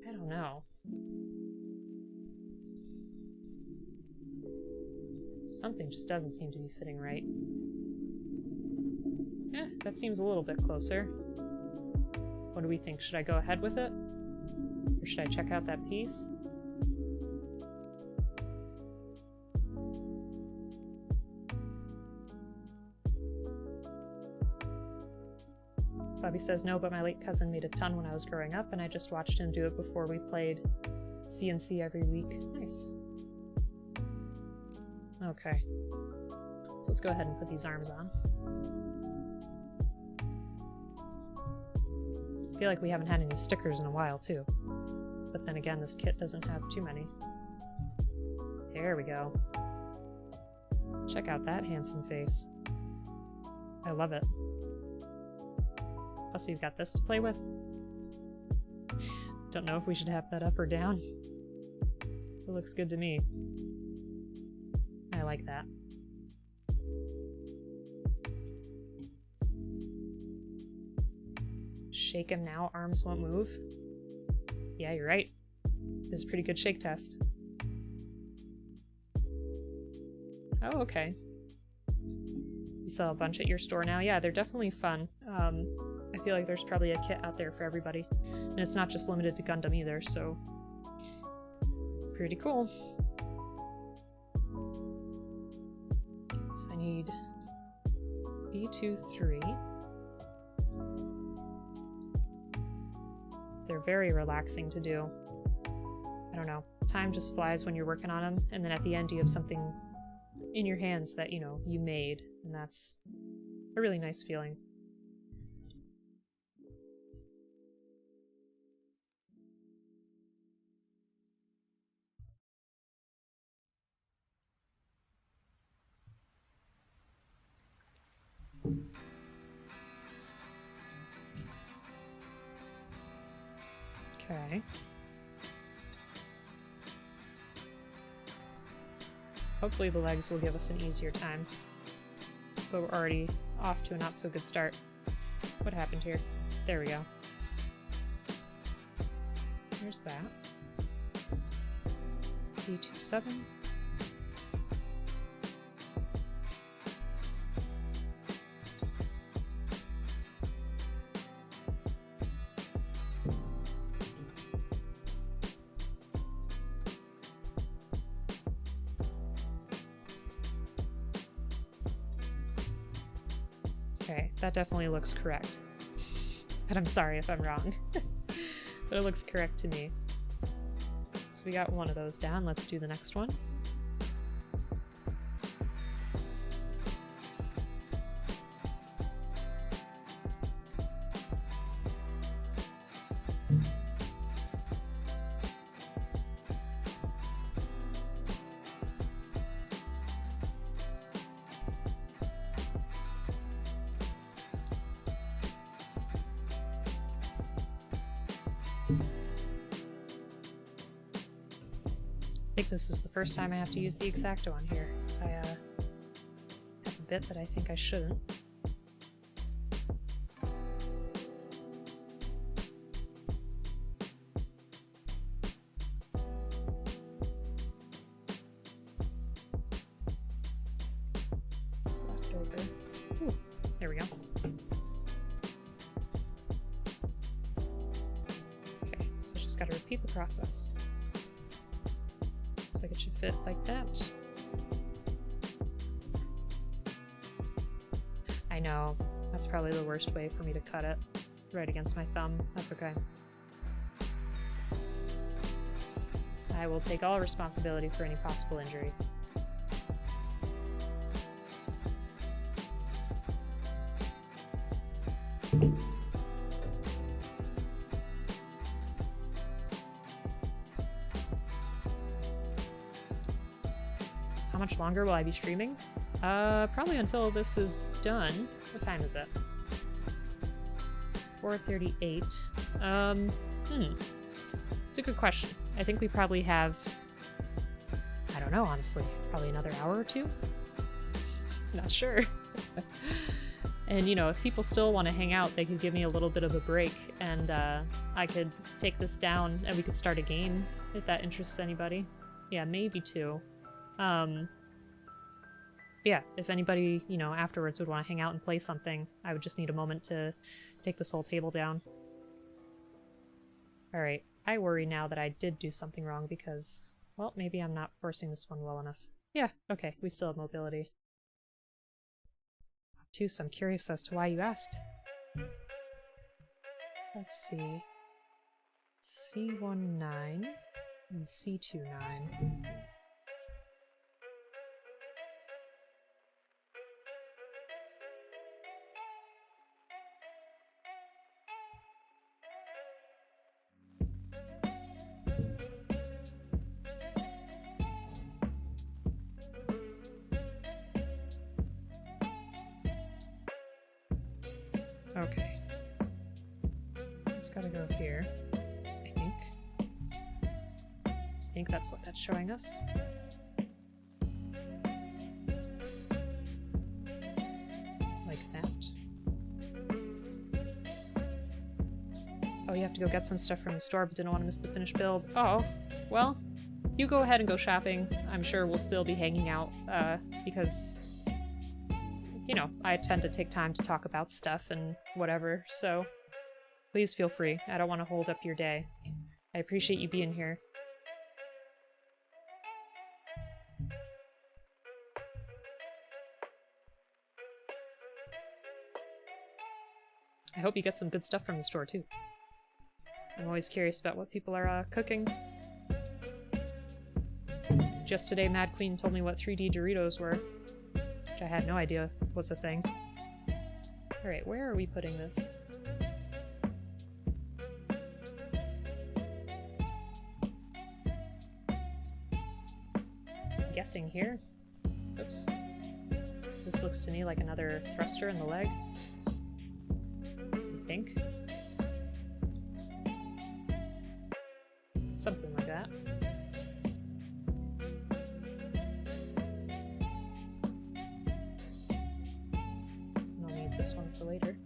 I don't know. Something just doesn't seem to be fitting right. Yeah, that seems a little bit closer. What do we think? Should I go ahead with it? Or should I check out that piece? Bobby says no, but my late cousin made a ton when I was growing up, and I just watched him do it before we played CNC every week. Nice. Okay. So let's go ahead and put these arms on. I feel like we haven't had any stickers in a while, too. But then again, this kit doesn't have too many. There we go. Check out that handsome face. I love it. Plus we've got this to play with. Don't know if we should have that up or down. It looks good to me. I like that. Shake him now, arms won't move. Yeah, you're right. This is a pretty good shake test. Oh, okay. You sell a bunch at your store now? Yeah, they're definitely fun. I feel like there's probably a kit out there for everybody. And it's not just limited to Gundam either, so... pretty cool. So I need B23. They're very relaxing to do. I don't know. Time just flies when you're working on them, and then at the end you have something in your hands that, you know, you made, and that's a really nice feeling. Okay. Hopefully the legs will give us an easier time. But we're already off to a not so good start. What happened here? There we go. There's that. D27. Okay, that definitely looks correct. But I'm sorry if I'm wrong. But it looks correct to me. So we got one of those down. Let's do the next one. I think this is the first time I have to use the X-Acto on here, because I have a bit that I think I shouldn't. Just left over. Ooh, there we go. Okay, so just gotta repeat the process. Like it should fit like that. I know. That's probably the worst way for me to cut it. Right against my thumb. That's okay. I will take all responsibility for any possible injury. How much longer will I be streaming? Probably until this is done. What time is it? It's 4:38. It's a good question. I think we probably have, I don't know, honestly, probably another hour or two? Not sure. And, you know, if people still want to hang out, they could give me a little bit of a break, and I could take this down, and we could start a game, if that interests anybody. Yeah, maybe two. Yeah, if anybody, you know, afterwards would want to hang out and play something, I would just need a moment to take this whole table down. Alright, I worry now that I did do something wrong because, well, maybe I'm not forcing this one well enough. Yeah, okay, we still have mobility. Obtuse, I'm curious as to why you asked. Let's see. C19 and C29. Okay. It's gotta go here, I think. I think that's what that's showing us. Like that. Oh, you have to go get some stuff from the store, but didn't want to miss the finished build. Oh, well, you go ahead and go shopping. I'm sure we'll still be hanging out, because, you know, I tend to take time to talk about stuff and whatever, so please feel free. I don't want to hold up your day. I appreciate you being here. I hope you get some good stuff from the store, too. I'm always curious about what people are cooking. Just today, Mad Queen told me what 3D Doritos were, which I had no idea was a thing. Alright, where are we putting this? I'm guessing here. Oops. This looks to me like another thruster in the leg. I think. Something like that. I'll need this one for later.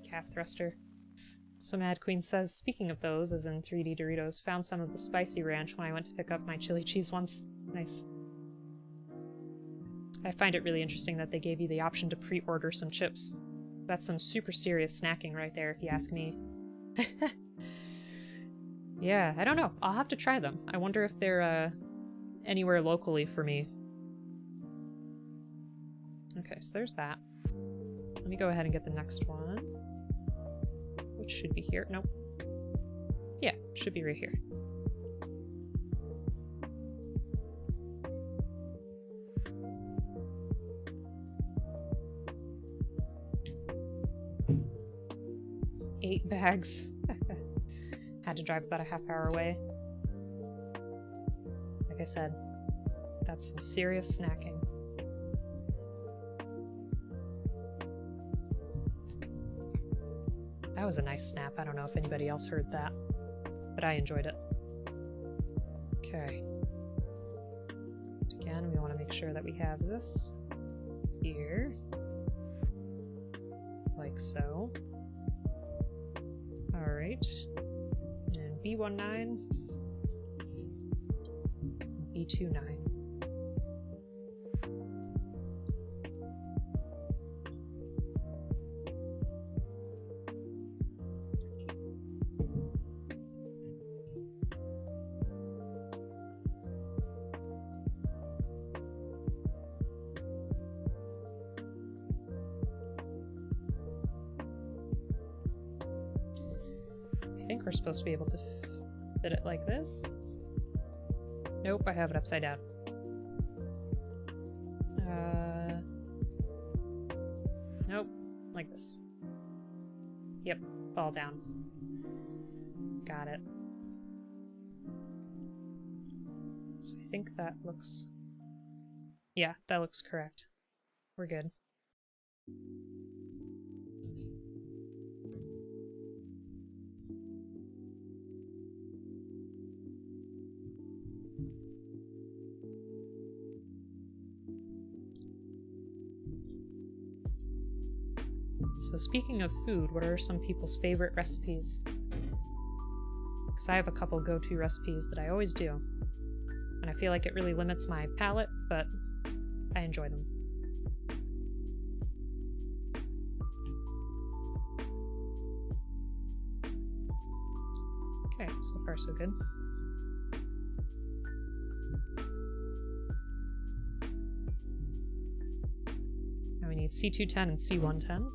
Calf thruster. So Mad Queen says, speaking of those, as in 3D Doritos, found some of the spicy ranch when I went to pick up my chili cheese once. Nice. I find it really interesting that they gave you the option to pre-order some chips. That's some super serious snacking right there, if you ask me. Yeah, I don't know. I'll have to try them. I wonder if they're, anywhere locally for me. Okay, so there's that. Let me go ahead and get the next one. Which should be here. Nope. Yeah, should be right here. Eight bags. Had to drive about a half hour away. Like I said, that's some serious snacking. That was a nice snap. I don't know if anybody else heard that, but I enjoyed it. Okay. Again, we want to make sure that we have this here. Like so. Alright. And B19. B29. think we're supposed to be able to fit it like this. Nope, I have it upside down. Nope, like this. Yep, fall down. Got it. So I think that looks... Yeah, that looks correct. We're good. So speaking of food, what are some people's favorite recipes? Because I have a couple go-to recipes that I always do. And I feel like it really limits my palate, but I enjoy them. Okay, so far so good. Now we need C210 and C110.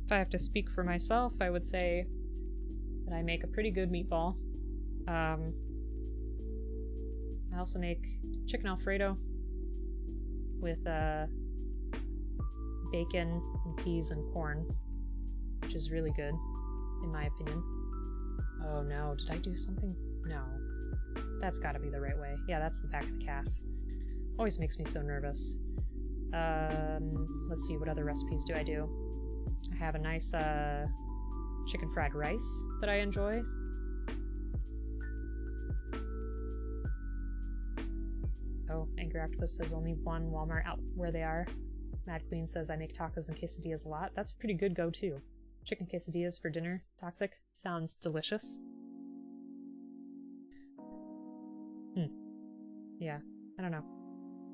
If I have to speak for myself, I would say that I make a pretty good meatball. I also make chicken Alfredo with bacon and peas and corn, which is really good, in my opinion. Oh no, did I do something? No. That's gotta be the right way. Yeah, that's the back of the calf. Always makes me so nervous. Let's see, what other recipes do I do? I have a nice chicken fried rice that I enjoy. Oh, Angry Octopus says only one Walmart out where they are. Mad Queen says I make tacos and quesadillas a lot. That's a pretty good go-to. Chicken quesadillas for dinner. Toxic. Sounds delicious. Yeah, I don't know.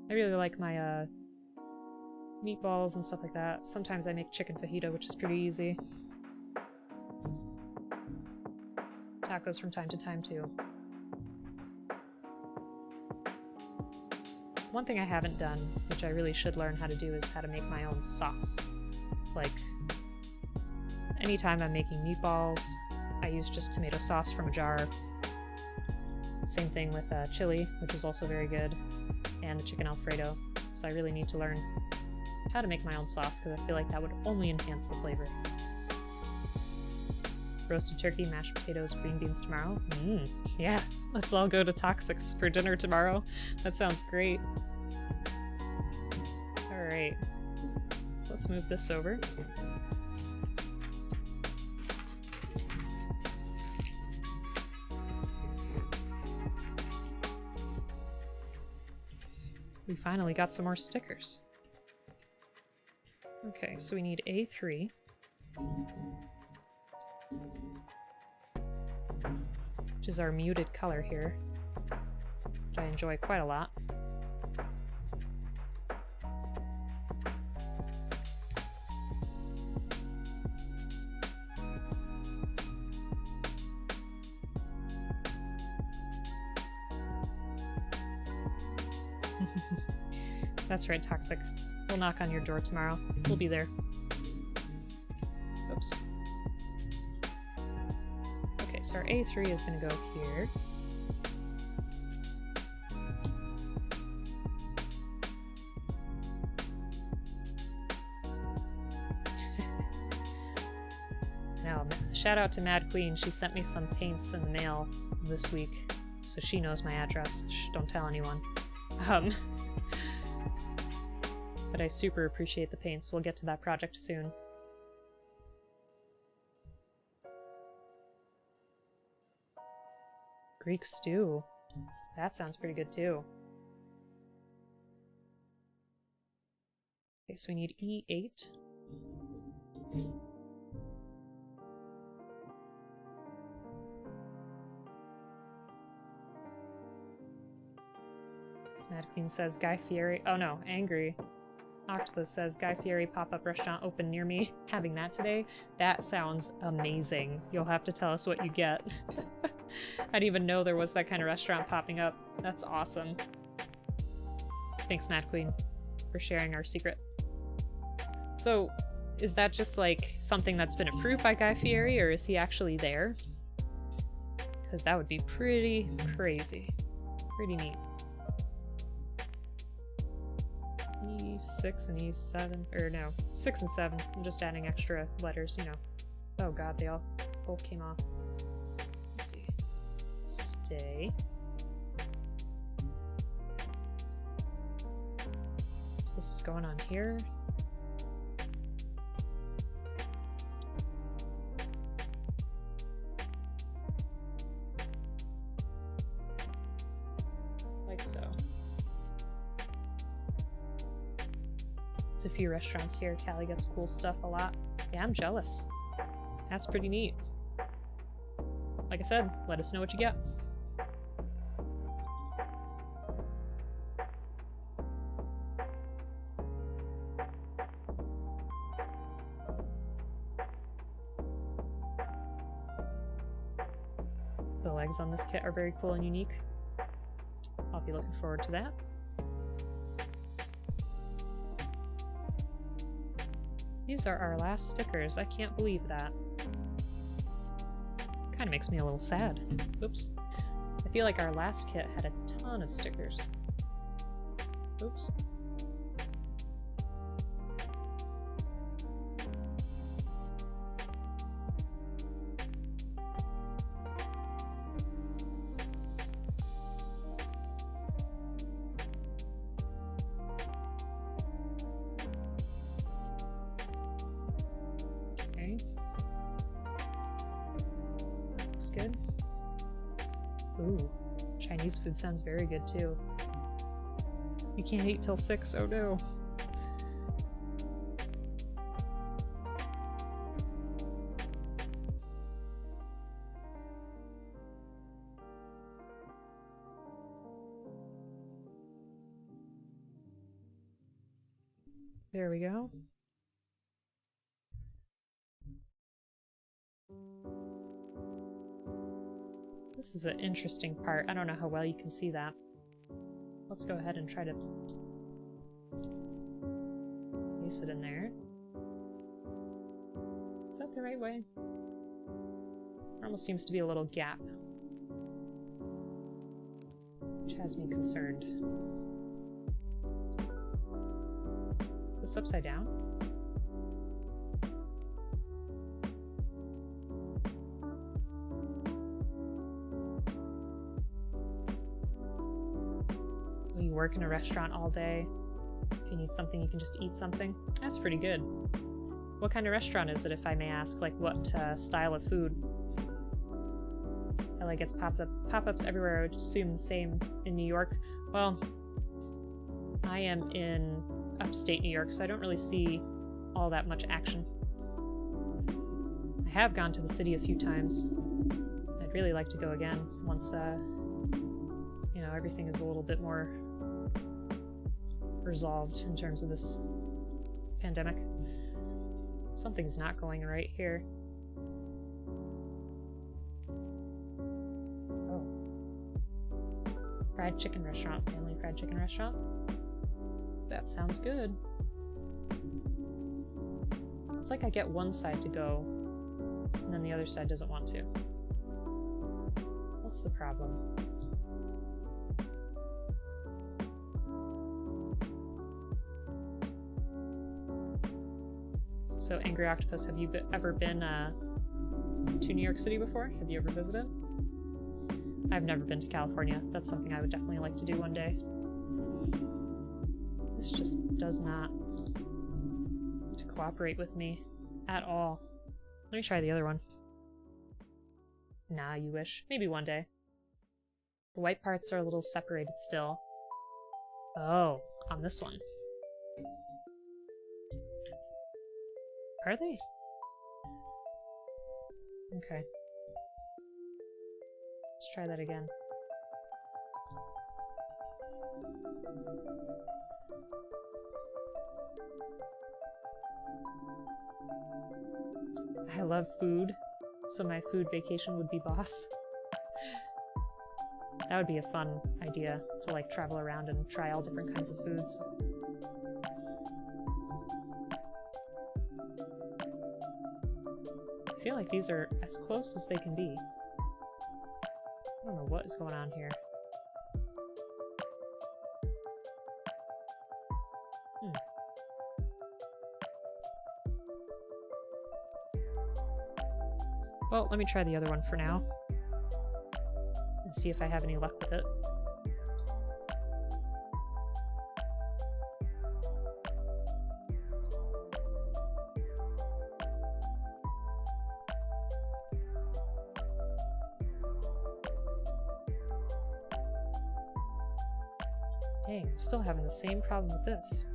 I really like my meatballs and stuff like that. Sometimes I make chicken fajita, which is pretty easy. Tacos from time to time, too. One thing I haven't done, which I really should learn how to do, is how to make my own sauce. Like, anytime I'm making meatballs, I use just tomato sauce from a jar. Same thing with chili, which is also very good, and the chicken Alfredo. So I really need to learn how to make my own sauce, because I feel like that would only enhance the flavor. Roasted turkey, mashed potatoes, green beans tomorrow. Yeah, let's all go to Toxic's for dinner tomorrow. That sounds great. Alright, so let's move this over. We finally got some more stickers. Okay, so we need A3. Which is our muted color here, which I enjoy quite a lot. That's right, Toxic. We'll knock on your door tomorrow. We'll be there. Oops. Okay, so our A3 is going to go here. Now, shout out to Mad Queen. She sent me some paints in the mail this week, so she knows my address. Shh, don't tell anyone. But I super appreciate the paints. We'll get to that project soon. Greek stew. That sounds pretty good too. Okay, so we need E8. Mad Queen says Guy Fieri. Oh no, Angry. Octopus says, Guy Fieri pop-up restaurant open near me. Having that today? That sounds amazing. You'll have to tell us what you get. I didn't even know there was that kind of restaurant popping up. That's awesome. Thanks, Mad Queen, for sharing our secret. So, is that just like something that's been approved by Guy Fieri, or is he actually there? Because that would be pretty crazy. Pretty neat. E6 and E7, or no, 6 and 7. I'm just adding extra letters, you know. Oh god, they all both came off. Let's see. Stay. So this is going on here. Like so. A few restaurants here. Callie gets cool stuff a lot. Yeah, I'm jealous. That's pretty neat. Like I said, let us know what you get. The legs on this kit are very cool and unique. I'll be looking forward to that. These are our last stickers. I can't believe that. Kind of makes me a little sad. Oops. I feel like our last kit had a ton of stickers. Oops. Good. Ooh, Chinese food sounds very good too. You can't eat till 6, oh no. There we go. This is an interesting part. I don't know how well you can see that. Let's go ahead and try to place it in there. Is that the right way? There almost seems to be a little gap, which has me concerned. Is this upside down? You work in a restaurant all day. If you need something, you can just eat something. That's pretty good. What kind of restaurant is it, if I may ask? Like, what style of food? LA gets pop-ups everywhere. I would assume the same in New York. Well, I am in upstate New York, so I don't really see all that much action. I have gone to the city a few times. I'd really like to go again once, you know, everything is a little bit more resolved in terms of this pandemic. Something's not going right here. Oh. Fried chicken restaurant, family fried chicken restaurant. That sounds good. It's like I get one side to go, and then the other side doesn't want to. What's the problem? So, Angry Octopus, have you ever been to New York City before? Have you ever visited? I've never been to California. That's something I would definitely like to do one day. This just does not want to cooperate with me at all. Let me try the other one. Nah, you wish. Maybe one day. The white parts are a little separated still. Oh, on this one. Are they? Okay. Let's try that again. I love food, so my food vacation would be boss. That would be a fun idea, to like travel around and try all different kinds of foods. I feel like these are as close as they can be. I don't know what is going on here. Well, let me try the other one for now. And see if I have any luck with it. Dang, I'm still having the same problem with this.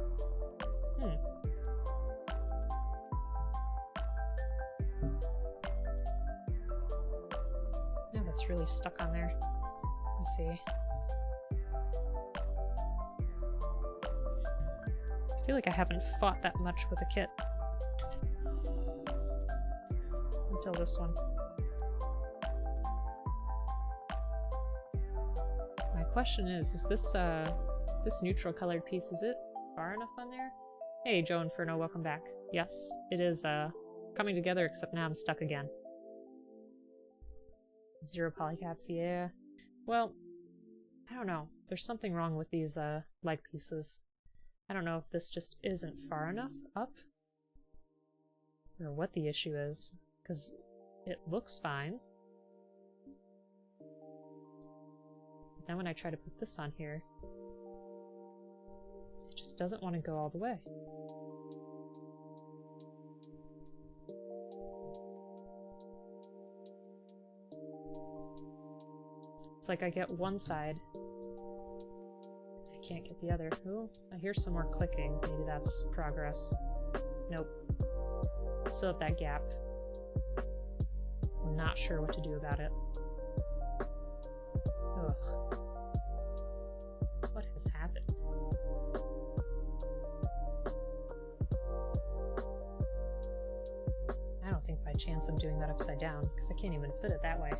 No, that's really stuck on there. Let's see. I feel like I haven't fought that much with a kit. Until this one. My question is this this neutral colored piece, is it far enough on there? Hey, Joe Inferno, welcome back. Yes, it is coming together, except now I'm stuck again. 0 polycaps, yeah. Well, I don't know. There's something wrong with these leg pieces. I don't know if this just isn't far enough up, or what the issue is, because it looks fine. But then when I try to put this on here, it just doesn't want to go all the way. It's like I get one side, I can't get the other. Oh, I hear some more clicking. Maybe that's progress. Nope. I still have that gap. I'm not sure what to do about it. Ugh. What has happened? I don't think by chance I'm doing that upside down, because I can't even fit it that way.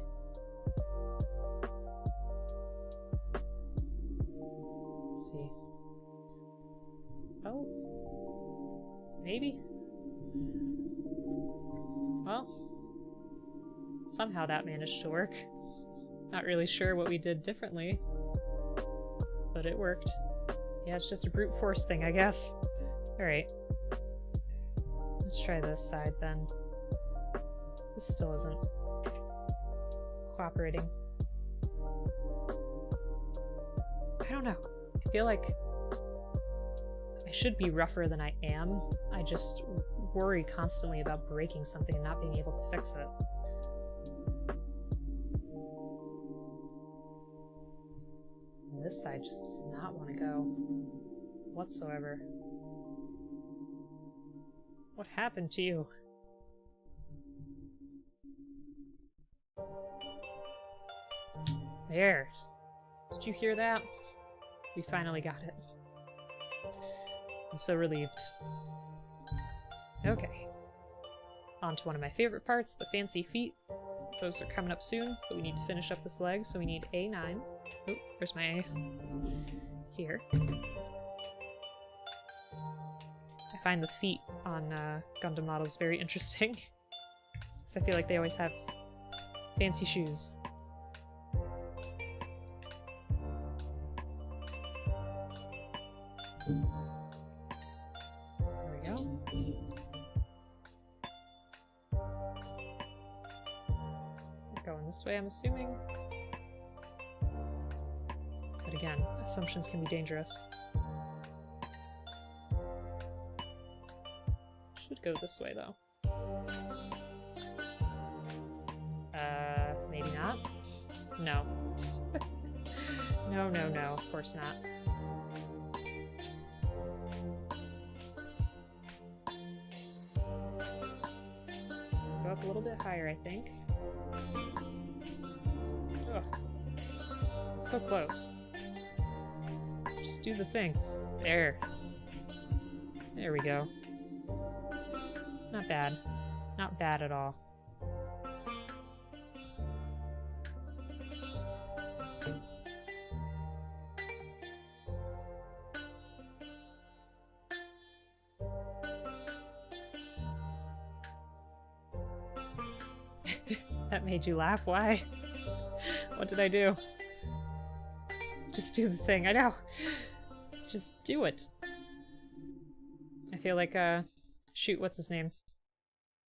Let's see. Oh. Maybe? Well, somehow that managed to work. Not really sure what we did differently, but it worked. Yeah, it's just a brute force thing, I guess. Alright. Let's try this side then. This still isn't cooperating. I don't know. I feel like I should be rougher than I am. I just worry constantly about breaking something and not being able to fix it. And this side just does not want to go whatsoever. What happened to you? There. Did you hear that? We finally got it. I'm so relieved. Okay. On to one of my favorite parts, the fancy feet. Those are coming up soon, but we need to finish up this leg, so we need A9. Oh, there's my A. Here. I find the feet on Gundam models very interesting, because I feel like they always have fancy shoes. There we go. We're going this way, I'm assuming. But again, assumptions can be dangerous. Should go this way, though. Maybe not? No. No, of course not. Go up a little bit higher, I think. Ugh. It's so close. Just do the thing. There. There we go. Not bad. Not bad at all. That made you laugh? Why? What did I do? Just do the thing. I know. Just do it. I feel like, shoot, what's his name?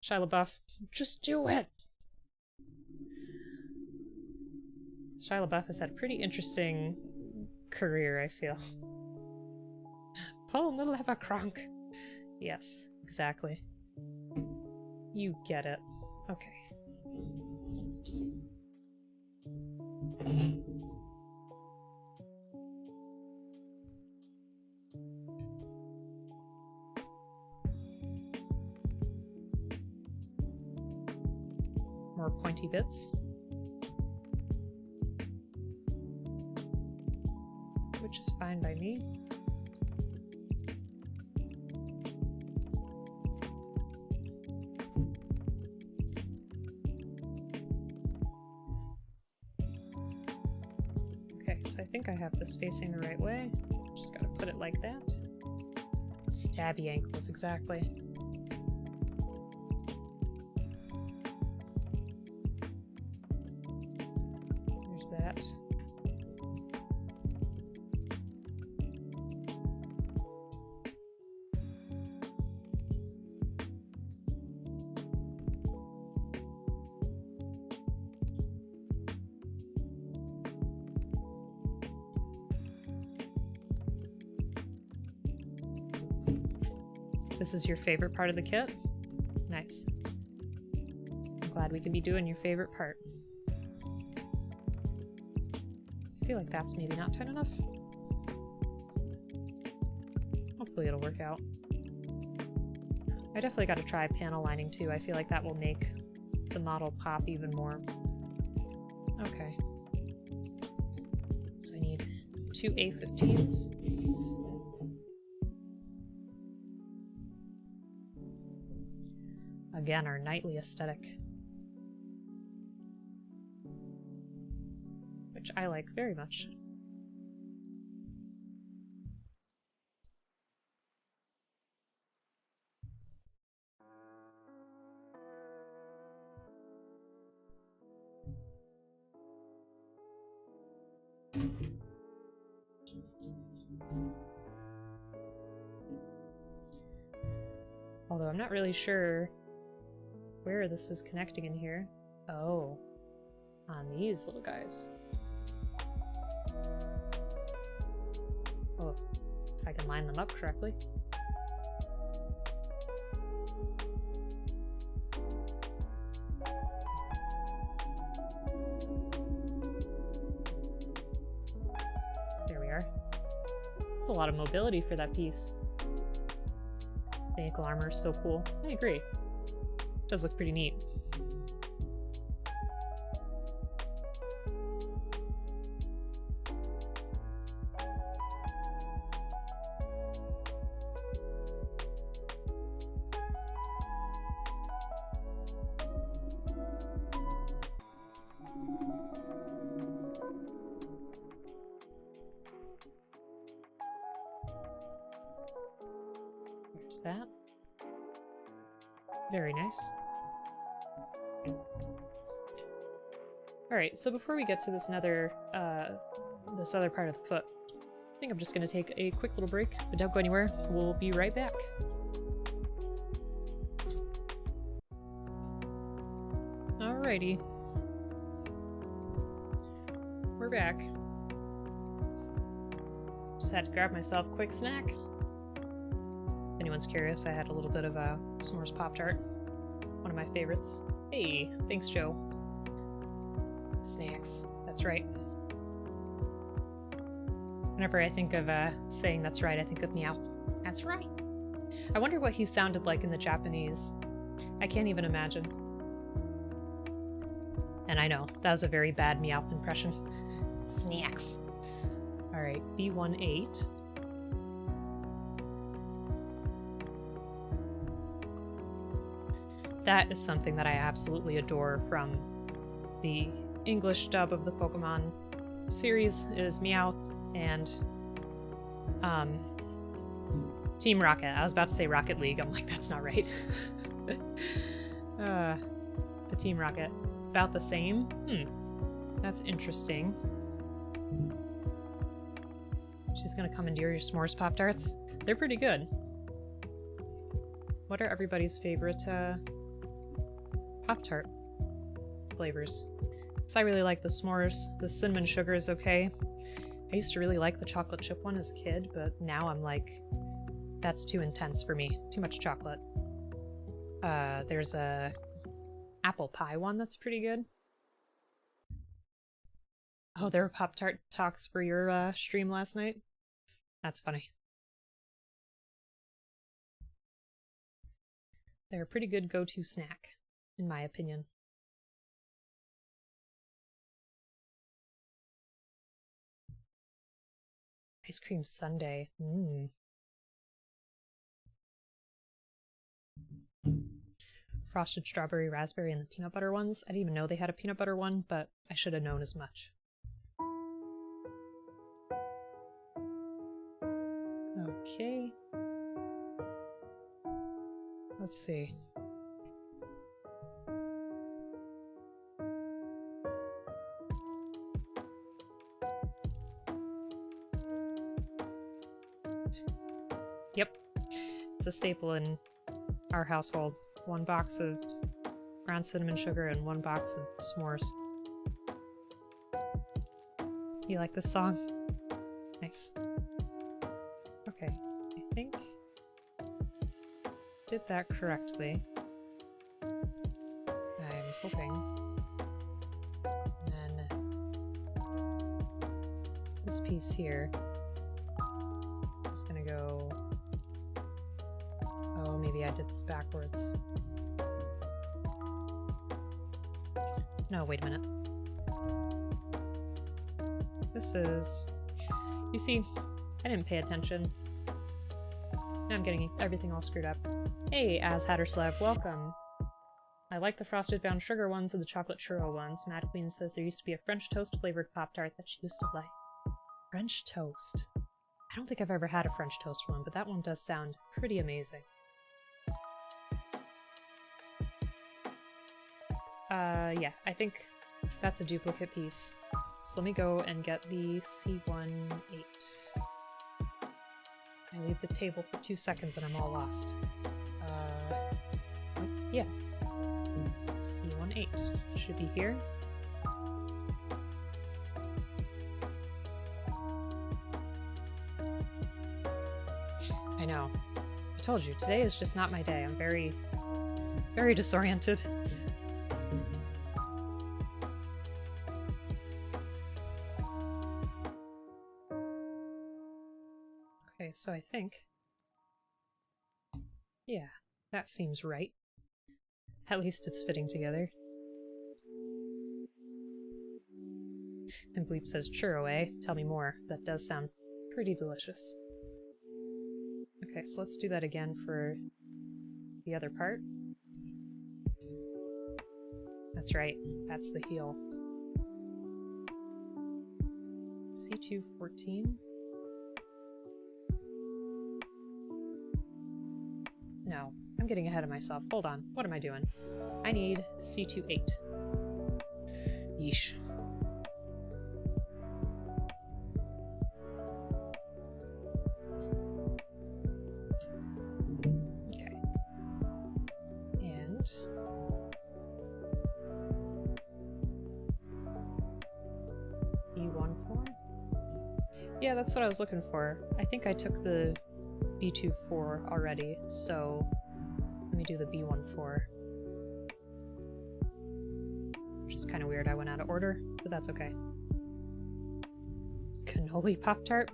Shia LaBeouf. Just do it! Shia LaBeouf has had a pretty interesting career, I feel. Pull the lever, Kronk. Yes, exactly. You get it. Okay. More pointy bits. Which is fine by me. Okay, so I think I have this facing the right way. Just gotta put it like that. Stabby ankles, exactly. There's that. This is your favorite part of the kit? Nice. I'm glad we could be doing your favorite part. I feel like that's maybe not tight enough. Hopefully it'll work out. I definitely got to try panel lining too. I feel like that will make the model pop even more. Okay. So I need 2 A15s. Again, our knightly aesthetic. Which I like very much. Although I'm not really sure where this is connecting in here. Oh, on these little guys. Oh, if I can line them up correctly. There we are. It's a lot of mobility for that piece. The ankle armor is so cool. I agree. Does look pretty neat. There's that. Very nice. Alright, so before we get to this other part of the foot, I think I'm just going to take a quick little break, but don't go anywhere. We'll be right back. Alrighty. We're back. Just had to grab myself a quick snack. If anyone's curious, I had a little bit of a s'mores Pop-Tart. One of my favorites. Hey, thanks, Joe. Snacks. That's right. Whenever I think of saying that's right, I think of Meow. That's right. I wonder what he sounded like in the Japanese. I can't even imagine. And I know, that was a very bad Meowth impression. Snacks. Alright, B18. That is something that I absolutely adore from the English dub of the Pokemon series is Meowth and Team Rocket. I was about to say Rocket League. I'm like, that's not right. The Team Rocket. About the same? That's interesting. She's gonna commandeer your s'mores Pop-Tarts? They're pretty good. What are everybody's favorite Pop-Tart flavors? Because I really like the s'mores. The cinnamon sugar is okay. I used to really like the chocolate chip one as a kid, but now I'm like, that's too intense for me. Too much chocolate. There's a apple pie one that's pretty good. Oh, there were Pop-Tart talks for your stream last night? That's funny. They're a pretty good go-to snack, in my opinion. Ice cream sundae. Frosted strawberry, raspberry, and the peanut butter ones. I didn't even know they had a peanut butter one, but I should have known as much. Okay. Let's see. Yep. It's a staple in our household. 1 box of ground cinnamon sugar and 1 box of s'mores. You like this song? Nice. Okay, I think I did that correctly. I'm hoping. And then this piece here is gonna go... Oh, maybe I did this backwards. No, wait a minute. This is... You see, I didn't pay attention. Now I'm getting everything all screwed up. Hey, Hatterslav, welcome. I like the frosted brown sugar ones and the chocolate churro ones. Mad Queen says there used to be a French toast flavored Pop-Tart that she used to like. French toast? I don't think I've ever had a French toast one, but that one does sound pretty amazing. Yeah, I think that's a duplicate piece. So let me go and get the C18. I leave the table for 2 seconds and I'm all lost. Yeah. C18 should be here. I know. I told you, today is just not my day. I'm very, very disoriented. Okay, so I think... Yeah, that seems right. At least it's fitting together. And Bleep says, churro, eh? Tell me more. That does sound pretty delicious. Okay, so let's do that again for the other part. That's right, that's the heel. C214? No, I'm getting ahead of myself. Hold on, what am I doing? I need C28. Yeesh. Okay. And... B14? Yeah, that's what I was looking for. I think I took the B24 already, so let me do the B14. Which is kind of weird, I went out of order, but that's okay. Cannoli Pop-Tart?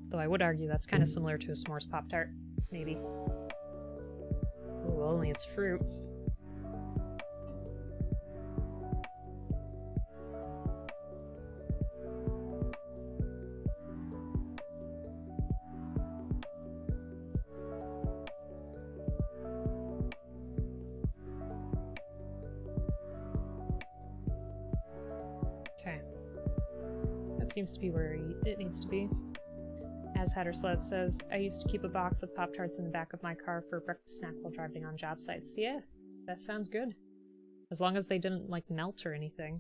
Though I would argue that's kind of similar to a s'mores Pop-Tart, maybe. Ooh, only it's fruit. That seems to be where it needs to be. As Hattersleb says, I used to keep a box of Pop-Tarts in the back of my car for a breakfast snack while driving on job sites. Yeah, that sounds good. As long as they didn't, like, melt or anything.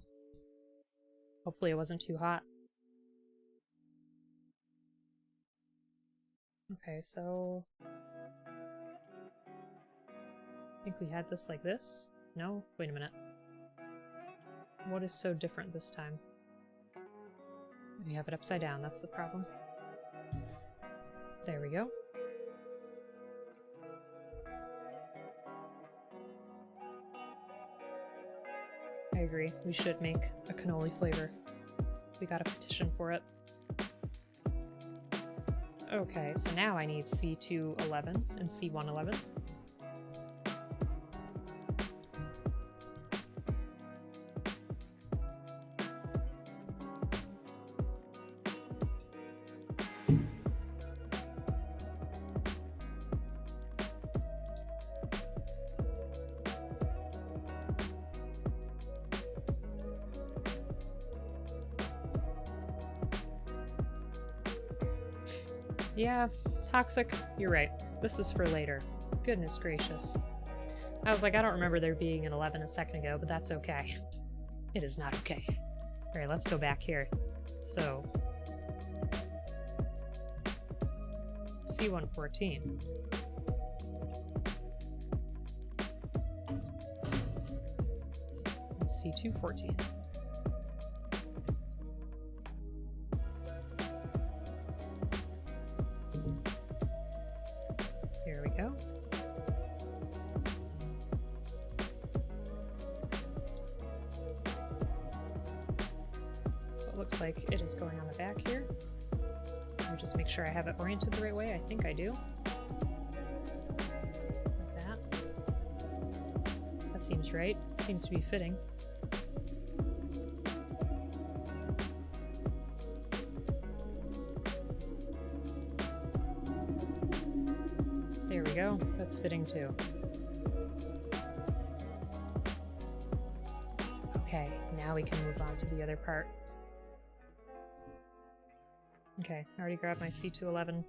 Hopefully it wasn't too hot. Okay, so... I think we had this like this? No? Wait a minute. What is so different this time? We have it upside down, that's the problem. There we go. I agree, we should make a cannoli flavor. We got a petition for it. Okay, so now I need C211 and C111. Yeah, toxic, you're right. This is for later. Goodness gracious. I was like, I don't remember there being an 11 a second ago, but that's okay. It is not okay. Alright, let's go back here. So... C114. And C214. Here we go. So it looks like it is going on the back here. Let me just make sure I have it oriented the right way. I think I do. Like that. That seems right. It seems to be fitting. There we go. That's fitting too. Okay, now we can move on to the other part. Okay, I already grabbed my C211.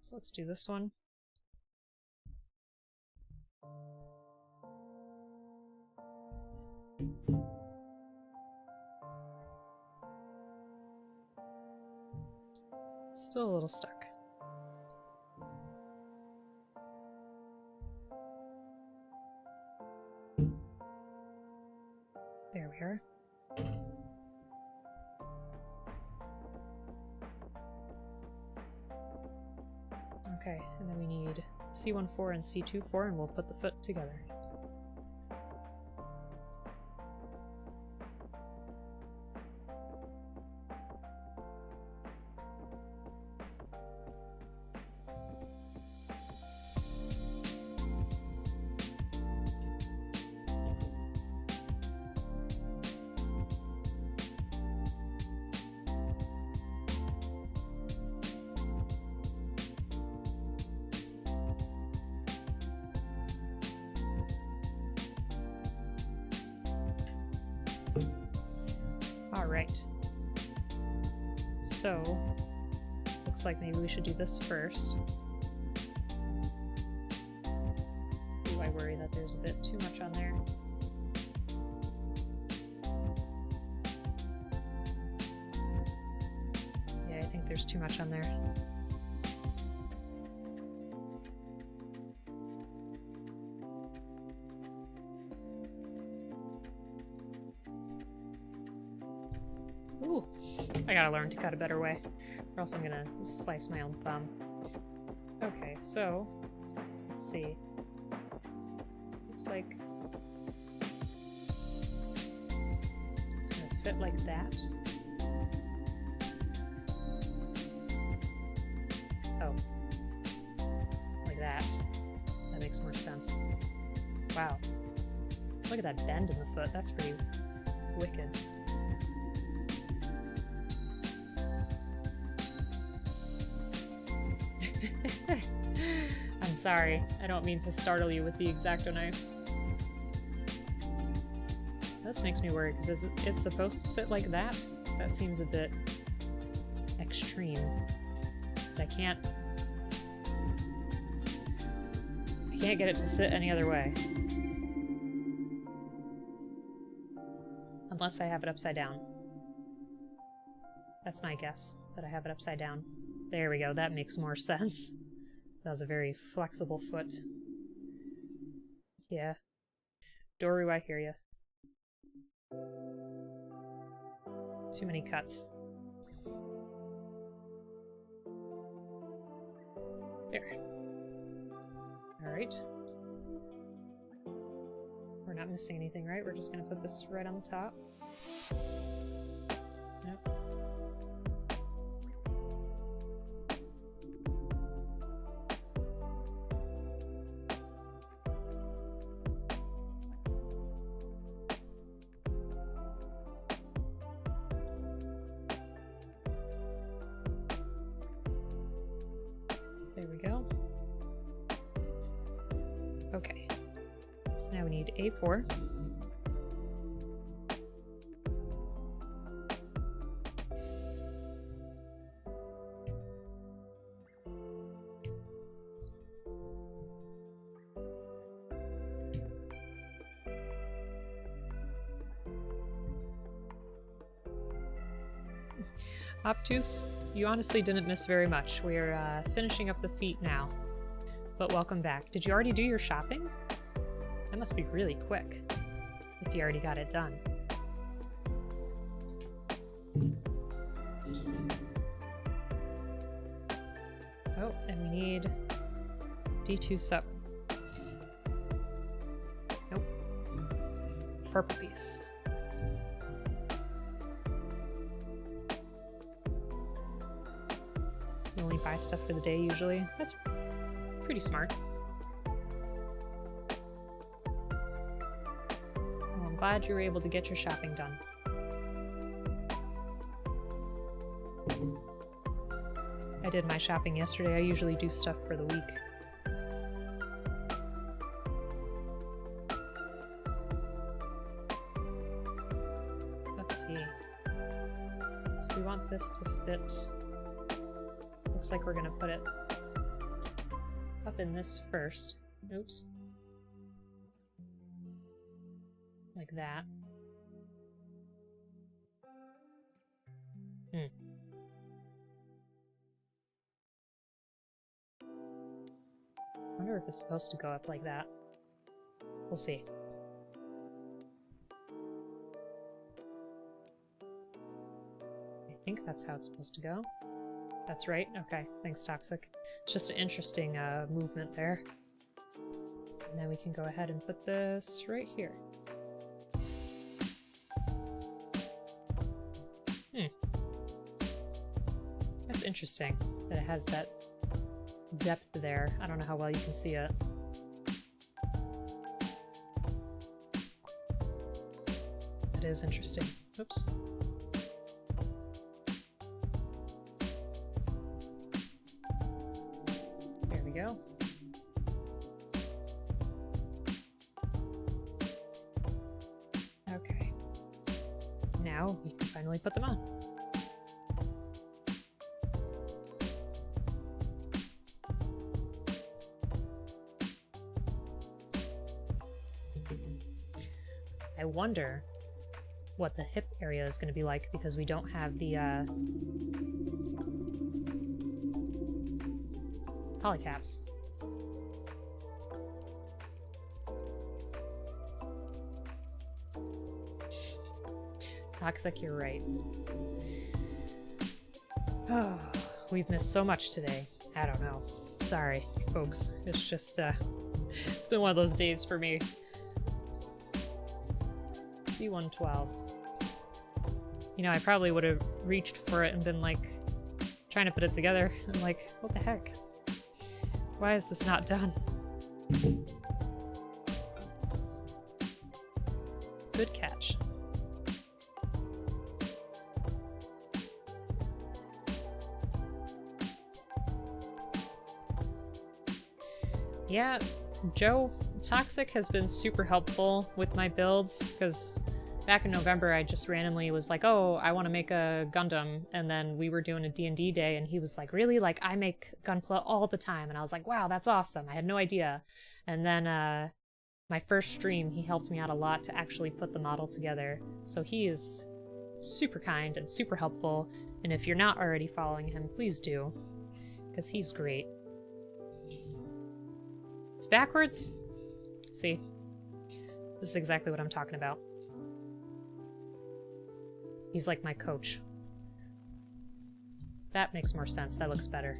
So let's do this one. Still a little stuck. There we are. Okay, and then we need C14 and C24, and we'll put the foot together. Alright. So, looks like maybe we should do this first. Ooh, I worry that there's a bit too much on there. Yeah, I think there's too much on there. Ooh, I gotta learn to cut a better way, or else I'm gonna slice my own thumb. Okay, so, let's see. Looks like it's gonna fit like that. Oh, like that. That makes more sense. Wow. Look at that bend in the foot, that's pretty wicked. I'm sorry, I don't mean to startle you with the X-Acto knife. This makes me worry, because it's supposed to sit like that? That seems a bit extreme. But I can't get it to sit any other way. Unless I have it upside down. That's my guess, that I have it upside down. There we go, that makes more sense. That was a very flexible foot. Yeah. Doru, I hear ya. Too many cuts. There. Alright. We're not missing anything, right? We're just gonna put this right on the top. Nope. There we go. Okay. So now we need A4. Obtuse, you honestly didn't miss very much. We're finishing up the feet now. But welcome back. Did you already do your shopping? That must be really quick, if you already got it done. Oh, and we need D2 sub. Nope. Purple piece. You only buy stuff for the day usually. That's pretty smart. Well, I'm glad you were able to get your shopping done. I did my shopping yesterday. I usually do stuff for the week. Let's see. So we want this to fit. Looks like we're gonna put it up in this first. Oops. Like that. I wonder if it's supposed to go up like that. We'll see. I think that's how it's supposed to go. That's right? Okay, thanks, Toxic. It's just an interesting movement there. And then we can go ahead and put this right here. That's interesting that it has that depth there. I don't know how well you can see it. It is interesting. Oops. There we go. Okay. Now we can finally put them on. I wonder what the hip area is going to be like because we don't have the polycaps. Toxic, you're right. Oh, we've missed so much today. I don't know. Sorry, folks. It's just, it's been one of those days for me. C112. You know, I probably would have reached for it and been like, trying to put it together. I'm like, what the heck? Why is this not done? Good catch. Yeah, Joe, Toxic has been super helpful with my builds because back in November, I just randomly was like, oh, I want to make a Gundam. And then we were doing a D&D day, and he was like, really? Like, I make Gunpla all the time. And I was like, wow, that's awesome. I had no idea. And then my first stream, he helped me out a lot to actually put the model together. So he is super kind and super helpful. And if you're not already following him, please do, because he's great. It's backwards. See? This is exactly what I'm talking about. He's like my coach. That makes more sense. That looks better.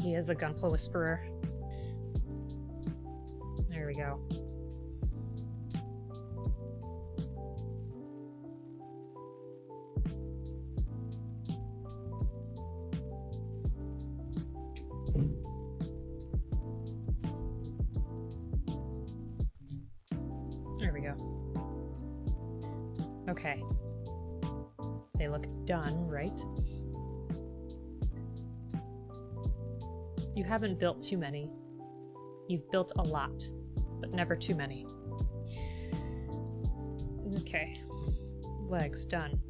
He is a Gunpla whisperer. There we go. There we go. Okay. They look done, right? You haven't built too many. You've built a lot, but never too many. Okay. Legs done.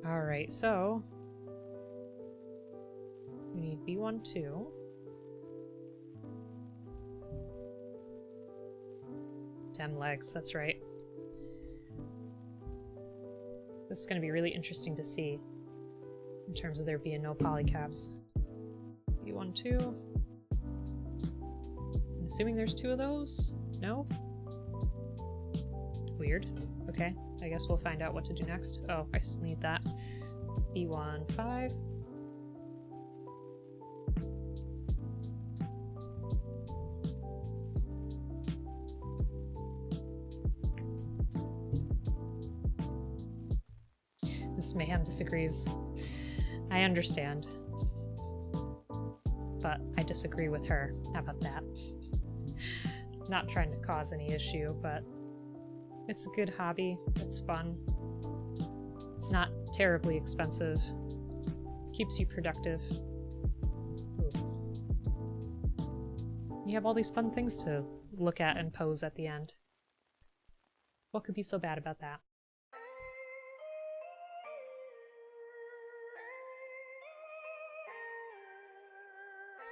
Alright, so we need B1, 2. Legs, that's right. This is going to be really interesting to see in terms of there being no polycaps. B1, 2. I'm assuming there's 2 of those? No? Weird. Okay, I guess we'll find out what to do next. Oh, I still need that. B1, 5. Miss Mayhem disagrees. I understand. But I disagree with her. How about that? Not trying to cause any issue, but it's a good hobby. It's fun. It's not terribly expensive. Keeps you productive. Ooh. You have all these fun things to look at and pose at the end. What could be so bad about that?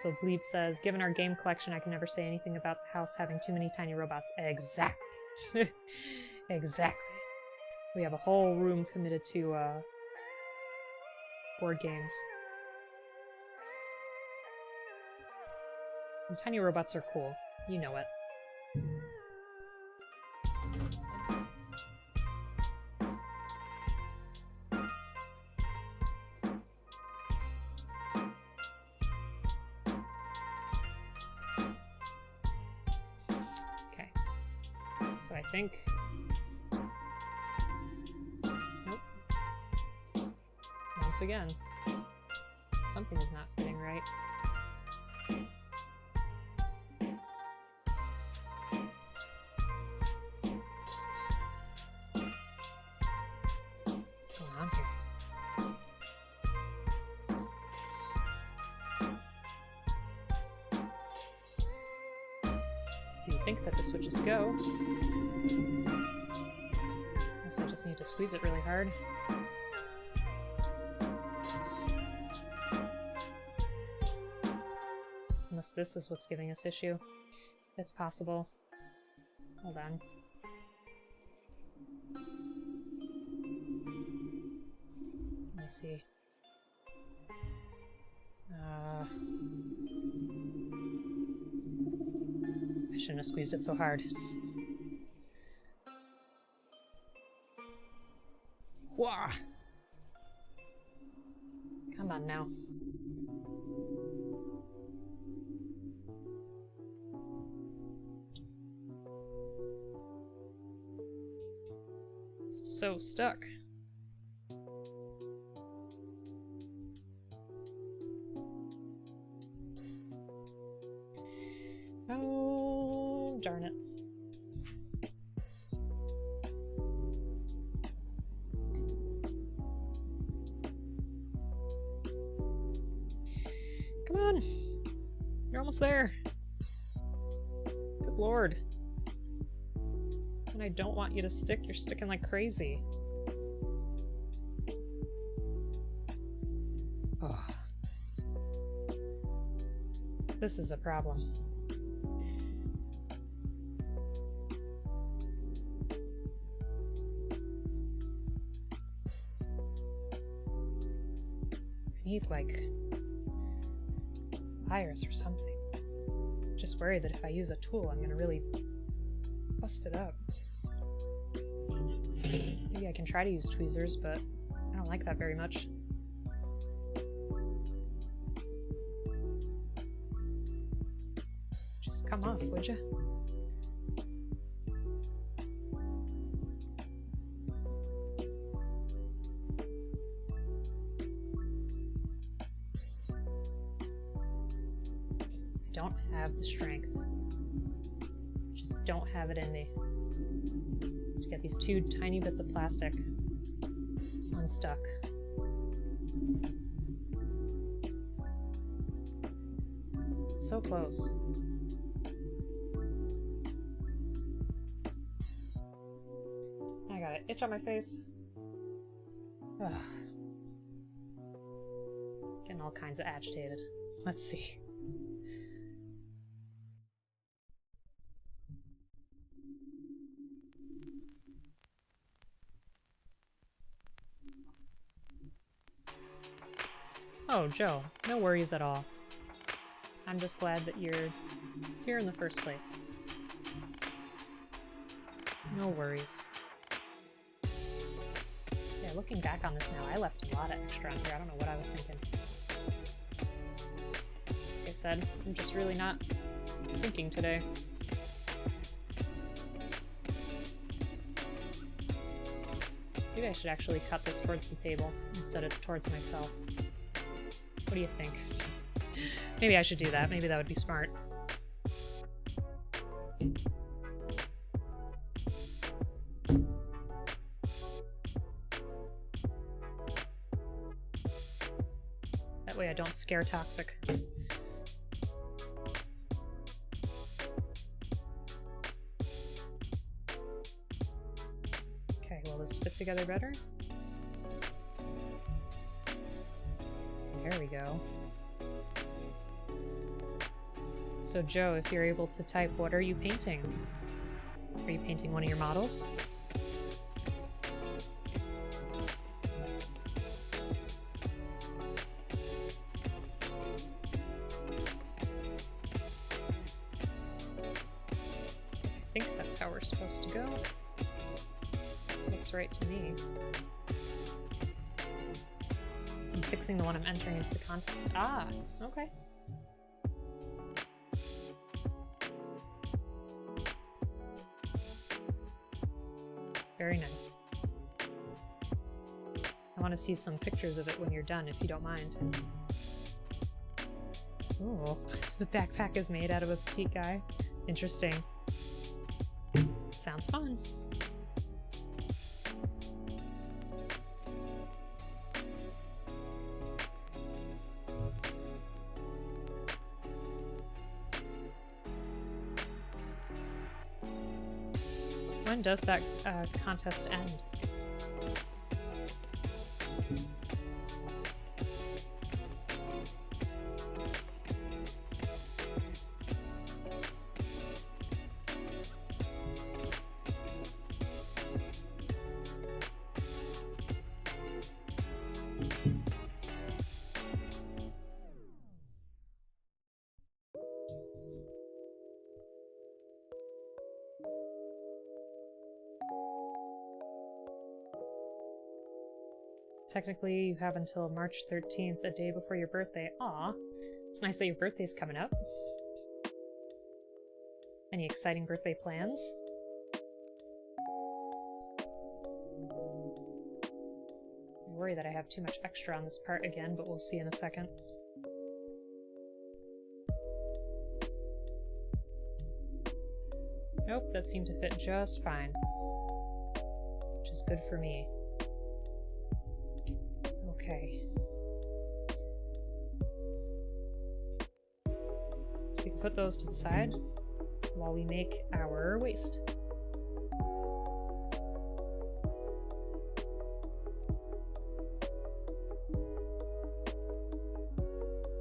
So Bleep says, given our game collection, I can never say anything about the house having too many tiny robots. Exactly. Exactly. We have a whole room committed to board games. And tiny robots are cool. You know it. So I think... Nope. Once again, something is not fitting right. What's going on here? Do you think that the switches go? Guess I just need to squeeze it really hard. Unless this is what's giving us issue. It's possible. Hold on. Let me see. I shouldn't have squeezed it so hard. Wah! Come on now. So stuck. Oh, darn it. Come on. You're almost there. lord. And I don't want you to stick. You're sticking like crazy. Oh. This is a problem. I need, like, pliers or something. Just worried that if I use a tool, I'm gonna really bust it up. Maybe I can try to use tweezers, but I don't like that very much. Just come off, would you? Don't have the strength. Just don't have it in me to get these two tiny bits of plastic unstuck. It's so close. I got an itch on my face. Ugh. Getting all kinds of agitated. Let's see. Oh, Joe, no worries at all. I'm just glad that you're here in the first place. No worries. Yeah, looking back on this now, I left a lot of extra on here. I don't know what I was thinking. Like I said, I'm just really not thinking today. Maybe I should actually cut this towards the table instead of towards myself. What do you think? Maybe I should do that. Maybe that would be smart. That way I don't scare Toxic. Okay, will this fit together better? There we go. So Joe, if you're able to type, what are you painting? Are you painting one of your models? I think that's how we're supposed to go. Looks right to me. I'm fixing the one I'm entering into the contest. Ah, okay. Very nice. I want to see some pictures of it when you're done, if you don't mind. Ooh, the backpack is made out of a petite guy. Interesting. Sounds fun. When does that contest end? Technically, you have until March 13th, a day before your birthday. Aw, it's nice that your birthday's coming up. Any exciting birthday plans? I worry that I have too much extra on this part again, but we'll see in a second. Nope, that seemed to fit just fine. Which is good for me. Okay. So we can put those to the side. while we make our waist.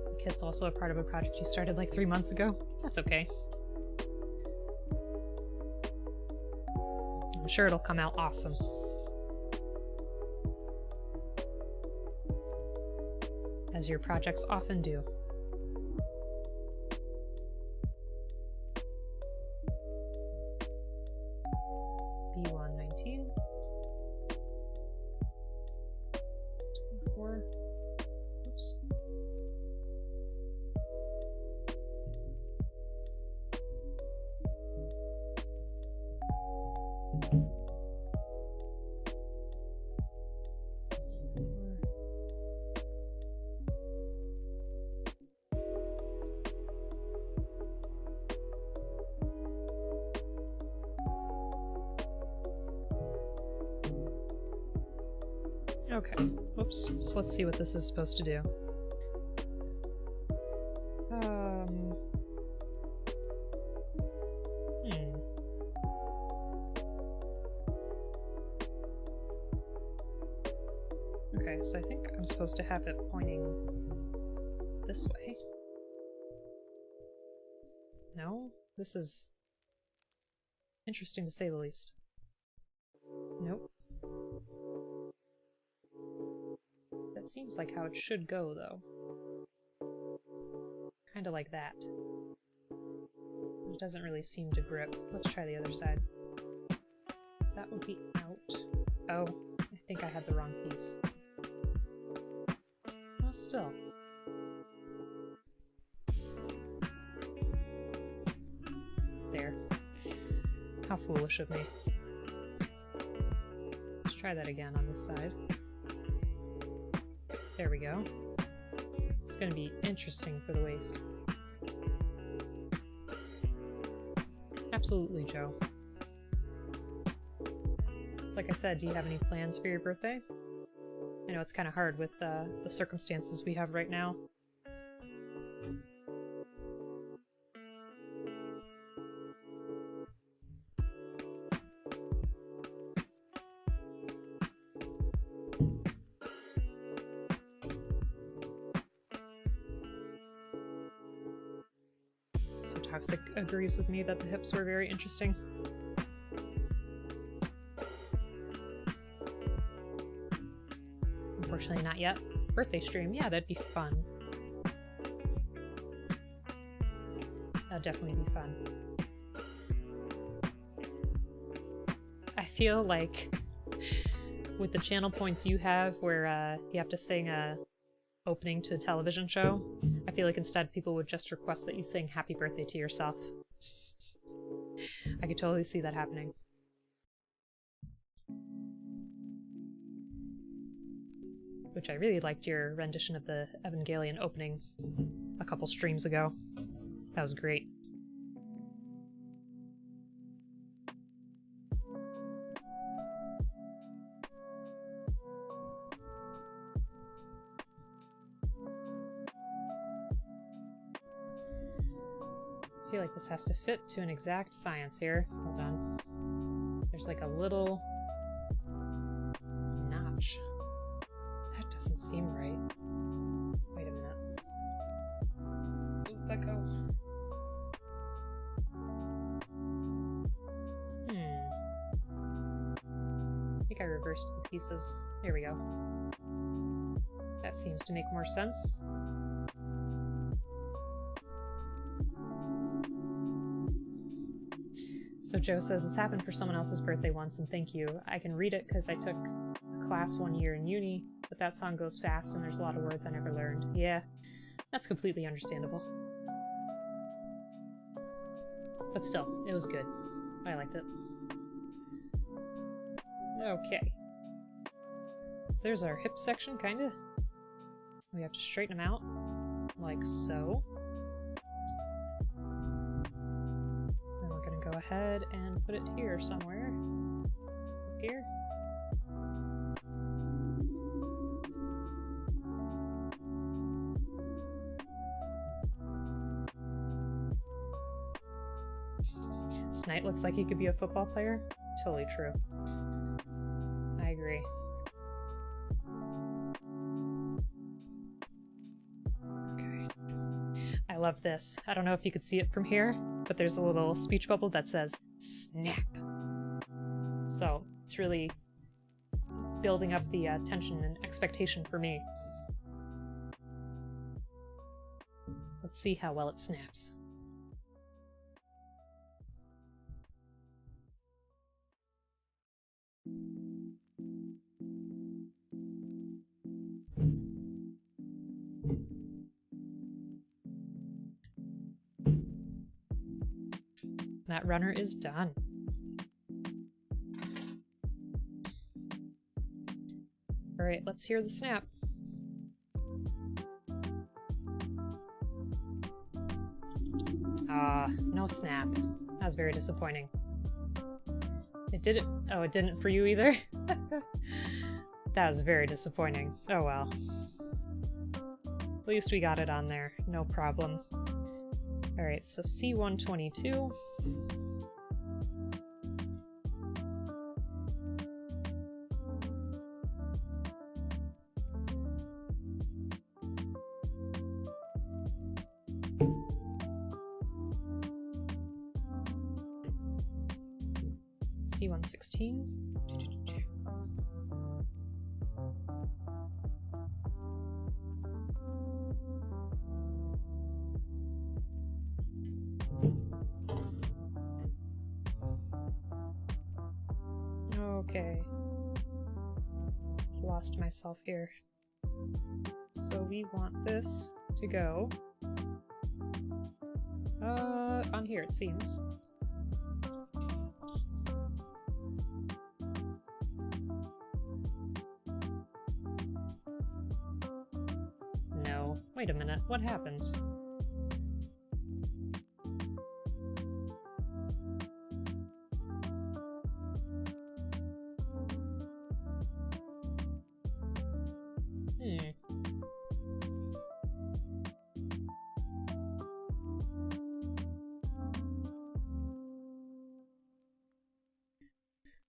The kit's also a part of a project you started like 3 months ago. That's okay. I'm sure it'll come out awesome. As your projects often do. B119. 24. Oops. Okay, whoops. So let's see what this is supposed to do. Okay, so I think I'm supposed to have it pointing this way. No? This is interesting to say the least. Nope. That seems like how it should go, though. Kinda like that. It doesn't really seem to grip. Let's try the other side. So that would be out. Oh, I think I had the wrong piece. Well, still. There. How foolish of me. Let's try that again on this side. There we go. It's going to be interesting for the waist. Absolutely, Joe. It's like I said, do you have any plans for your birthday? I know it's kind of hard with the circumstances we have right now. So Toxic agrees with me that the hips were very interesting. Unfortunately not yet. Birthday stream, yeah, that'd be fun. That'd definitely be fun. I feel like with the channel points you have where you have to sing a opening to a television show, I feel like instead people would just request that you sing happy birthday to yourself. I could totally see that happening. Which I really liked your rendition of the Evangelion opening a couple streams ago. That was great. I feel like this has to fit to an exact science here. Hold on. There's like a little notch. That doesn't seem right. Wait a minute. Ooh, let go. I think I reversed the pieces. There we go. That seems to make more sense. So Joe says, it's happened for someone else's birthday once, and thank you. I can read it because I took a class 1 year in uni, but that song goes fast and there's a lot of words I never learned. Yeah, that's completely understandable. But still, it was good. I liked it. Okay. So there's our hip section, kinda. We have to straighten them out, like so. Go ahead and put it here somewhere. Up here. This knight looks like he could be a football player. Totally true. I agree. Okay. I love this. I don't know if you could see it from here, but there's a little speech bubble that says, snap. So it's really building up the tension and expectation for me. Let's see how well it snaps. That runner is done. Alright, let's hear the snap. Ah, no snap. That was very disappointing. It didn't— oh, it didn't for you either? That was very disappointing. Oh well. At least we got it on there. No problem. Alright, so C122. C116. Okay. Lost myself here. So we want this to go on here, it seems. No. Wait a minute, what happened?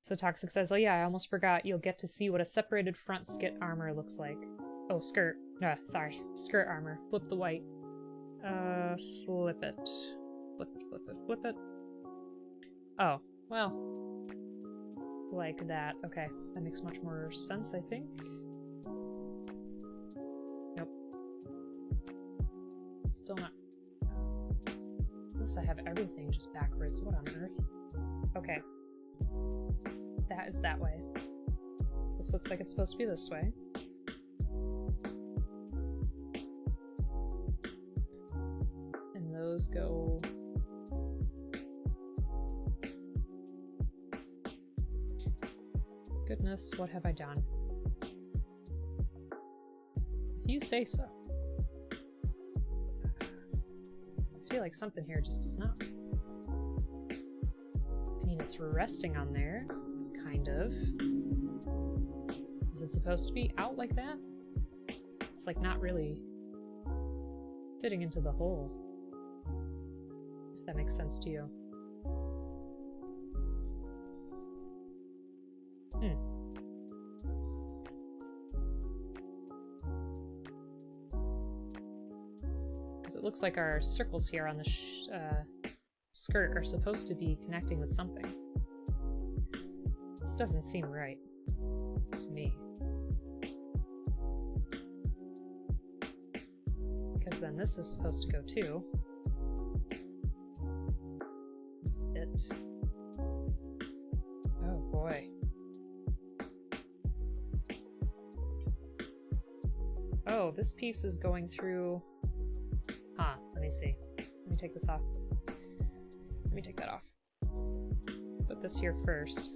So Toxic says, oh yeah, I almost forgot, you'll get to see what a separated front skit armor looks like. Oh, skirt. Sorry. Skirt armor. Flip the white. Flip it. Flip it, flip it, flip it. Oh, well. Like that. Okay, that makes much more sense, I think. Nope. Still not. Unless I have everything just backwards. What on earth? Okay. That is that way. This looks like it's supposed to be this way. And those go... Goodness, what have I done? If you say so. I feel like something here just does not. I mean, it's resting on there. Kind of. Is it supposed to be out like that? It's like not really fitting into the hole. If that makes sense to you. Because it looks like our circles here on the skirt are supposed to be connecting with something. This doesn't seem right to me. Because then this is supposed to go too. Oh boy. Oh, this piece is going through... Huh, let me see. Let me take this off. Let me take that off. Put this here first.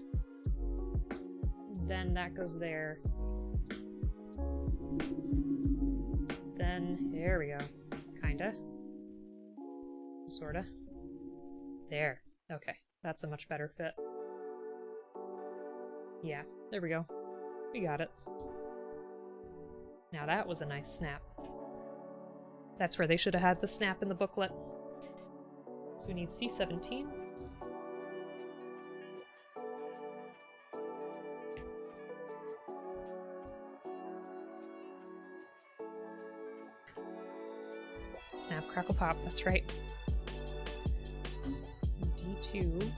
Then that goes there. Then, there we go. Kinda. Sorta. There. Okay, that's a much better fit. Yeah, there we go. We got it. Now that was a nice snap. That's where they should have had the snap in the booklet. So we need C17. Snap, crackle, pop, that's right. D2.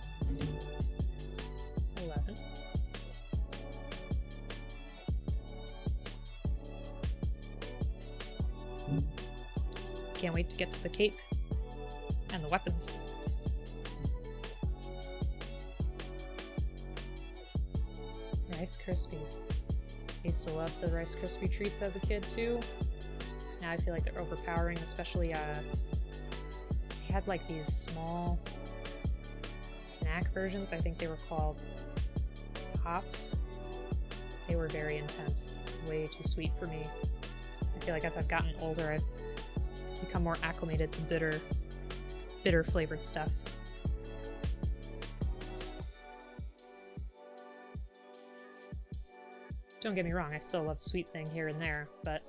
11. Can't wait to get to the cape and the weapons. Rice Krispies. I used to love the Rice Krispie treats as a kid too. Now I feel like they're overpowering, especially they had like these small snack versions. I think they were called Pops. They were very intense, way too sweet for me. I feel like as I've gotten older, I've become more acclimated to bitter flavored stuff. Don't get me wrong, I still love sweet thing here and there, but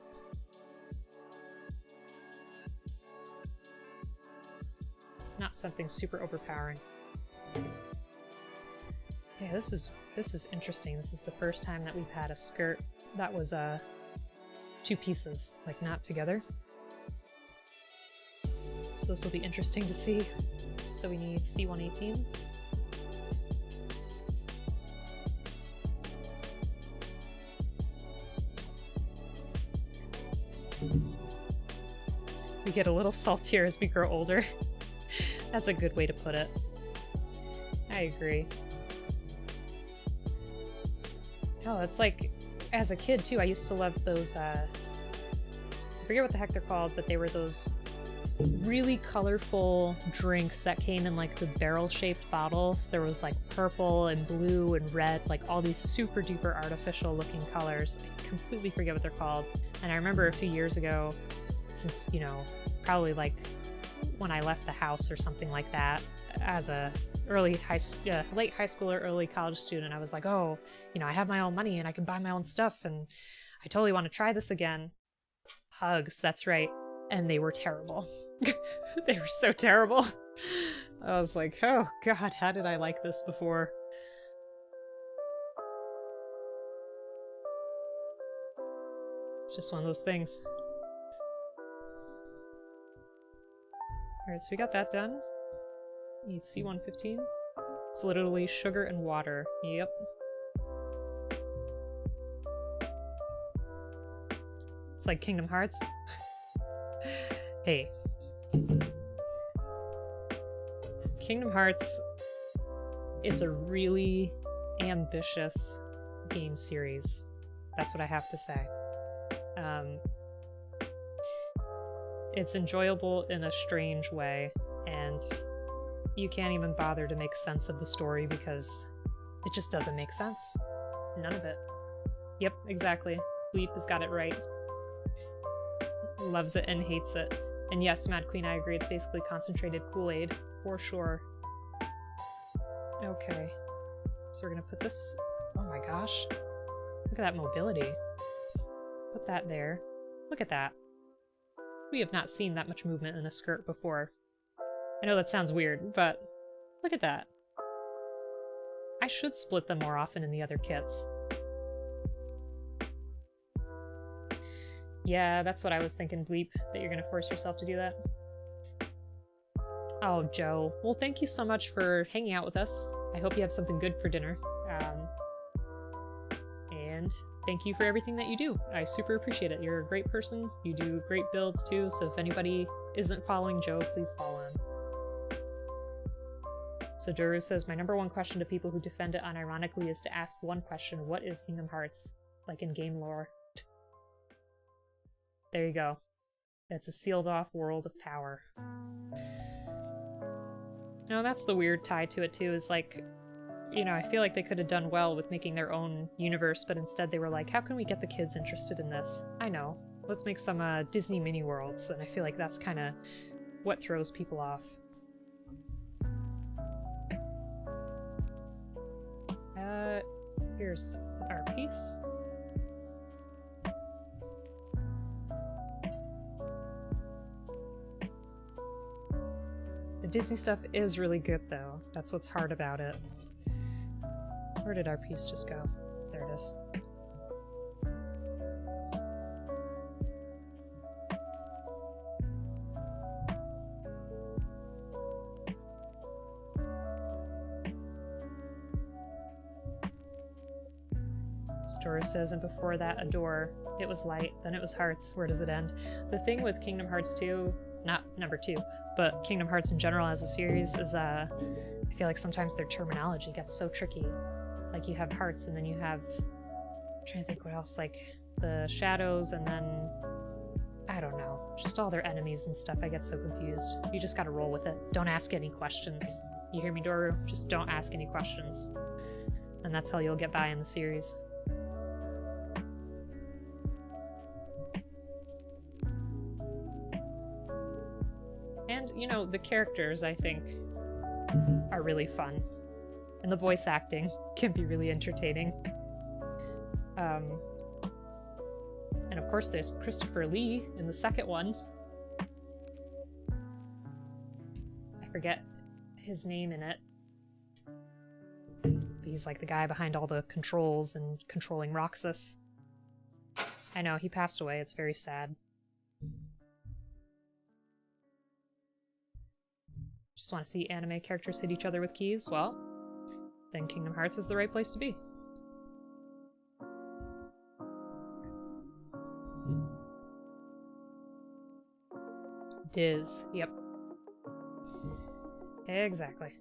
not something super overpowering. Yeah, this is interesting. This is the first time that we've had a skirt that was two pieces, like not together. So this will be interesting to see. So we need C118. We get a little saltier as we grow older. That's a good way to put it. I agree. Oh, it's like, as a kid too, I used to love those, I forget what the heck they're called, but they were those really colorful drinks that came in like the barrel-shaped bottles. There was like purple and blue and red, like all these super duper artificial looking colors. I completely forget what they're called. And I remember a few years ago, since, you know, probably like when I left the house or something like that, as a late high schooler, early college student, I was like, oh, you know, I have my own money and I can buy my own stuff and I totally want to try this again. Hugs, that's right. And they were terrible. They were so terrible. I was like, oh god, how did I like this before? It's just one of those things. Alright, so we got that done. Need C115. It's literally sugar and water. Yep. It's like Kingdom Hearts. Hey. Kingdom Hearts is a really ambitious game series. That's what I have to say. It's enjoyable in a strange way, and you can't even bother to make sense of the story because it just doesn't make sense. None of it. Yep, exactly. Bleep has got it right. Loves it and hates it. And yes, Mad Queen, I agree, it's basically concentrated Kool-Aid, for sure. Okay. So we're gonna put this... Oh my gosh. Look at that mobility. Put that there. Look at that. We have not seen that much movement in a skirt before. I know that sounds weird, but look at that. I should split them more often in the other kits. Yeah, that's what I was thinking, Bleep, that you're gonna force yourself to do that. Oh, Joe. Well, thank you so much for hanging out with us. I hope you have something good for dinner. And thank you for everything that you do. I super appreciate it. You're a great person. You do great builds too, so if anybody isn't following Joe, please follow him. So Duru says, my number one question to people who defend it unironically is to ask one question: what is Kingdom Hearts? Like in game lore. There you go. It's a sealed off world of power. No, that's the weird tie to it too, is like, you know, I feel like they could have done well with making their own universe, but instead they were like, how can we get the kids interested in this? I know. Let's make some Disney mini worlds, and I feel like that's kind of what throws people off. Here's our piece. The Disney stuff is really good, though. That's what's hard about it. Where did our piece just go? There it is. Dora says, and before that, a door. It was light, then it was hearts. Where does it end? The thing with Kingdom Hearts 2, not number 2, but Kingdom Hearts in general as a series is, I feel like sometimes their terminology gets so tricky. Like, you have hearts, and then you have... I'm trying to think what else, like, the shadows, and then... I don't know. Just all their enemies and stuff. I get so confused. You just gotta roll with it. Don't ask any questions. You hear me, Doru? Just don't ask any questions. And that's how you'll get by in the series. And, you know, the characters, I think, are really fun. And the voice acting can be really entertaining. And of course there's Christopher Lee in the second one. I forget his name in it. He's like the guy behind all the controls and controlling Roxas. I know, he passed away. It's very sad. Just want to see anime characters hit each other with keys? Well, then Kingdom Hearts is the right place to be. Diz. Yep. Exactly.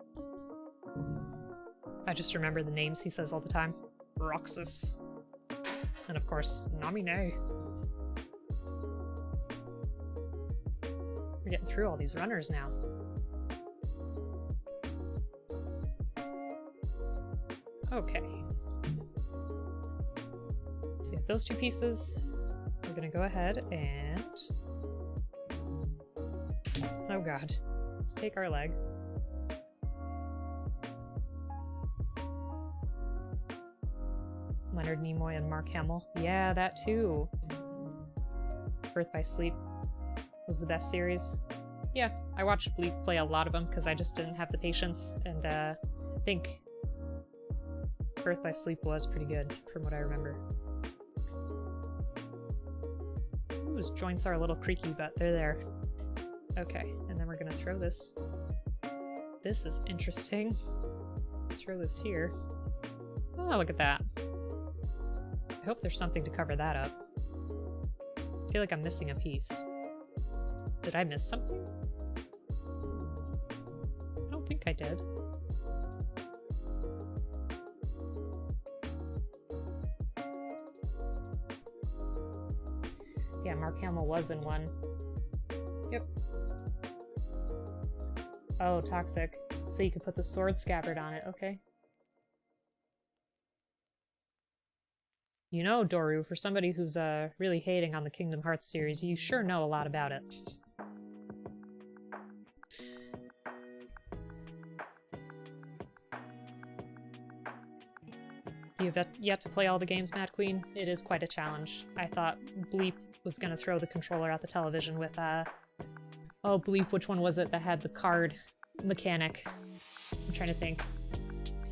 I just remember the names he says all the time. Roxas. And of course, Namine. We're getting through all these runners now. Okay. So we have those two pieces. We're gonna go ahead and... Oh god. Let's take our leg. Leonard Nimoy and Mark Hamill. Yeah, that too. Birth by Sleep was the best series. Yeah, I watched Bleak play a lot of them because I just didn't have the patience, and I think Birth by Sleep was pretty good from what I remember. Ooh, his joints are a little creaky, but they're there. Okay, and then we're gonna throw this. This is interesting. Throw this here. Oh, look at that. I hope there's something to cover that up. I feel like I'm missing a piece. Did I miss something? I don't think I did. Yeah, Mark Hamill was in one. Yep. Oh, toxic. So you could put the sword scabbard on it, okay. You know, Doru, for somebody who's really hating on the Kingdom Hearts series, you sure know a lot about it. You've yet to play all the games, Mad Queen? It is quite a challenge. I thought Bleep was gonna throw the controller at the television with, oh, Bleep, which one was it that had the card mechanic? I'm trying to think.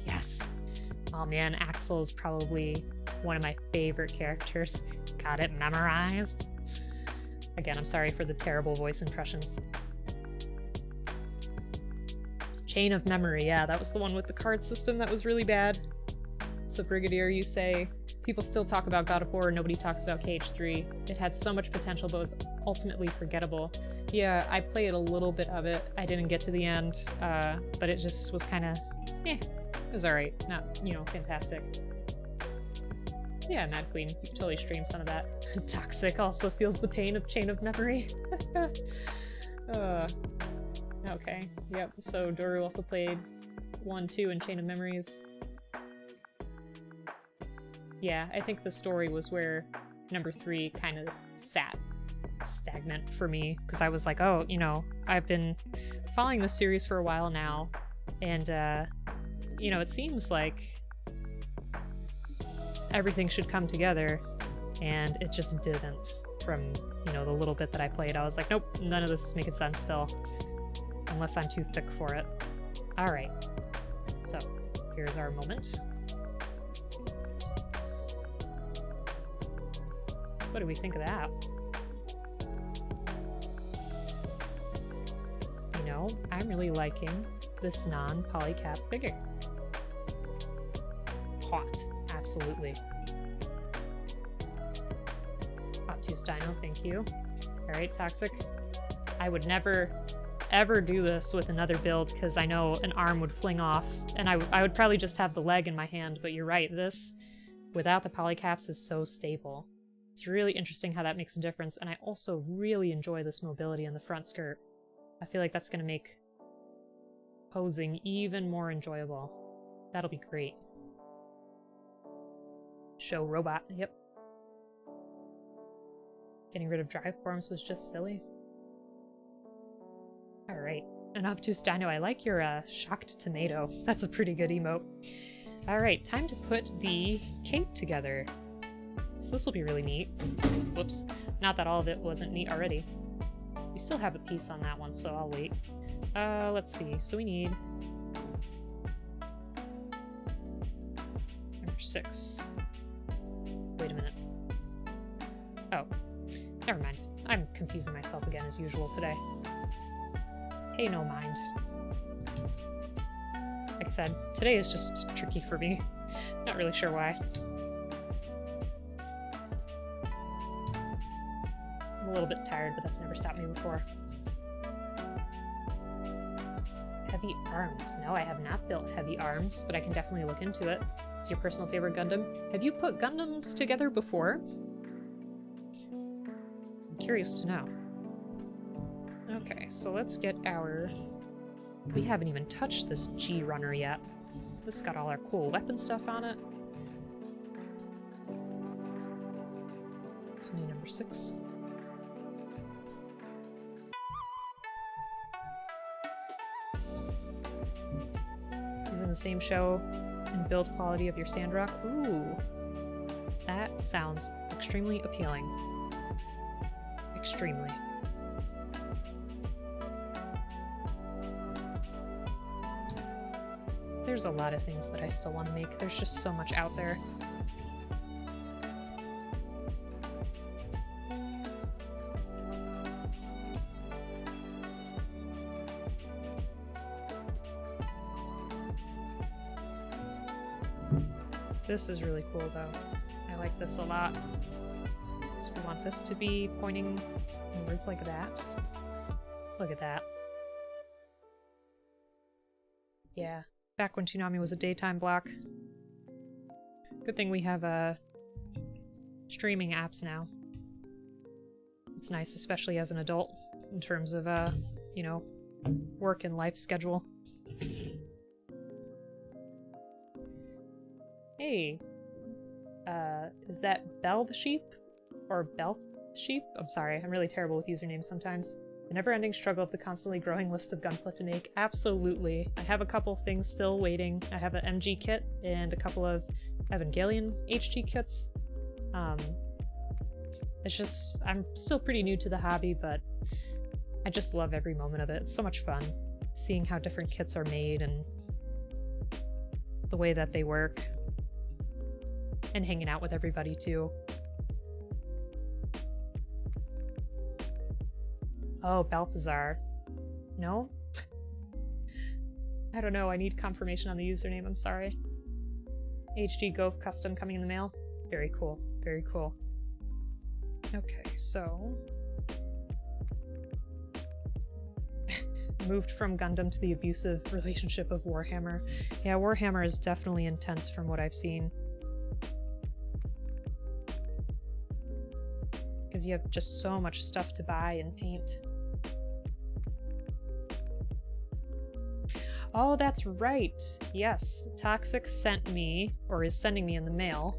Yes. Oh man, Axel is probably one of my favorite characters. Got it memorized. Again, I'm sorry for the terrible voice impressions. Chain of Memory, yeah, that was the one with the card system that was really bad. So Brigadier, you say, people still talk about God of War, nobody talks about KH3. It had so much potential, but was ultimately forgettable. Yeah, I played a little bit of it. I didn't get to the end, but it just was kind of, it was alright. Not, you know, fantastic. Yeah, Mad Queen, you can totally stream some of that. Toxic also feels the pain of Chain of Memory. Okay, yep, so Doru also played 1, 2, and Chain of Memories. Yeah, I think the story was where number 3 kind of sat stagnant for me, because I was like, oh, you know, I've been following this series for a while now, and, you know, it seems like everything should come together, and it just didn't. From, you know, the little bit that I played, I was like, nope, none of this is making sense still, unless I'm too thick for it. Alright, so here's our moment. What do we think of that? You know, I'm really liking this non-polycap figure. Hot, absolutely. obtuse dino, thank you. Alright, Toxic. I would never, ever do this with another build, because I know an arm would fling off, and I would probably just have the leg in my hand, but you're right, this, without the polycaps, is so stable. It's really interesting how that makes a difference, and I also really enjoy this mobility in the front skirt. I feel like that's going to make posing even more enjoyable. That'll be great. Show robot, yep. Getting rid of drive forms was just silly. Alright, an obtuse dino. I like your shocked tomato. That's a pretty good emote. Alright, time to put the cape together. So this will be really neat. Whoops. Not that all of it wasn't neat already. We still have a piece on that one, so I'll wait. Let's see. So we need... number 6. Wait a minute. Oh. Never mind. I'm confusing myself again as usual today. Pay no mind. Like I said, today is just tricky for me. Not really sure why. I'm a little bit tired, but that's never stopped me before. Heavy arms. No, I have not built heavy arms, but I can definitely look into it. It's your personal favorite Gundam. Have you put Gundams together before? I'm curious to know. Okay, so let's get our... We haven't even touched this G-Runner yet. This got all our cool weapon stuff on it. So we need number 6. He's in the same show and build quality of your Sandrock. Ooh, that sounds extremely appealing. Extremely. There's a lot of things that I still want to make. There's just so much out there. This is really cool, though. I like this a lot. So we want this to be pointing inwards like that. Look at that. Yeah. Back when Toonami was a daytime block. Good thing we have streaming apps now. It's nice, especially as an adult, in terms of, you know, work and life schedule. Hey, is that Bell the Sheep? Or Belth Sheep? I'm sorry, I'm really terrible with usernames sometimes. The never-ending struggle of the constantly growing list of Gunpla to make. Absolutely. I have a couple things still waiting. I have an MG kit and a couple of Evangelion HG kits. It's just, I'm still pretty new to the hobby, but I just love every moment of it. It's so much fun seeing how different kits are made and the way that they work. And hanging out with everybody too. Oh, Balthazar. No? I don't know, I need confirmation on the username, I'm sorry. HG Goph custom coming in the mail? Very cool, very cool. Okay, so... Moved from Gundam to the abusive relationship of Warhammer. Yeah, Warhammer is definitely intense from what I've seen. Because you have just so much stuff to buy and paint. Oh, that's right. Yes, Toxic sent me, or is sending me in the mail,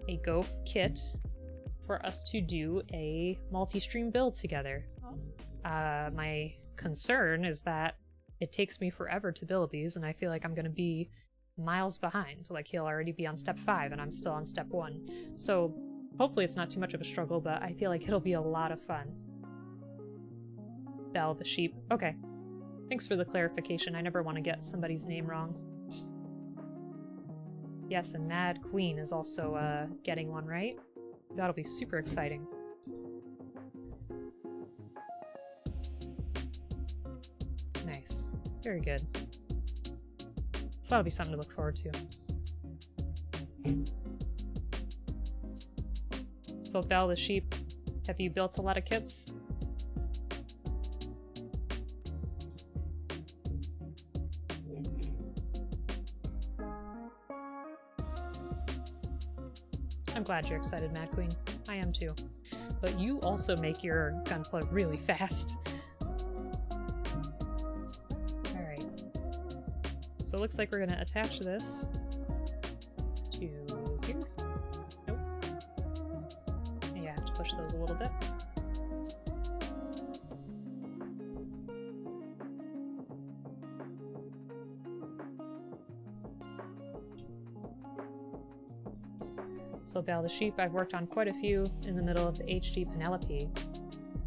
a Goph kit for us to do a multi-stream build together. My concern is that it takes me forever to build these, and I feel like I'm going to be miles behind. Like, he'll already be on step 5, and I'm still on step 1. So hopefully it's not too much of a struggle, but I feel like it'll be a lot of fun. Bell the Sheep. Okay. Thanks for the clarification. I never want to get somebody's name wrong. Yes, and Mad Queen is also getting one, right? That'll be super exciting. Nice. Very good. So that'll be something to look forward to. So Belle the sheep, have you built a lot of kits? I'm glad you're excited, Mad Queen. I am too. But you also make your Gunpla really fast. Alright. So it looks like we're gonna attach this to here. Nope. Yeah, I have to push those a little bit. So Belle the sheep, I've worked on quite a few in the middle of the HD Penelope.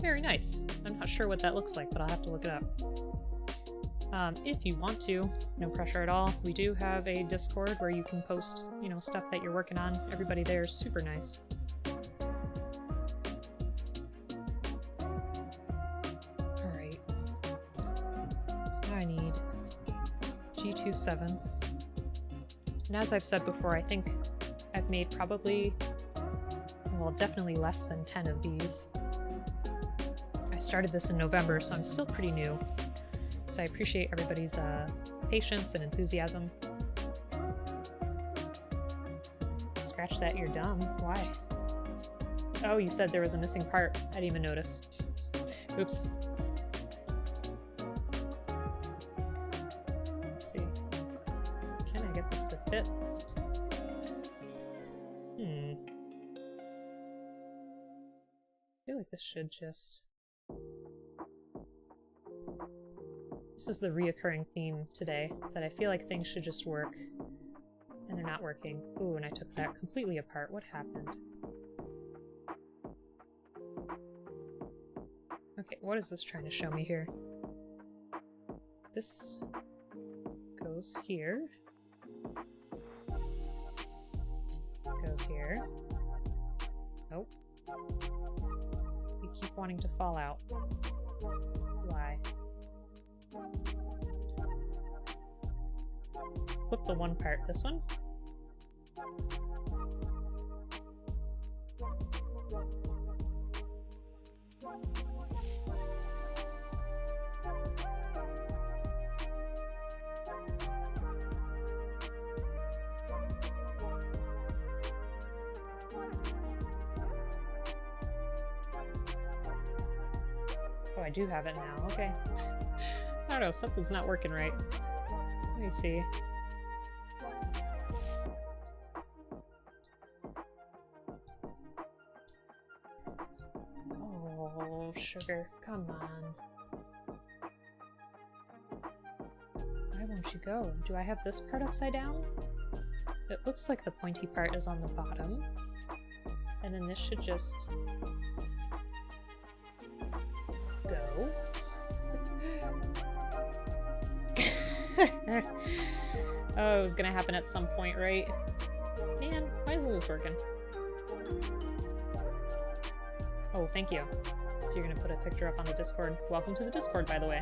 Very nice. I'm not sure what that looks like, but I'll have to look it up. If you want to, no pressure at all, we do have a Discord where you can post, you know, stuff that you're working on. Everybody there is super nice. Alright. So now I need G27. And as I've said before, I think I've made probably, well, definitely less than 10 of these. I started this in November, so I'm still pretty new. So I appreciate everybody's patience and enthusiasm. Scratch that, you're dumb. Why? Oh, you said there was a missing part. I didn't even notice. Oops. Let's see. Can I get this to fit? I feel like this should just... This is the reoccurring theme today, that I feel like things should just work, and they're not working. Ooh, and I took that completely apart. What happened? Okay, what is this trying to show me here? This goes here. Goes here. Nope. You keep wanting to fall out. Why? Flip the one part, this one. Oh, I do have it now, okay. I don't know, something's not working right. Let me see. Oh, sugar, come on. Why won't you go? Do I have this part upside down? It looks like the pointy part is on the bottom. And then this should just go. Oh, it was gonna happen at some point, right? Man, why isn't this working? Oh, thank you. So you're gonna put a picture up on the Discord. Welcome to the Discord, by the way.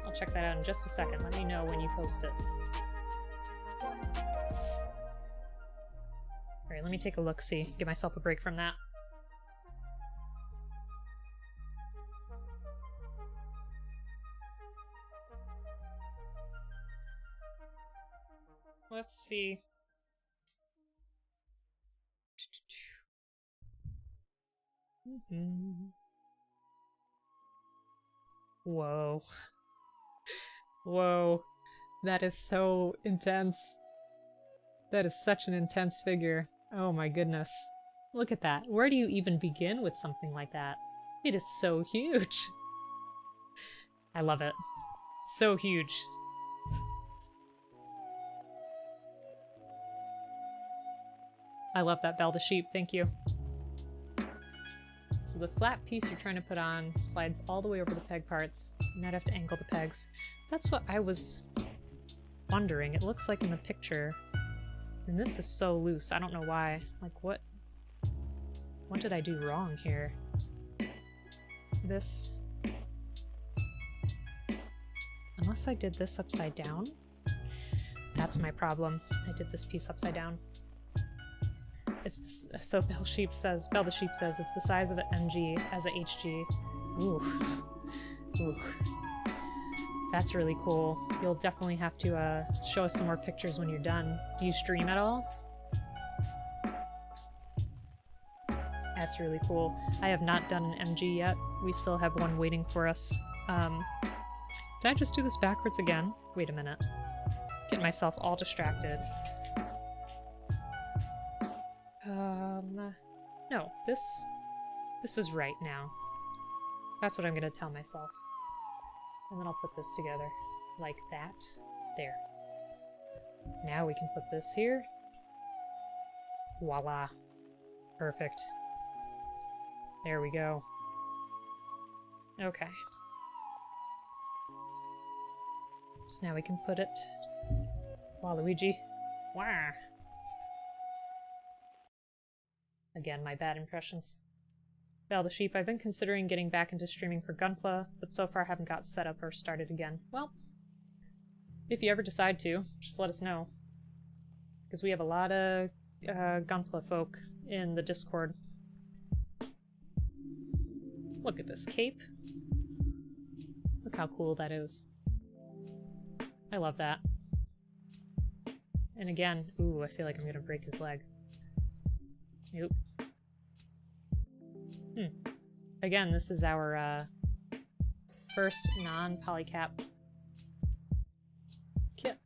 I'll check that out in just a second. Let me know when you post it. Alright, let me take a look-see. Give myself a break from that. Let's see. Whoa. Whoa. That is so intense. That is such an intense figure. Oh my goodness. Look at that. Where do you even begin with something like that? It is so huge. I love it. So huge. I love that Belle the sheep, thank you. So the flat piece you're trying to put on slides all the way over the peg parts, and I'd have to angle the pegs. That's what I was wondering. It looks like in the picture, and this is so loose, I don't know why. Like what did I do wrong here? This... Unless I did this upside down? That's my problem. I did this piece upside down. So Bell the Sheep says it's the size of an MG as a HG. Ooh. Ooh. That's really cool. You'll definitely have to show us some more pictures when you're done. Do you stream at all? That's really cool. I have not done an MG yet. We still have one waiting for us. Did I just do this backwards again? Wait a minute. Getting myself all distracted. No, this is right now. That's what I'm gonna tell myself. And then I'll put this together. Like that. There. Now we can put this here. Voila. Perfect. There we go. Okay. So now we can put it... Waluigi. Wah! Again, my bad impressions. Val the Sheep, I've been considering getting back into streaming for Gunpla, but so far haven't got set up or started again. Well, if you ever decide to, just let us know. Because we have a lot of Gunpla folk in the Discord. Look at this cape. Look how cool that is. I love that. And again, ooh, I feel like I'm gonna break his leg. Nope. Again, this is our first non-polycap kit.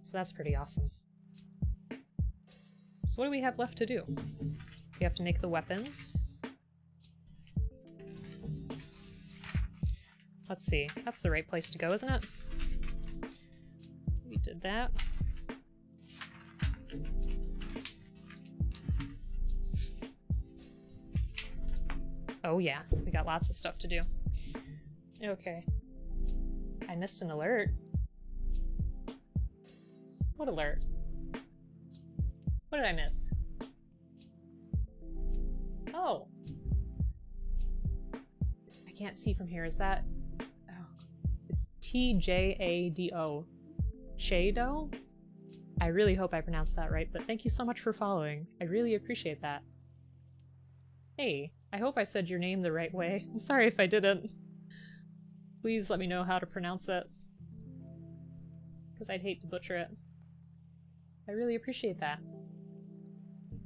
So that's pretty awesome. So what do we have left to do? We have to make the weapons. Let's see. That's the right place to go, isn't it? We did that. Oh yeah, we got lots of stuff to do. Okay. I missed an alert. What alert? What did I miss? Oh. I can't see from here. Is that... Oh. It's T-J-A-D-O. Shado? I really hope I pronounced that right, but thank you so much for following. I really appreciate that. Hey, I hope I said your name the right way. I'm sorry if I didn't. Please let me know how to pronounce it. Because I'd hate to butcher it. I really appreciate that.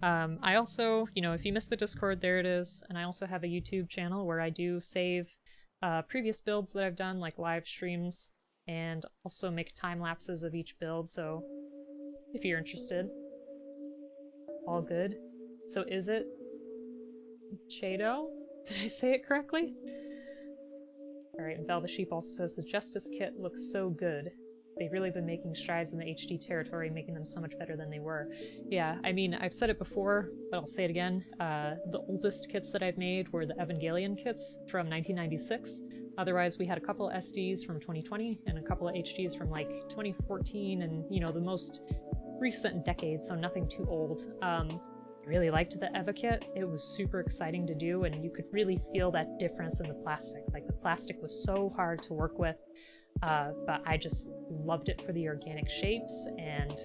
I also, you know, if you missed the Discord, there it is. And I also have a YouTube channel where I do save previous builds that I've done, like live streams, and also make time lapses of each build, so if you're interested. All good. So is it Chado? Did I say it correctly? Alright, and Val the Sheep also says the Justice kit looks so good. They've really been making strides in the HD territory, making them so much better than they were. Yeah, I mean, I've said it before, but I'll say it again. The oldest kits that I've made were the Evangelion kits from 1996. Otherwise, we had a couple of SDs from 2020 and a couple of HDs from like 2014 and, you know, the most recent decade, so nothing too old. I really liked the Eva kit. It was super exciting to do, and you could really feel that difference in the plastic. Like, the plastic was so hard to work with. But I just loved it for the organic shapes, and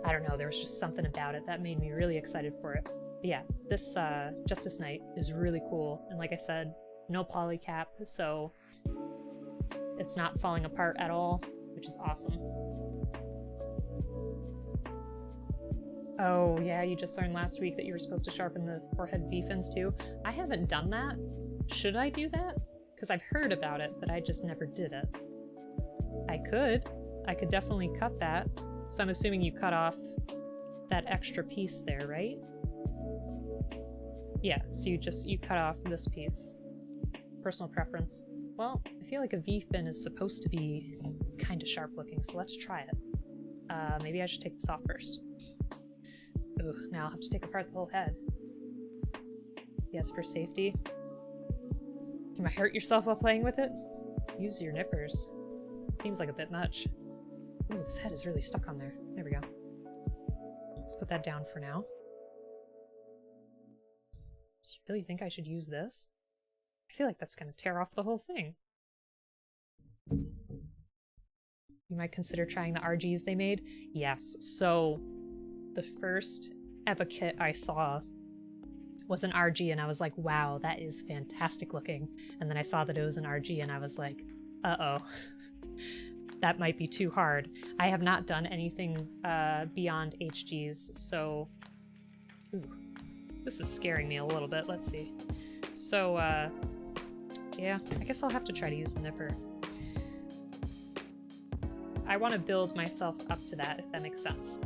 I don't know, there was just something about it that made me really excited for it. But yeah, this Justice Knight is really cool, and like I said, no polycap, so it's not falling apart at all, which is awesome. Oh yeah, you just learned last week that you were supposed to sharpen the forehead V-fins too. I haven't done that. Should I do that? Because I've heard about it, but I just never did it. I could definitely cut that. So I'm assuming you cut off that extra piece there, right? Yeah, so you cut off this piece. Personal preference. Well, I feel like a V-fin is supposed to be kind of sharp looking, so let's try it. Maybe I should take this off first. Ooh, now I'll have to take apart the whole head. Yeah, it's for safety. You might hurt yourself while playing with it. Use your nippers. Seems like a bit much. Ooh, this head is really stuck on there. There we go. Let's put that down for now. Do you really think I should use this? I feel like that's gonna tear off the whole thing. You might consider trying the RGs they made? Yes, so the first Eva kit I saw was an RG, and I was like, wow, that is fantastic looking. And then I saw that it was an RG, and I was like, uh-oh. That might be too hard. I have not done anything beyond HGs, so... Ooh, this is scaring me a little bit. Let's see. So, yeah, I guess I'll have to try to use the nipper. I want to build myself up to that, if that makes sense.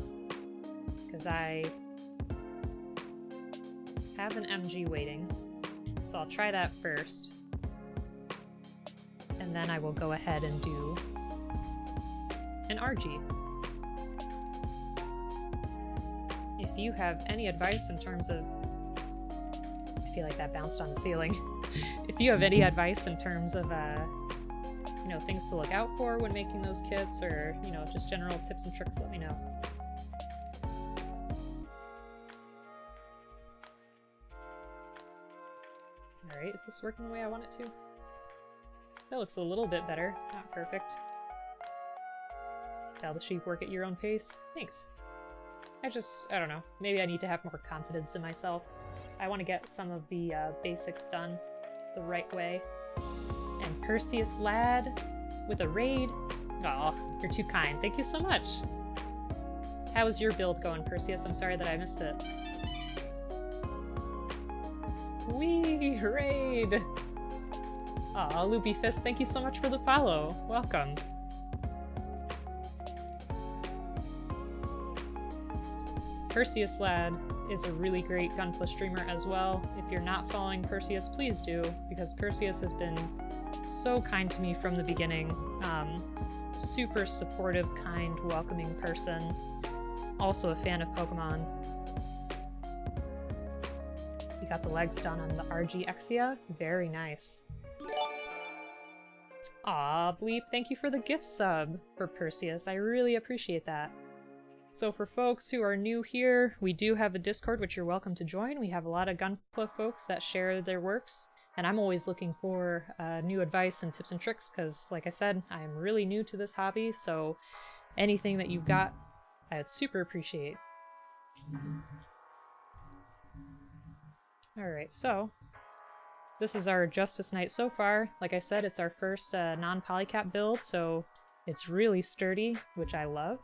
Because I have an MG waiting, so I'll try that first. And then I will go ahead and do an RG. If you have any advice in terms of... I feel like that bounced on the ceiling. If you have any advice in terms of, you know, things to look out for when making those kits, or, you know, just general tips and tricks, let me know. Alright, is this working the way I want it to? That looks a little bit better. Not perfect. Tell the sheep work at your own pace. Thanks. I don't know. Maybe I need to have more confidence in myself. I want to get some of the basics done the right way. And Perseus lad with a raid. Aw, you're too kind. Thank you so much. How is your build going, Perseus? I'm sorry that I missed it. Wee! Raid! Aw, Loopy Fist, thank you so much for the follow. Welcome. Perseus lad is a really great Gunpla streamer as well. If you're not following Perseus, please do, because Perseus has been so kind to me from the beginning. Super supportive, kind, welcoming person. Also a fan of Pokemon. You got the legs done on the RG Exia. Very nice. Aw, Bleep, thank you for the gift sub for Perseus. I really appreciate that. So for folks who are new here, we do have a Discord which you're welcome to join. We have a lot of Gunpla folks that share their works, and I'm always looking for new advice and tips and tricks because, like I said, I'm really new to this hobby, so anything that you've got, I would super appreciate. Alright, so this is our Justice Knight so far. Like I said, it's our first non-polycap build, so it's really sturdy, which I love.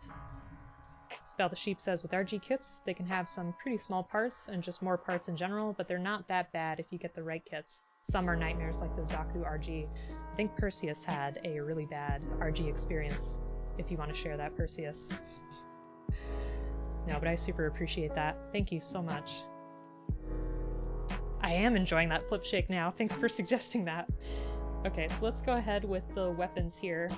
Spell the Sheep says with RG kits, they can have some pretty small parts and just more parts in general, but they're not that bad if you get the right kits. Some are nightmares like the Zaku RG. I think Perseus had a really bad RG experience, if you want to share that, Perseus. No, but I super appreciate that. Thank you so much. I am enjoying that flip shake now. Thanks for suggesting that. Okay, so let's go ahead with the weapons here.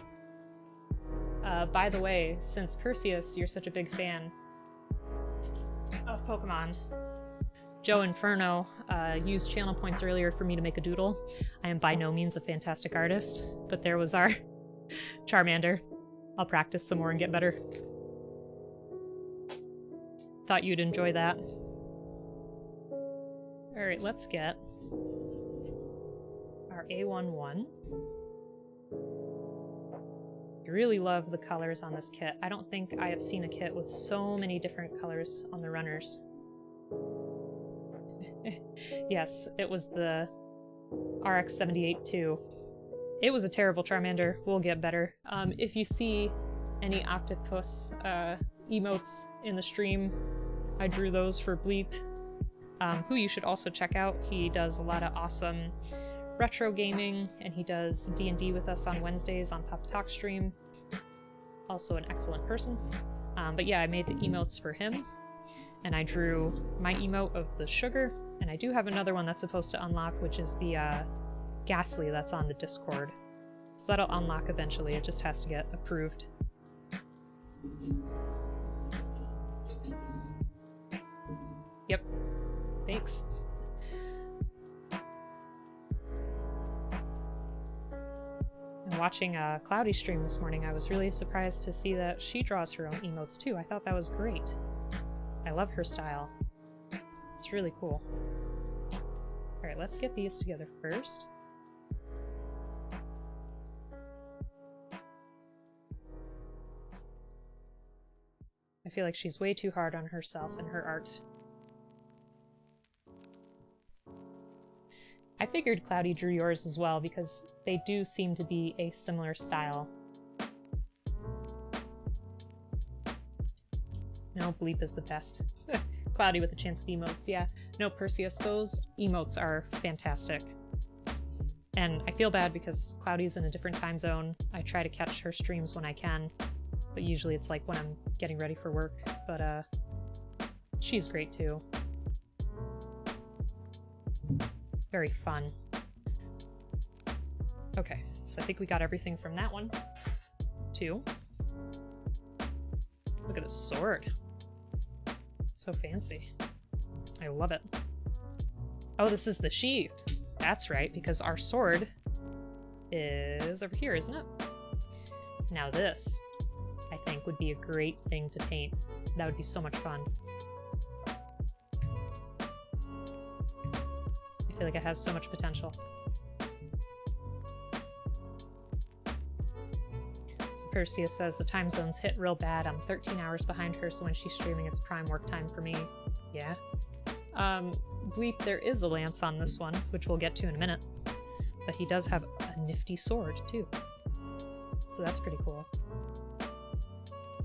By the way, since Perseus, you're such a big fan of Pokemon, Joe Inferno used channel points earlier for me to make a doodle. I am by no means a fantastic artist, but there was our Charmander. I'll practice some more and get better. Thought you'd enjoy that. Alright, let's get our A11. I really love the colors on this kit. I don't think I have seen a kit with so many different colors on the runners. Yes, it was the RX-78 too. It was a terrible Charmander. We'll get better. If you see any octopus emotes in the stream, I drew those for Bleep, who you should also check out. He does a lot of awesome retro gaming, and he does D&D with us on Wednesdays on Pop Talk stream. Also an excellent person. But yeah, I made the emotes for him, and I drew my emote of the sugar, and I do have another one that's supposed to unlock, which is the Ghastly that's on the Discord. So that'll unlock eventually, it just has to get approved. Yep. Thanks. And watching a Cloudy stream this morning, I was really surprised to see that she draws her own emotes too. I thought that was great. I love her style. It's really cool. Alright, let's get these together first. I feel like she's way too hard on herself and her art. I figured Cloudy drew yours as well because they do seem to be a similar style. No, Bleep is the best. Cloudy with a chance of emotes, yeah. No, Perseus, those emotes are fantastic. And I feel bad because Cloudy's in a different time zone. I try to catch her streams when I can, but usually it's like when I'm getting ready for work. But she's great too. Very fun. Okay, so I think we got everything from that one. 2. Look at this sword. It's so fancy. I love it. Oh, this is the sheath. That's right, because our sword is over here, isn't it? Now this, I think, would be a great thing to paint. That would be so much fun. I feel like it has so much potential. So Perseus says the time zones hit real bad. I'm 13 hours behind her, so when she's streaming, it's prime work time for me. Yeah. Bleep, there is a lance on this one, which we'll get to in a minute. But he does have a nifty sword, too. So that's pretty cool.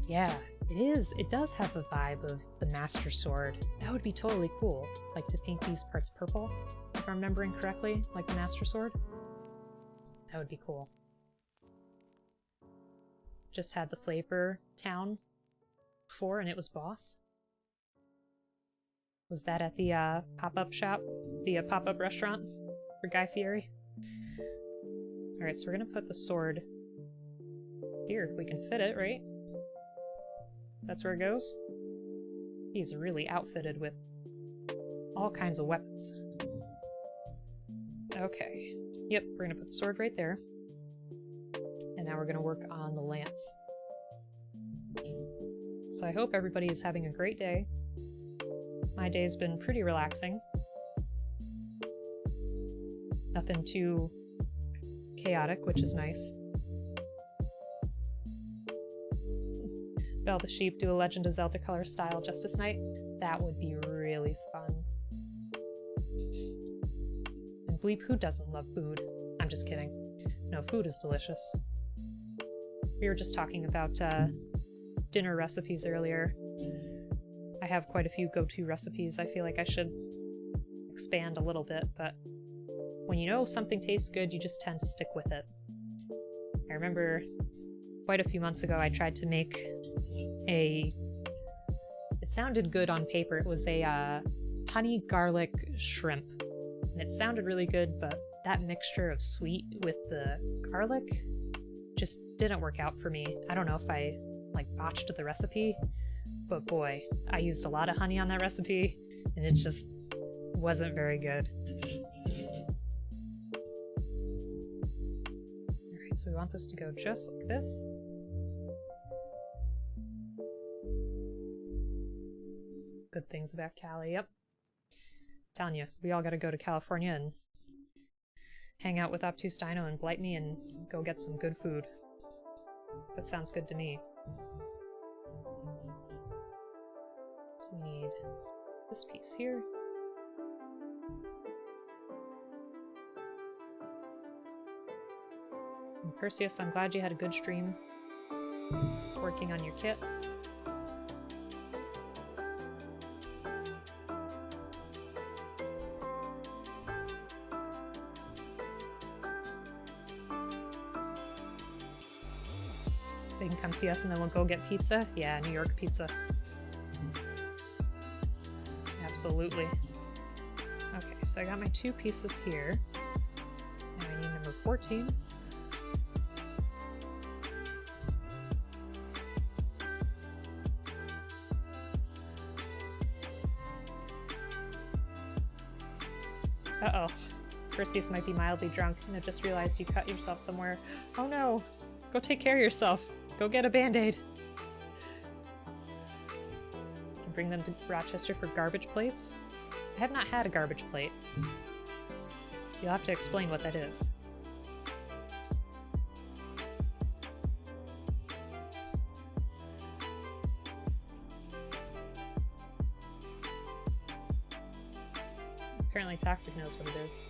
Yeah, it is. It does have a vibe of the Master Sword. That would be totally cool. Like to paint these parts purple, if I'm remembering correctly, like the Master Sword. That would be cool. Just had the Flavor Town before, and it was boss. Was that at the pop-up shop? The pop-up restaurant for Guy Fieri? Alright, so we're gonna put the sword here if we can fit it, right? That's where it goes? He's really outfitted with all kinds of weapons. Okay. Yep, we're gonna put the sword right there. And now we're gonna work on the lance. So I hope everybody is having a great day. My day's been pretty relaxing. Nothing too chaotic, which is nice. Bell the Sheep do a Legend of Zelda color style Justice Night. That would be really fun. And Bleep, who doesn't love food? I'm just kidding. No, food is delicious. We were just talking about dinner recipes earlier. I have quite a few go-to recipes. I feel like I should expand a little bit, but when you know something tastes good, you just tend to stick with it. I remember quite a few months ago I tried to make it sounded good on paper. It was a honey garlic shrimp. And it sounded really good, but that mixture of sweet with the garlic just didn't work out for me. I don't know if I botched the recipe, but boy, I used a lot of honey on that recipe, and it just wasn't very good. Alright, so we want this to go just like this. Good things about Cali, yep. Telling you, we all gotta go to California and hang out with Obtuse Dino and Blight Me and go get some good food. That sounds good to me. So we need this piece here. And Perseus, I'm glad you had a good stream working on your kit. They can come see us and then we'll go get pizza. Yeah, New York pizza. Absolutely. Okay, so I got my 2 pieces here. And I need number 14. Uh-oh. Perseus might be mildly drunk and I just realized you cut yourself somewhere. Oh no! Go take care of yourself. Go get a band-aid. Can bring them to Rochester for garbage plates. I have not had a garbage plate. You'll have to explain what that is. Apparently Toxic knows what it is.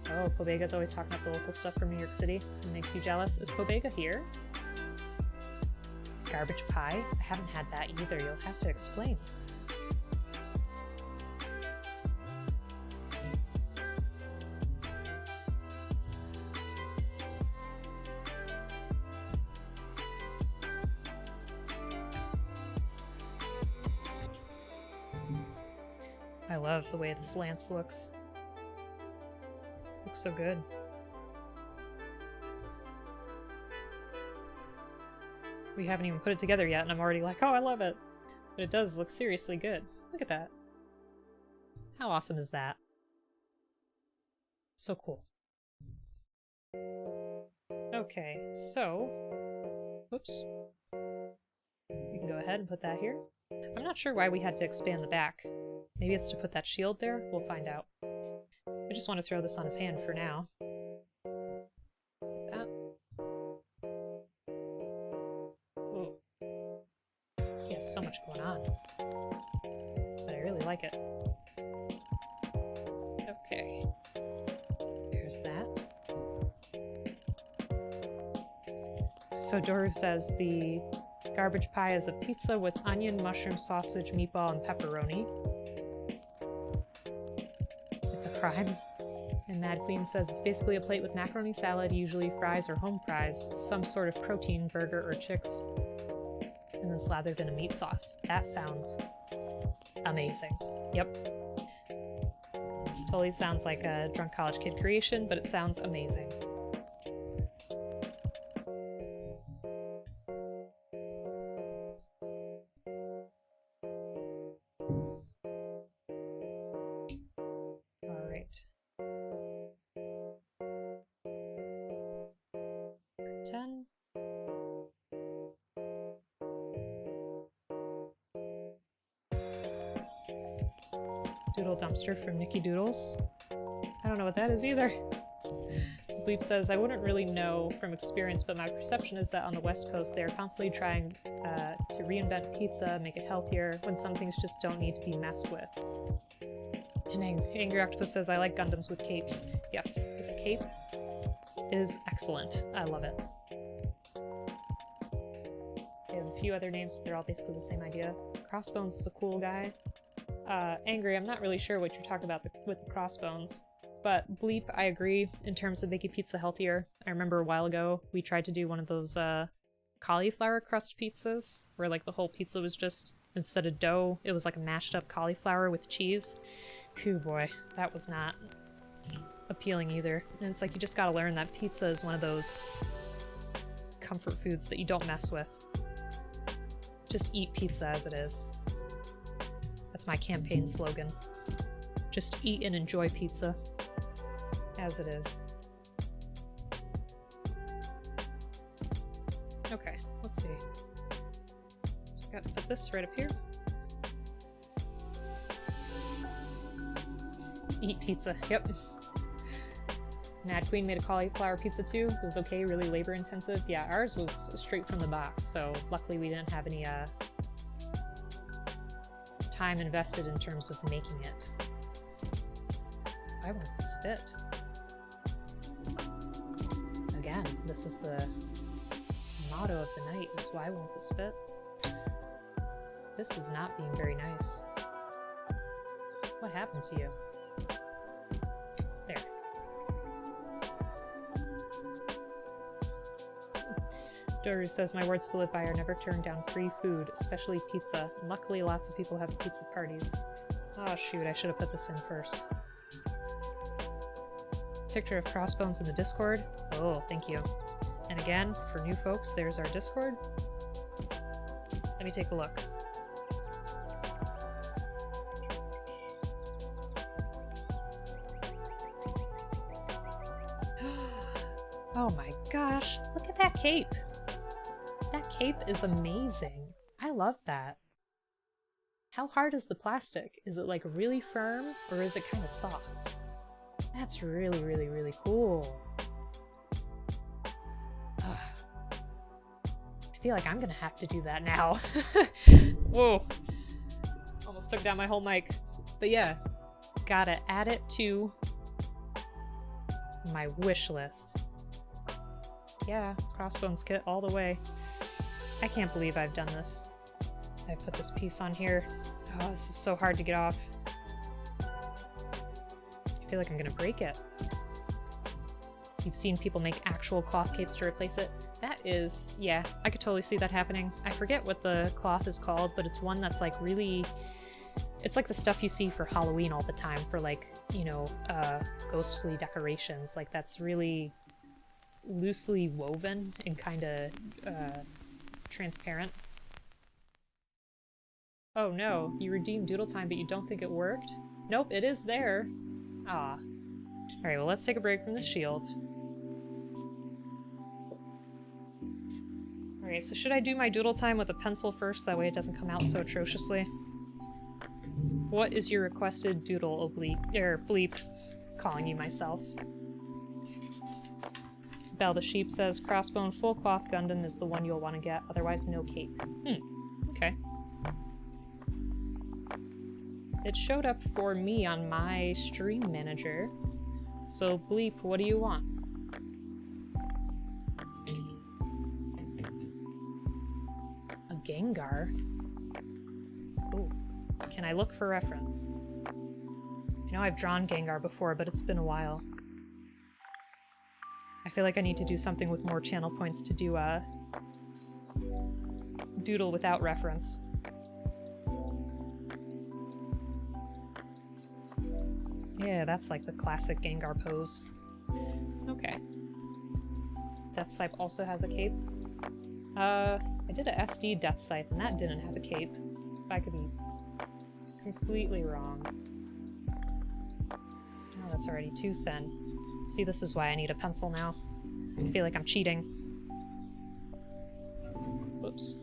Oh, Pobega's always talking about the local stuff from New York City. It makes you jealous. Is Pobega here? Garbage pie? I haven't had that either. You'll have to explain. I love the way this lance looks. Looks so good. We haven't even put it together yet, and I'm already like, oh, I love it. But it does look seriously good. Look at that. How awesome is that? So cool. Okay, so... Whoops. We can go ahead and put that here. I'm not sure why we had to expand the back. Maybe it's to put that shield there? We'll find out. I just want to throw this on his hand for now. Like that. Ooh. He has so much going on. But I really like it. Okay. There's that. So Doru says the garbage pie is a pizza with onion, mushroom, sausage, meatball, and pepperoni. It's a crime. And Mad Queen says it's basically a plate with macaroni salad, usually fries or home fries, some sort of protein, burger, or chicks, and then slathered in a meat sauce. That sounds amazing. Yep. Totally sounds like a drunk college kid creation, but it sounds amazing. Doodle dumpster from Nikki Doodles. I don't know what that is either. So Bleep says, I wouldn't really know from experience, but my perception is that on the West Coast they are constantly trying to reinvent pizza, make it healthier, when some things just don't need to be messed with. And Angry Octopus says, I like Gundams with capes. Yes, this cape is excellent. I love it. They have a few other names, but they're all basically the same idea. Crossbones is a cool guy. Angry, I'm not really sure what you're talking about with the crossbones, but Bleep, I agree in terms of making pizza healthier. I remember a while ago we tried to do one of those cauliflower crust pizzas, where like the whole pizza was just, instead of dough, it was like a mashed up cauliflower with cheese. Phew boy, that was not appealing either. And it's like you just gotta learn that pizza is one of those comfort foods that you don't mess with. Just eat pizza as it is. That's my campaign slogan. Just eat and enjoy pizza as it is. Okay, let's see. So I've got to put this right up here. Eat pizza, yep. Mad Queen made a cauliflower pizza too. It was okay, really labor intensive. Yeah, ours was straight from the box, so luckily we didn't have any time invested in terms of making it. Why won't this fit? Again, this is the motto of the night, is why won't this fit? This is not being very nice. What happened to you? There. Doru says, my words to live by are never turn down free food, especially pizza. And luckily, lots of people have pizza parties. Oh shoot, I should have put this in first. Picture of Crossbones in the Discord. Oh, thank you. And again, for new folks, there's our Discord. Let me take a look. Oh my gosh, look at that cape. That cape is amazing. I love that. How hard is the plastic? Is it like really firm or is it kind of soft? That's really, really, really cool. Ugh. I feel like I'm gonna have to do that now. Whoa. Almost almost took down my whole mic. But yeah, gotta add it to my wish list. Yeah, crossbones kit all the way. I can't believe I've done this. I put this piece on here. Oh, this is so hard to get off. I feel like I'm gonna break it. You've seen people make actual cloth capes to replace it. That is, yeah, I could totally see that happening. I forget what the cloth is called, but it's one that's like really, it's like the stuff you see for Halloween all the time for like, you know, ghostly decorations. Like that's really loosely woven and kind of transparent. Oh no, you redeemed Doodle Time, but you don't think it worked? Nope, it is there. Ah. Alright, well let's take a break from the shield. Alright, so should I do my Doodle Time with a pencil first? That way it doesn't come out so atrociously. What is your requested doodle, oblique, bleep? Calling you myself. Belle the Sheep says, Crossbone full cloth Gundam is the one you'll want to get, otherwise no cape. Okay. It showed up for me on my stream manager. So bleep, what do you want? A Gengar? Ooh. Can I look for reference? I know I've drawn Gengar before, but it's been a while. I feel like I need to do something with more channel points to do a doodle without reference. Yeah, that's like the classic Gengar pose. Okay. Death Scythe also has a cape. I did a SD Death Scythe and that didn't have a cape. I could be completely wrong. Oh, that's already too thin. See, this is why I need a pencil now. I feel like I'm cheating. Whoops.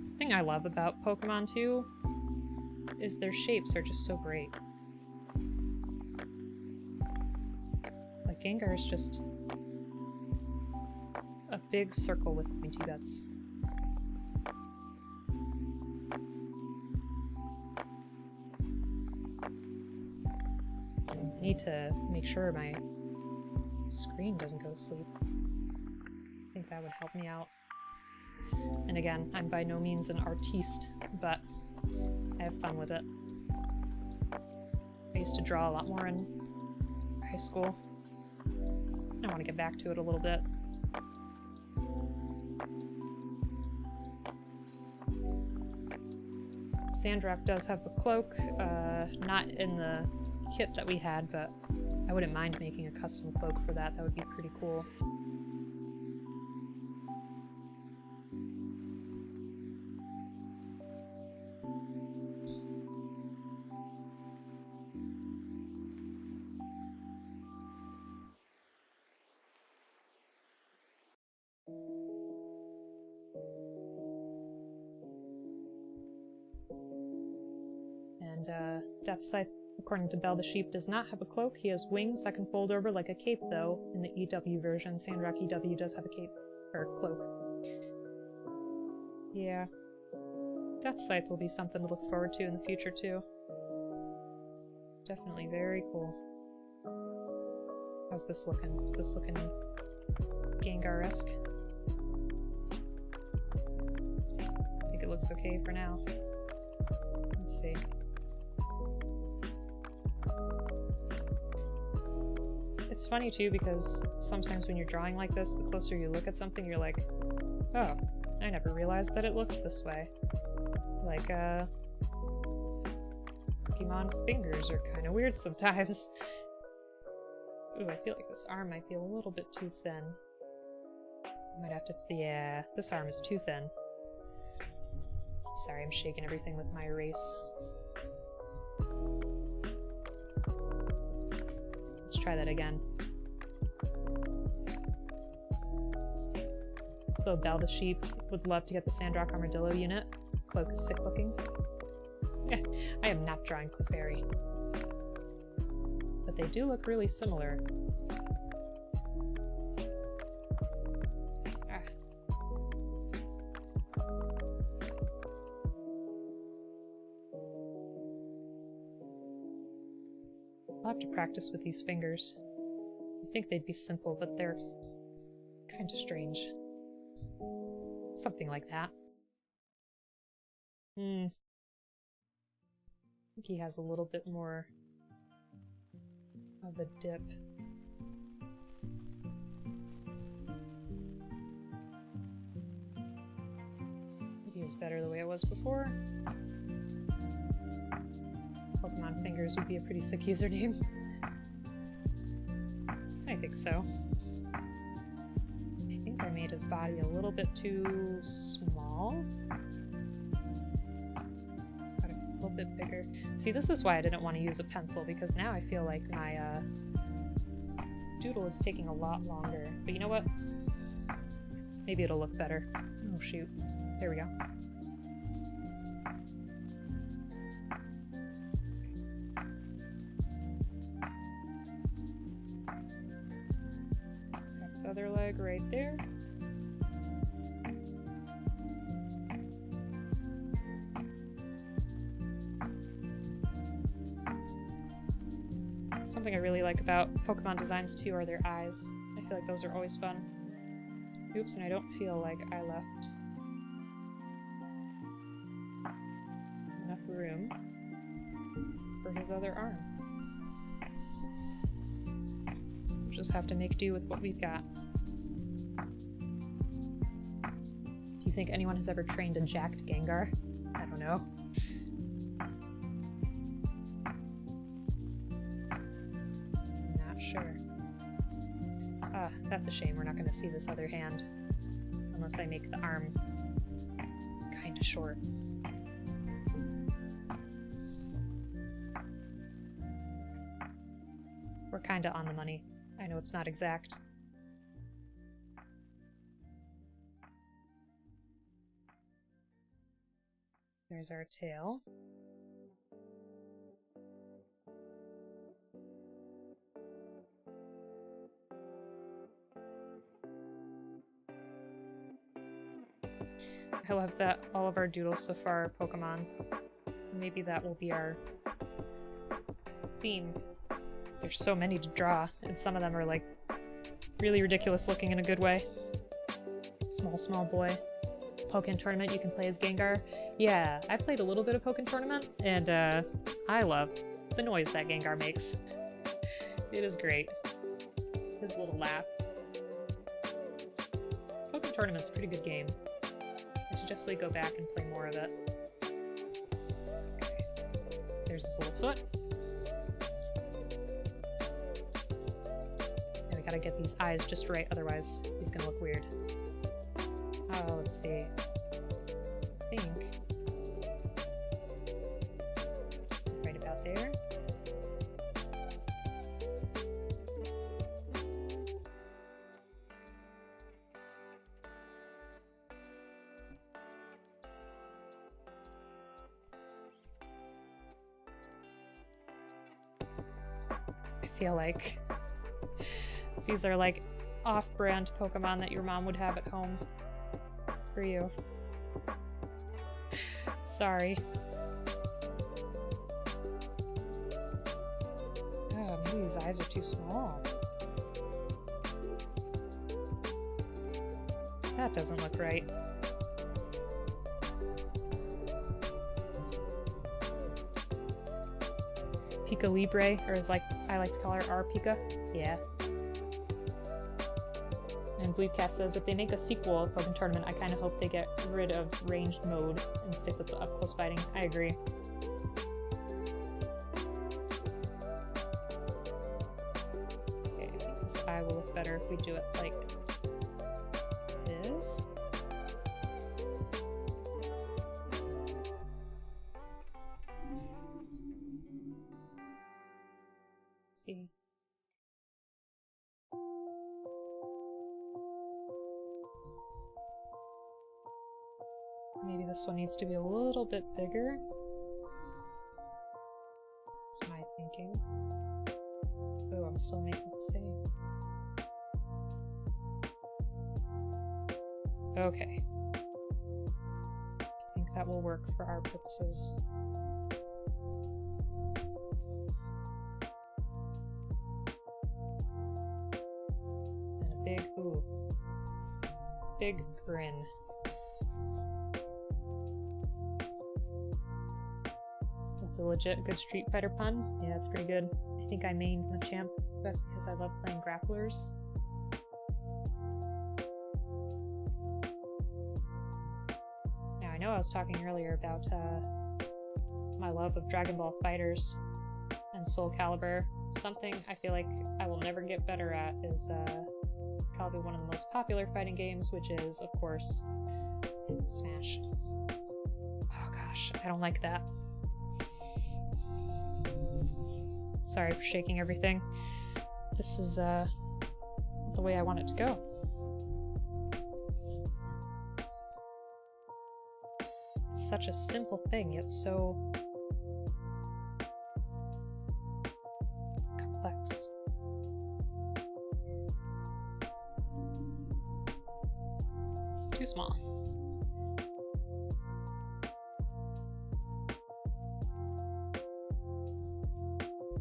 The thing I love about Pokemon too is their shapes are just so great. Like Gengar is just a big circle with pointy bits. I need to make sure my screen doesn't go to sleep. I think that would help me out. And again, I'm by no means an artiste, but I have fun with it. I used to draw a lot more in high school. I want to get back to it a little bit. Sandrock does have a cloak, not in the kit that we had, but I wouldn't mind making a custom cloak for that. That would be pretty cool. Death Scythe, according to Belle the Sheep, does not have a cloak. He has wings that can fold over like a cape, though. In the EW version, Sandrock EW does have a cape, or cloak. Yeah. Death Scythe will be something to look forward to in the future, too. Definitely very cool. How's this looking? Is this looking Gengar-esque? I think it looks okay for now. Let's see. It's funny too because sometimes when you're drawing like this, the closer you look at something, you're like, oh, I never realized that it looked this way. Like, Pokemon fingers are kind of weird sometimes. Ooh, I feel like this arm might be a little bit too thin. I might have to, yeah, this arm is too thin. Sorry, I'm shaking everything with my erase. Let's try that again. So Belle the Sheep would love to get the Sandrock Armadillo unit. Cloak is sick looking. I am not drawing Clefairy. But they do look really similar. I'll have to practice with these fingers. I think they'd be simple, but they're kind of strange. Something like that. I think he has a little bit more of a dip. Maybe it's better the way it was before. Pokemon Fingers would be a pretty sick username. I think so. I think I made his body a little bit too small. It's got a little bit bigger. See, this is why I didn't want to use a pencil, because now I feel like my doodle is taking a lot longer. But you know what? Maybe it'll look better. Oh shoot. There we go. Other leg right there. Something I really like about Pokemon designs too are their eyes. I feel like those are always fun. Oops, and I don't feel like I left enough room for his other arm. We'll just have to make do with what we've got. Do you think anyone has ever trained a jacked Gengar? I don't know. Not sure. Ah, that's a shame. We're not going to see this other hand. Unless I make the arm kind of short. We're kind of on the money. I know it's not exact. There's our tail. I love that all of our doodles so far are Pokemon. Maybe that will be our theme. There's so many to draw, and some of them are like really ridiculous looking in a good way. Small boy. Pokken Tournament, you can play as Gengar. Yeah, I played a little bit of Pokken Tournament, and I love the noise that Gengar makes. It is great. His little laugh. Pokken Tournament's a pretty good game. I should definitely go back and play more of it. Okay. There's his little foot. And we gotta get these eyes just right, otherwise he's gonna look weird. Oh, let's see. I think right about there. I feel like these are like off-brand Pokemon that your mom would have at home for you. Sorry. Oh, maybe these eyes are too small. That doesn't look right. Pika Libre, or as I like to call her, our Pika. Yeah. And Bleedcast says, if they make a sequel of Pokken Tournament, I kind of hope they get rid of ranged mode and stick with the up-close fighting. I agree. Okay, I think this eye will look better if we do it like this. Let's see. Maybe this one needs to be a little bit bigger. I'm still making the same. Okay. I think that will work for our purposes. And a big, ooh. Big grin. That's a legit good Street Fighter pun. Yeah, that's pretty good. I think I mained Machamp. That's because I love playing grapplers. Now, I know I was talking earlier about my love of Dragon Ball Fighters and Soul Calibur. Something I feel like I will never get better at is probably one of the most popular fighting games, which is, of course, Smash. Oh gosh, I don't like that. Sorry for shaking everything. This is the way I want it to go. It's such a simple thing, yet so complex. Too small.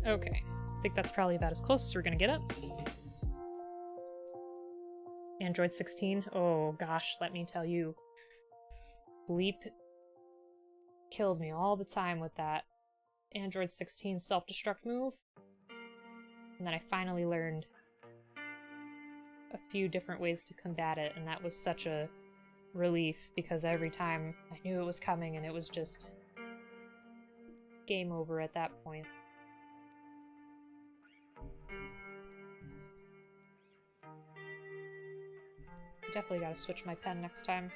Okay, I think that's probably about as close as we're gonna get it. Android 16, oh gosh, let me tell you. Bleep killed me all the time with that Android 16 self-destruct move. And then I finally learned a few different ways to combat it, and that was such a relief because every time I knew it was coming and it was just game over at that point. Definitely gotta switch my pen next time.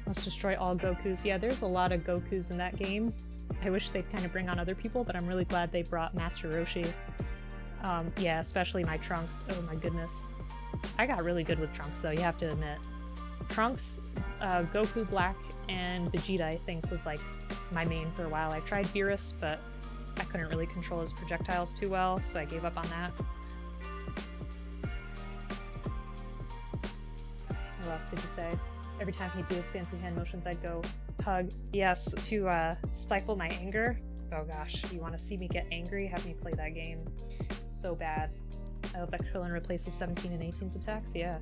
Let's destroy all Gokus. Yeah, there's a lot of Gokus in that game. I wish they'd kind of bring on other people, but I'm really glad they brought Master Roshi. Yeah, especially my Trunks. Oh my goodness. I got really good with Trunks though, you have to admit. Trunks, Goku Black, and Vegeta I think was like my main for a while. I tried Beerus, but I couldn't really control his projectiles too well, so I gave up on that. What else did you say? Every time he'd do his fancy hand motions, I'd go, hug. Yes, to stifle my anger. Oh gosh, you want to see me get angry? Have me play that game. So bad. I hope that Krillin replaces 17 and 18's attacks, yeah.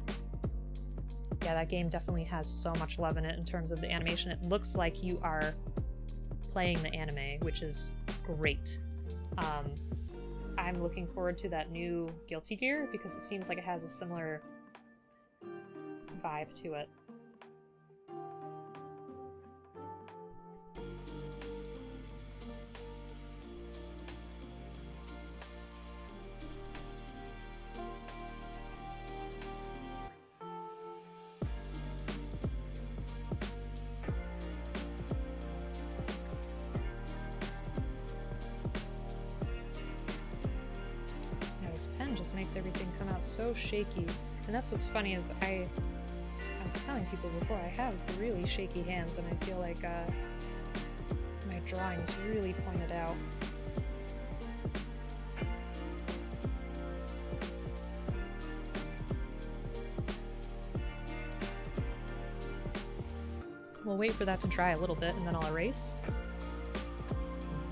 Yeah, that game definitely has so much love in it in terms of the animation. It looks like you are playing the anime, which is great. I'm looking forward to that new Guilty Gear because it seems like it has a similar vibe to it. This pen just makes everything come out so shaky. And that's what's funny is I was telling people before, I have really shaky hands and I feel like my drawings really pointed out. We'll wait for that to dry a little bit and then I'll erase.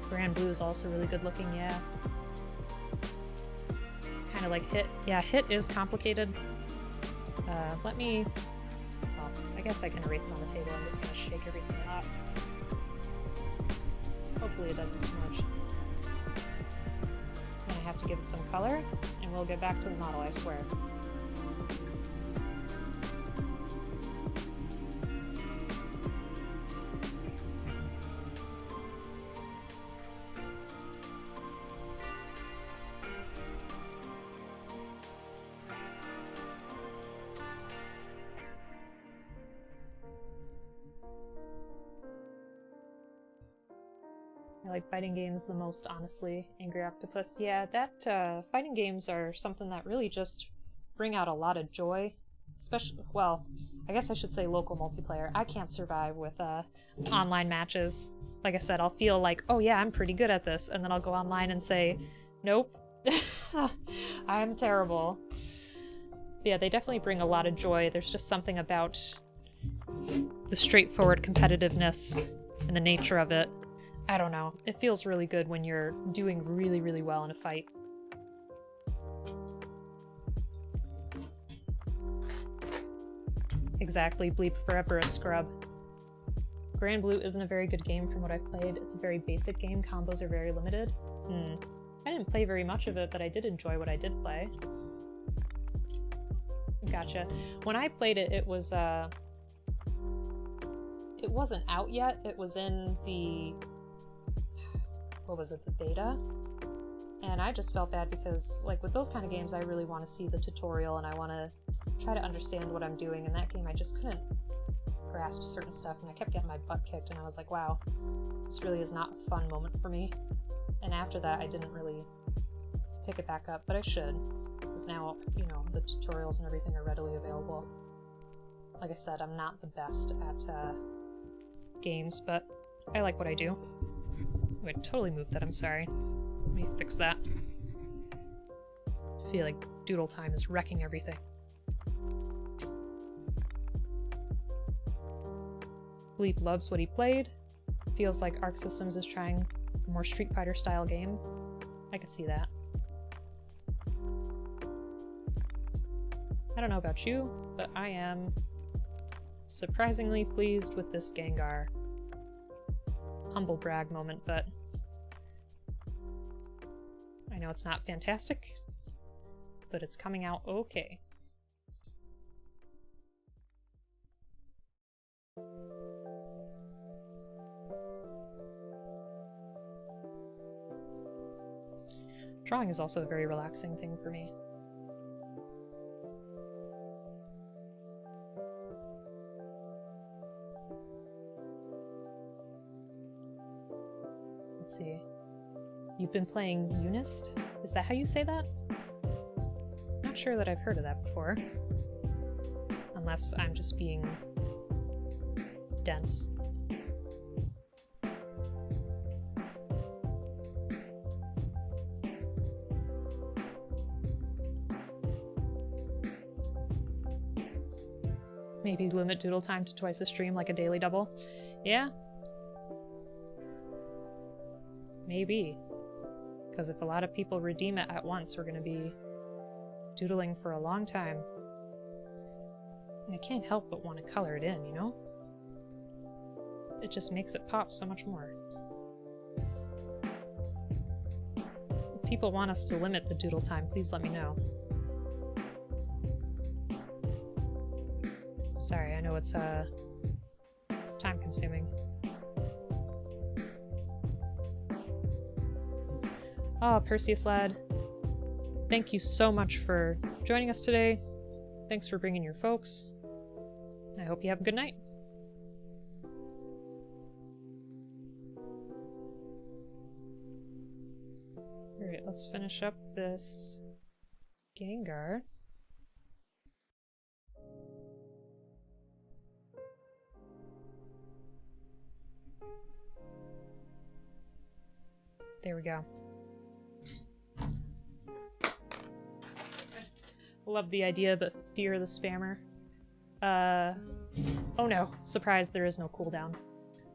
Grand Blue is also really good looking, yeah. Kind of like Hit. Yeah, Hit is complicated. Let me... Well, I guess I can erase it on the table. I'm just going to shake everything up. Hopefully it doesn't smudge. Then I have to give it some color, and we'll get back to the model, I swear. I like fighting games the most, honestly. Angry Octopus. Yeah, that fighting games are something that really just bring out a lot of joy. Especially, well, I guess I should say local multiplayer. I can't survive with online matches. Like I said, I'll feel like, oh yeah, I'm pretty good at this, and then I'll go online and say, nope, I'm terrible. But yeah, they definitely bring a lot of joy. There's just something about the straightforward competitiveness and the nature of it. I don't know. It feels really good when you're doing really, really well in a fight. Exactly, Bleep forever a scrub. Grand Blue isn't a very good game from what I've played. It's a very basic game. Combos are very limited. I didn't play very much of it, but I did enjoy what I did play. Gotcha. When I played it, it wasn't out yet. It was in the... what was it, the beta? And I just felt bad because, like, with those kind of games, I really want to see the tutorial and I want to try to understand what I'm doing. In that game, I just couldn't grasp certain stuff and I kept getting my butt kicked and I was like, wow, this really is not a fun moment for me. And after that, I didn't really pick it back up, but I should, because now, you know, the tutorials and everything are readily available. Like I said, I'm not the best at games, but I like what I do. Oh, I totally moved that, I'm sorry. Let me fix that. I feel like Doodle time is wrecking everything. Bleep loves what he played. Feels like Arc Systems is trying a more Street Fighter style game. I could see that. I don't know about you, but I am surprisingly pleased with this Gengar. Humble brag moment, but I know it's not fantastic, but it's coming out okay. Drawing is also a very relaxing thing for me. Let's see. You've been playing Unist? Is that how you say that? Not sure that I've heard of that before. Unless I'm just being dense. Maybe limit Doodle time to twice a stream like a daily double? Yeah? Maybe. Because if a lot of people redeem it at once, we're going to be doodling for a long time. And I can't help but want to color it in, you know? It just makes it pop so much more. If people want us to limit the doodle time, please let me know. Sorry, I know it's time consuming. Oh, Perseus lad. Thank you so much for joining us today. Thanks for bringing your folks. I hope you have a good night. Alright, let's finish up this Gengar. There we go. Love the idea, but fear the spammer. Oh no. Surprise, there is no cooldown.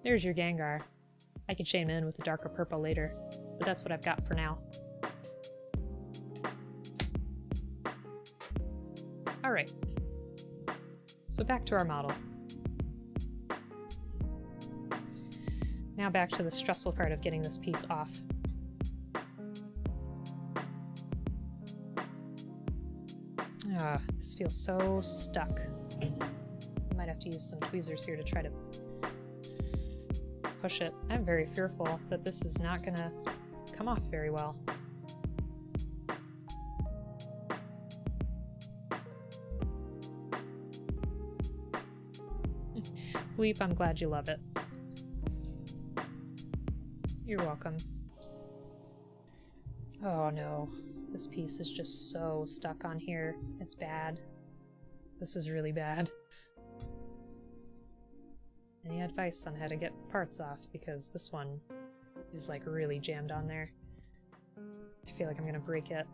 There's your Gengar. I can shade him in with a darker purple later, but that's what I've got for now. Alright. So back to our model. Now back to the stressful part of getting this piece off. This feels so stuck. I might have to use some tweezers here to try to push it. I'm very fearful that this is not gonna come off very well. Bleep, I'm glad you love it. You're welcome. Oh no. This piece is just so stuck on here. It's bad. This is really bad. Any advice on how to get parts off? Because this one is like really jammed on there. I feel like I'm gonna break it.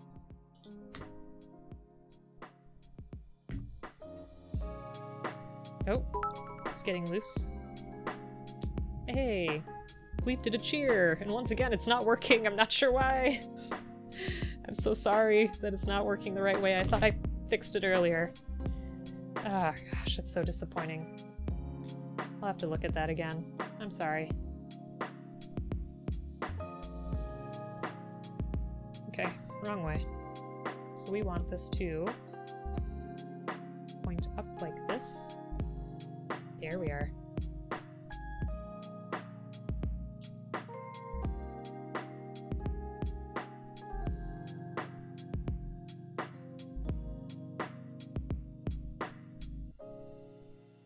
Oh, it's getting loose. Hey, Bleep did a cheer, and once again it's not working. I'm not sure why. I'm so sorry that it's not working the right way. I thought I fixed it earlier. Ah, gosh, it's so disappointing. I'll have to look at that again. I'm sorry. Okay, wrong way. So we want this to point up like this. There we are.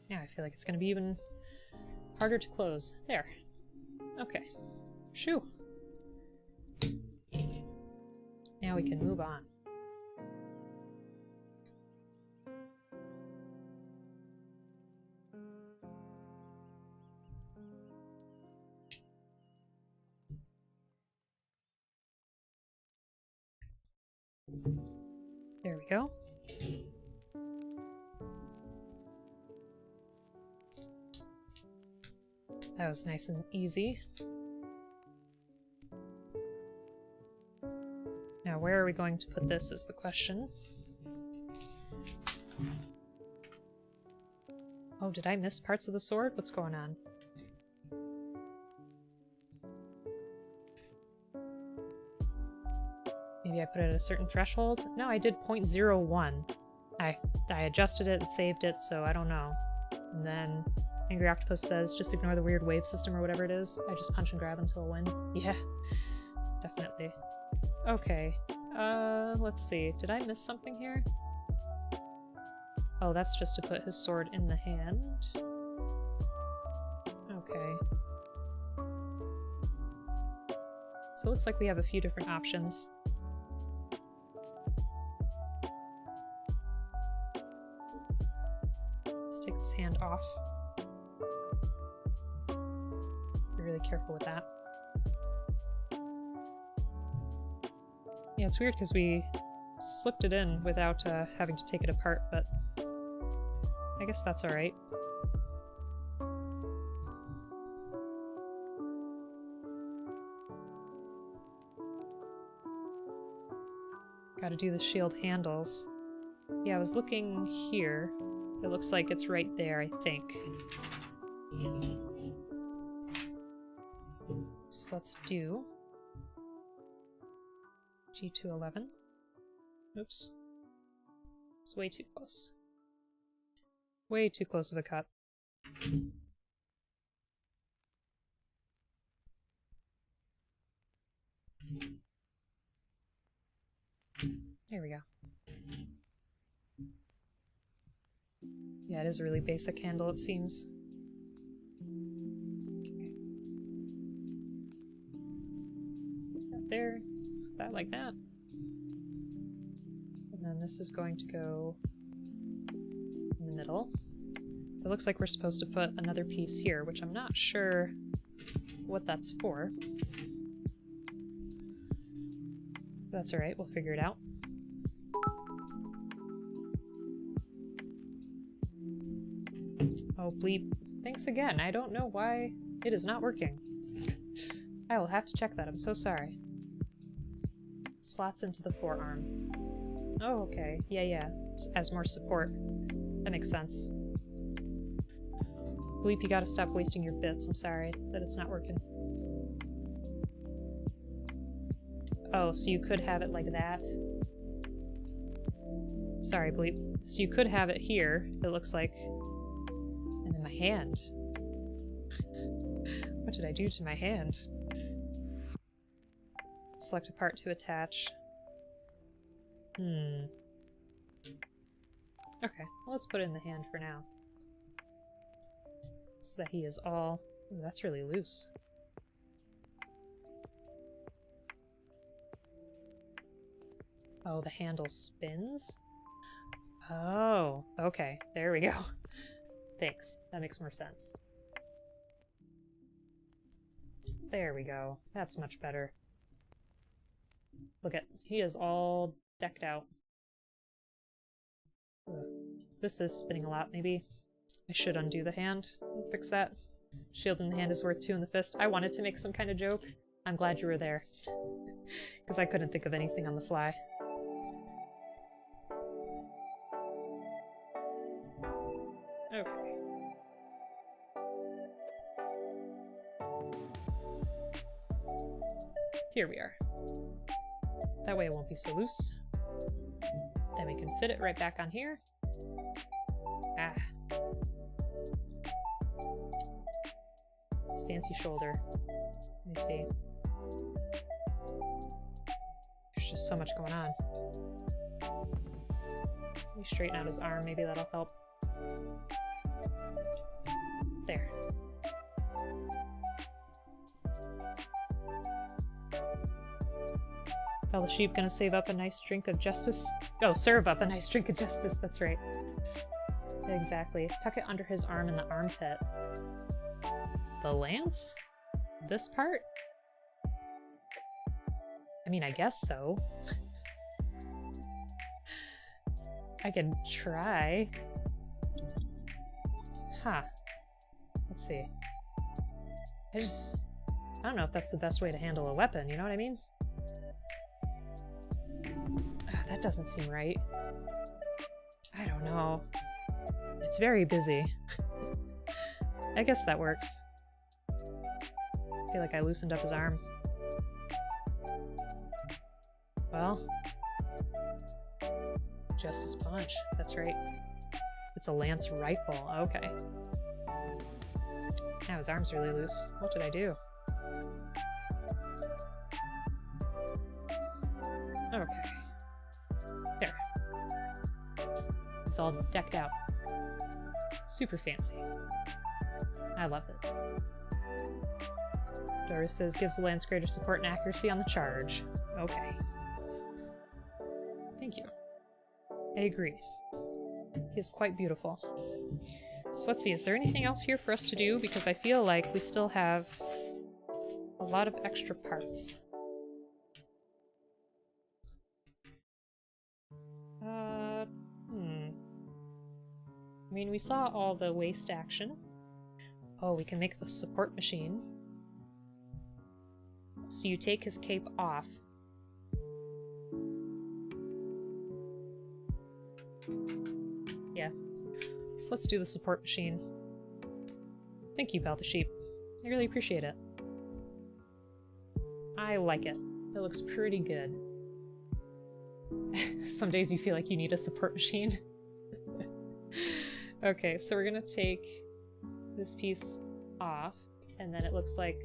Now I feel like it's going to be even harder to close. There. Okay. Shoo. Now we can move on. There we go. That was nice and easy. Now, where are we going to put this is the question. Oh, did I miss parts of the sword? What's going on? Maybe I put it at a certain threshold? No, I did 0.01. I adjusted it and saved it, so I don't know. And then Angry Octopus says, just ignore the weird wave system or whatever it is. I just punch and grab until a win. Yeah, definitely. Okay, let's see. Did I miss something here? Oh, that's just to put his sword in the hand. Okay. So it looks like we have a few different options. Let's take this hand off. Be really careful with that. Yeah, it's weird because we slipped it in without having to take it apart, but I guess that's alright. Gotta do the shield handles. Yeah, I was looking here. It looks like it's right there, I think. So let's do G211. Oops. It's way too close. Way too close of a cut. There we go. Yeah, it is a really basic handle, it seems. Okay. That there, that like that. And then this is going to go in the middle. It looks like we're supposed to put another piece here, which I'm not sure what that's for. That's alright, we'll figure it out. Oh, bleep. Thanks again. I don't know why it is not working. I will have to check that. I'm so sorry. Slots into the forearm. Oh, okay. Yeah. As more support. That makes sense. Bleep, you gotta stop wasting your bits. I'm sorry that it's not working. Oh, so you could have it like that? Sorry, Bleep. So you could have it here, it looks like. And then my hand. What did I do to my hand? Select a part to attach. Okay, well, let's put it in the hand for now. So that he is all... Ooh, that's really loose. Oh, the handle spins? Oh, okay. There we go. Thanks. That makes more sense. There we go. That's much better. Look at, he is all decked out. Ugh. This is spinning a lot, maybe. I should undo the hand and fix that. Shield in the hand is worth 2 in the fist. I wanted to make some kind of joke. I'm glad you were there. Because I couldn't think of anything on the fly. Okay. Here we are. That way it won't be so loose. Then we can fit it right back on here. Ah. This fancy shoulder. Let me see. There's just so much going on. Let me straighten out his arm, maybe that'll help. There. Well, the sheep gonna save up a nice drink of justice? Oh, serve up a nice drink of justice, that's right. Exactly. Tuck it under his arm in the armpit. The lance? This part? I mean, I guess so. I can try. Huh. Let's see. I don't know if that's the best way to handle a weapon, you know what I mean? That doesn't seem right. I don't know. It's very busy. I guess that works. I feel like I loosened up his arm. Well. Justice Punch. That's right. It's a lance rifle. Okay. Now his arm's really loose. What did I do? Okay. There. He's all decked out. Super fancy. I love it. Doris says gives the lance greater support and accuracy on the charge. Okay. Thank you. I agree. He is quite beautiful. So let's see, is there anything else here for us to do? Because I feel like we still have a lot of extra parts. I mean, we saw all the waste action. Oh, we can make the support machine. So you take his cape off. Yeah. So let's do the support machine. Thank you, Belle the Sheep. I really appreciate it. I like it. It looks pretty good. Some days you feel like you need a support machine. Okay, so we're gonna take this piece off, and then it looks like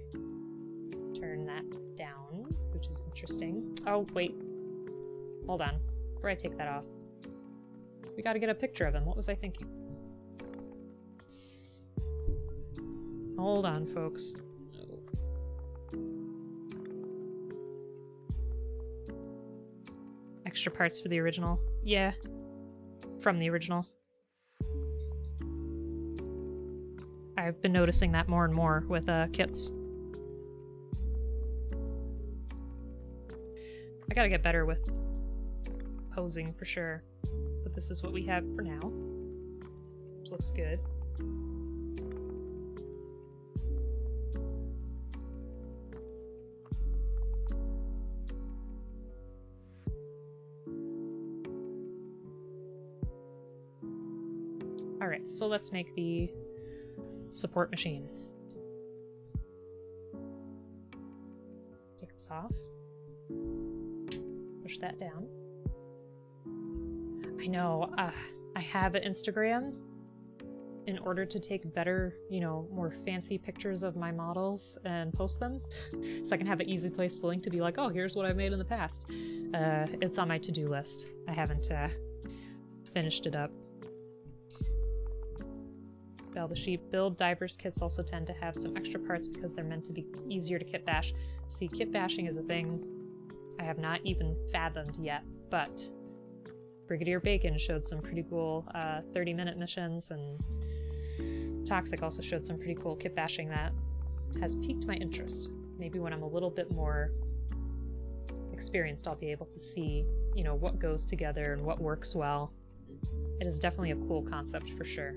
turn that down, which is interesting. Oh, wait. Hold on. Before I take that off, we gotta get a picture of him. What was I thinking? Hold on, folks. Extra parts for the original. Yeah. From the original. I've been noticing that more and more with kits. I gotta get better with posing for sure. But this is what we have for now. Which looks good. Alright, so let's make the support machine. Take this off. Push that down. I know, I have an Instagram in order to take better, you know, more fancy pictures of my models and post them. So I can have an easy place to link to be like, oh, here's what I've made in the past. It's on my to-do list. I haven't finished it up. Belle the Sheep. Build divers kits also tend to have some extra parts because they're meant to be easier to kit bash. See, kit bashing is a thing I have not even fathomed yet. but Brigadier Bacon showed some pretty cool 30-minute missions, and Toxic also showed some pretty cool kit bashing that has piqued my interest. Maybe when I'm a little bit more experienced, I'll be able to see, you know, what goes together and what works well. It is definitely a cool concept for sure.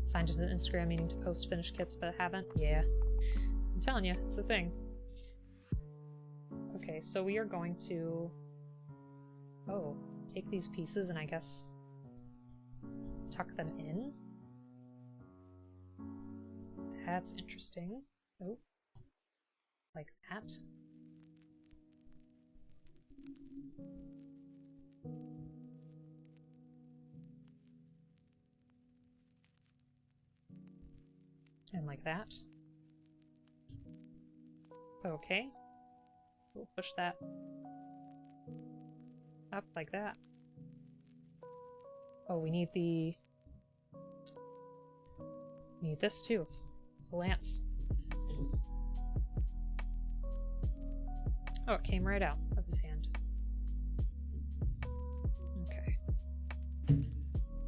Signed into Instagram meaning to post finished kits, but I haven't. Yeah. I'm telling you, it's a thing. Okay, so we are going to... Oh, take these pieces and I guess tuck them in? That's interesting. Oh. Like that. And like that. Okay. We'll push that up like that. Oh, we need the... We need this too. The lance. Oh, it came right out of his hand. Okay.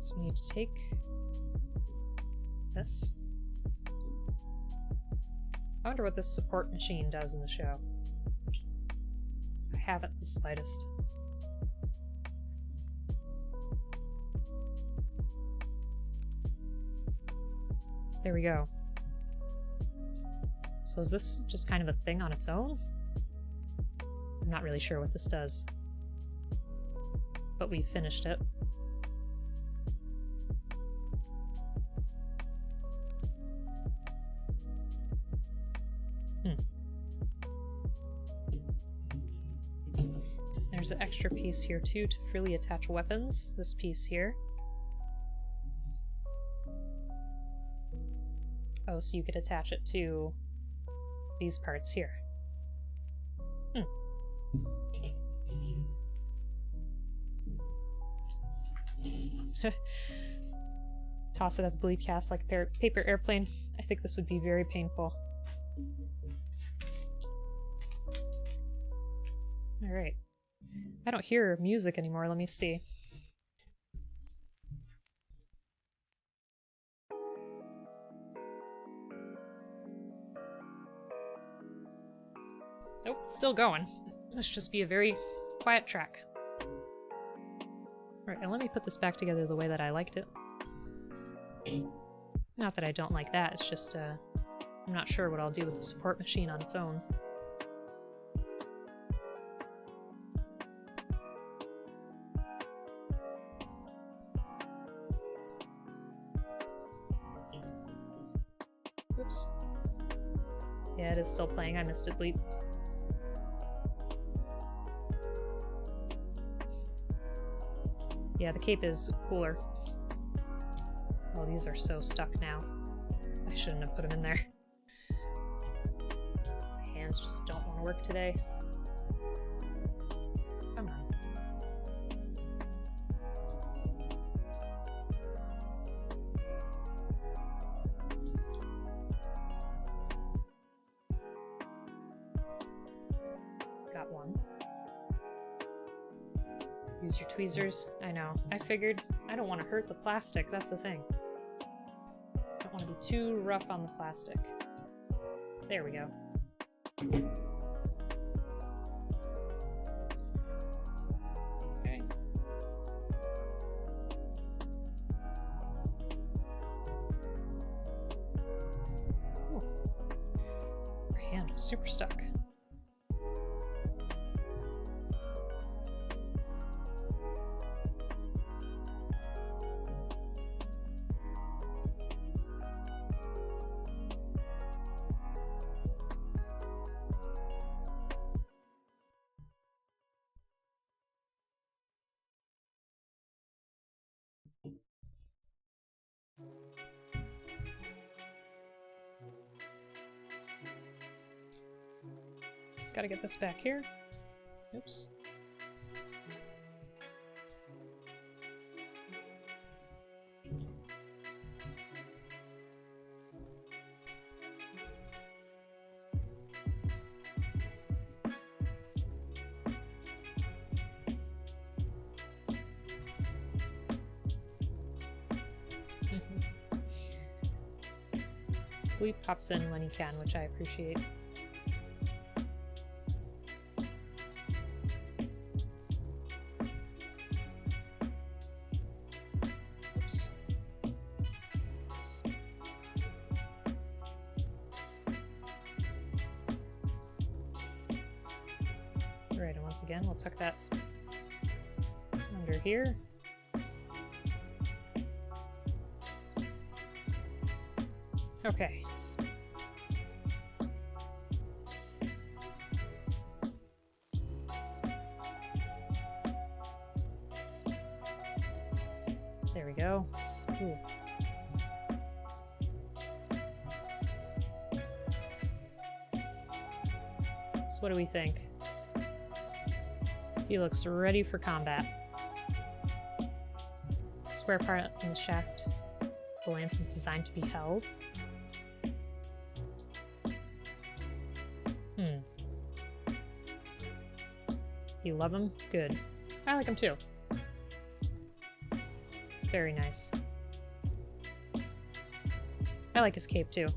So we need to take this. I wonder what this support machine does in the show. I haven't the slightest. There we go. So is this just kind of a thing on its own? I'm not really sure what this does. But we finished it. There's an extra piece here too to freely attach weapons. This piece here. Oh, so you could attach it to these parts here. Toss it at the bleep cast like a paper airplane. I think this would be very painful. Alright. I don't hear music anymore, let me see. Nope, still going. This should just be a very quiet track. Alright, and let me put this back together the way that I liked it. Not that I don't like that, it's just, I'm not sure what I'll do with the support machine on its own. Oops. Yeah, it is still playing. I missed it, bleep. Yeah, the cape is cooler. Oh, these are so stuck now. I shouldn't have put them in there. My hands just don't want to work today. Come on. Got one. Use your tweezers. I know. I figured I don't want to hurt the plastic. That's the thing. I don't want to be too rough on the plastic. There we go. Okay. Ooh. My hand was super stuck. Just gotta get this back here. Oops. hopefully pops in when he can, which I appreciate. Oops. Alright, and once again, we'll tuck that under here. Okay. There we go. Ooh. So what do we think? He looks ready for combat. Square part in the shaft. The lance is designed to be held. You love him? Good. I like him too. It's very nice. I like his cape too.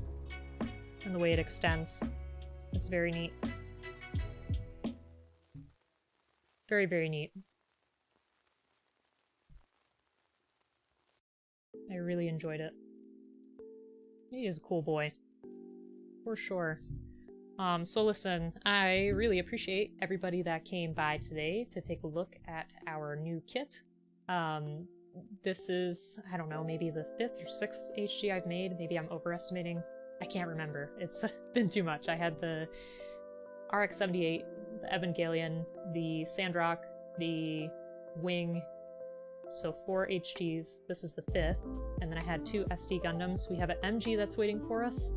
And the way it extends. It's very neat. Very, very neat. I really enjoyed it. He is a cool boy. For sure. So listen, I really appreciate everybody that came by today to take a look at our new kit. This is, I don't know, maybe the 5th or 6th HG I've made. Maybe I'm overestimating. I can't remember. It's been too much. I had the RX-78, the Evangelion, the Sandrock, the Wing, so 4 HGs. This is the 5th. And then I had 2 SD Gundams. We have an MG that's waiting for us.